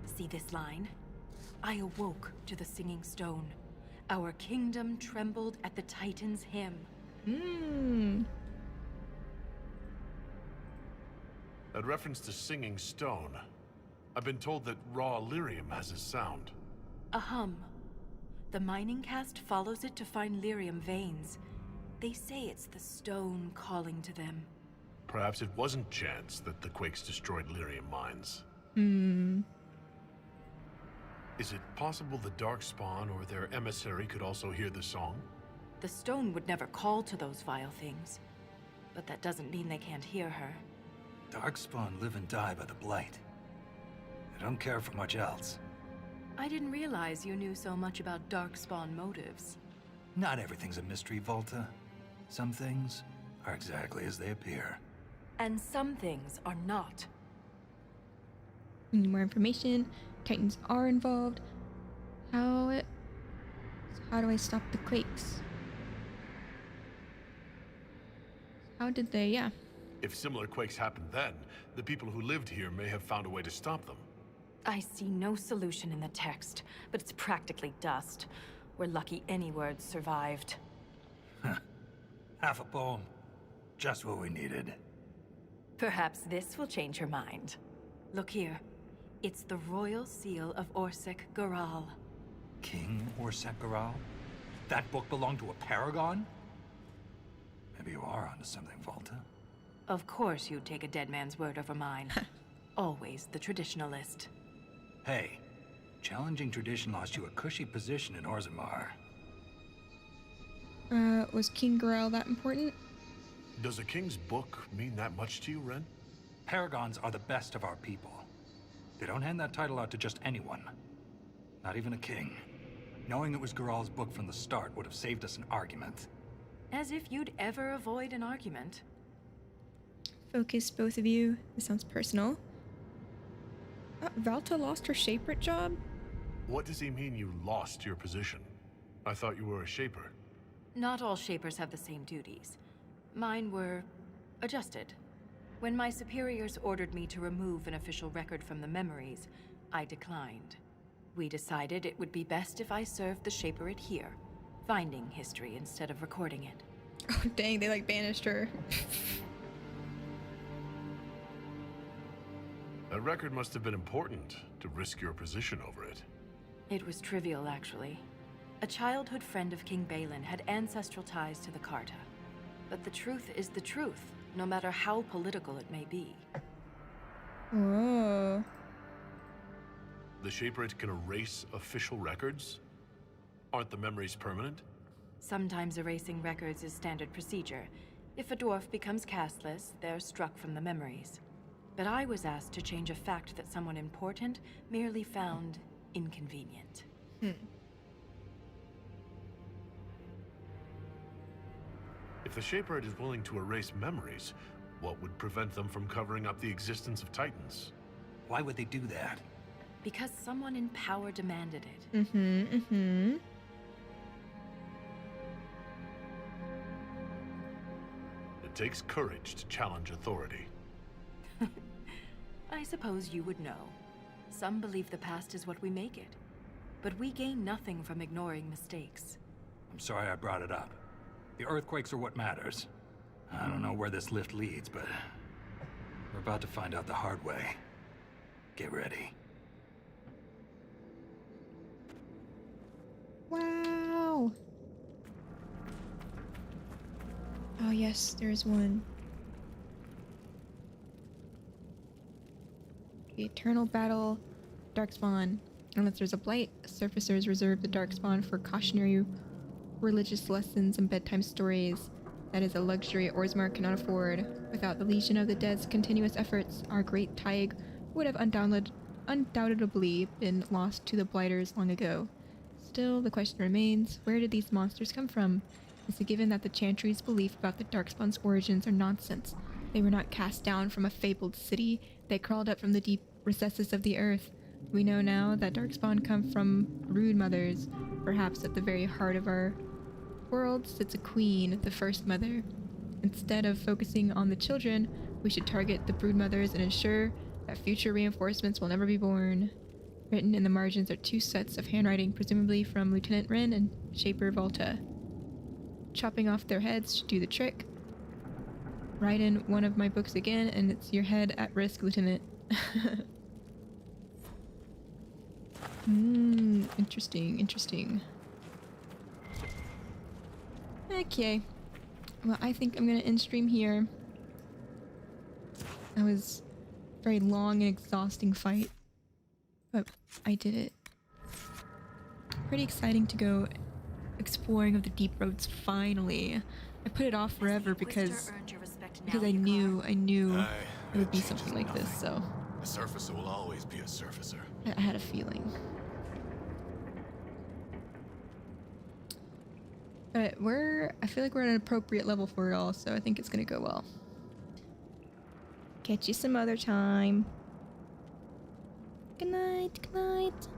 See this line? I awoke to the singing stone. Our kingdom trembled at the Titan's hymn. That reference to singing stone. I've been told that raw lyrium has a sound. A hum. The mining cast follows it to find lyrium veins. They say it's the stone calling to them. Perhaps it wasn't chance that the quakes destroyed lyrium mines. Is it possible the Darkspawn or their emissary could also hear the song? The stone would never call to those vile things. But that doesn't mean they can't hear her. Darkspawn live and die by the Blight. They don't care for much else. I didn't realize you knew so much about Darkspawn motives. Not everything's a mystery, Volta. Some things are exactly as they appear. And some things are not. We need more information. Titans are involved. How do I stop the quakes? How did they, If similar quakes happened then, the people who lived here may have found a way to stop them. I see no solution in the text, but it's practically dust. We're lucky any words survived. Half a poem. Just what we needed. Perhaps this will change your mind. Look here. It's the royal seal of Orsec Garal. King Orsec Garal? That book belonged to a paragon? Maybe you are onto something, Volta. Of course you'd take a dead man's word over mine. Always the traditionalist. Hey, challenging tradition lost you a cushy position in Orzammar. Was King Garal that important? Does a king's book mean that much to you, Ren? Paragons are the best of our people. They don't hand that title out to just anyone. Not even a king. Knowing it was Garal's book from the start would have saved us an argument. As if you'd ever avoid an argument. Focus, both of you. This sounds personal. Valta lost her Shaper job? What does he mean you lost your position? I thought you were a Shaper. Not all Shapers have the same duties. Mine were adjusted. When my superiors ordered me to remove an official record from the memories, I declined. We decided it would be best if I served the Shaperate here, finding history instead of recording it. Oh dang, they like banished her. That record must have been important to risk your position over it. It was trivial, actually. A childhood friend of King Balin had ancestral ties to the Carta. But the truth is the truth, no matter how political it may be. Oh. The Shaperate can erase official records? Aren't the memories permanent? Sometimes erasing records is standard procedure. If a dwarf becomes castless, they're struck from the memories. But I was asked to change a fact that someone important merely found inconvenient. If the Shaperate is willing to erase memories, what would prevent them from covering up the existence of Titans? Why would they do that? Because someone in power demanded it. It takes courage to challenge authority. I suppose you would know. Some believe the past is what we make it. But we gain nothing from ignoring mistakes. I'm sorry I brought it up. The earthquakes are what matters. I don't know where this lift leads, but we're about to find out the hard way. Get ready. Wow. Oh yes, there's one. The Eternal Battle, Darkspawn. Unless there's a blight, surfacers reserve the Darkspawn for cautionary religious lessons and bedtime stories. That is a luxury Orzammar cannot afford. Without the Legion of the Dead's continuous efforts, our great Taig would have undoubtedly been lost to the Blighters long ago. Still, the question remains, where did these monsters come from? It's a given that the Chantry's belief about the Darkspawn's origins are nonsense. They were not cast down from a fabled city, they crawled up from the deep recesses of the earth. We know now that Darkspawn come from brood mothers. Perhaps at the very heart of our world sits a queen, the first mother. Instead of focusing on the children, we should target the brood mothers and ensure that future reinforcements will never be born. Written in the margins are two sets of handwriting, presumably from Lieutenant Wren and Shaper Volta. Chopping off their heads should do the trick. Write in one of my books again, and it's your head at risk, Lieutenant. Interesting. Okay. Well, I think I'm gonna end stream here. That was a very long and exhausting fight, but I did it. Pretty exciting to go exploring of the deep roads finally. I put it off forever because I knew it would be something like this, so A surfacer will always be a surfacer. I had a feeling. But I feel like we're at an appropriate level for it all, so I think it's gonna go well. Catch you some other time. Good night, good night.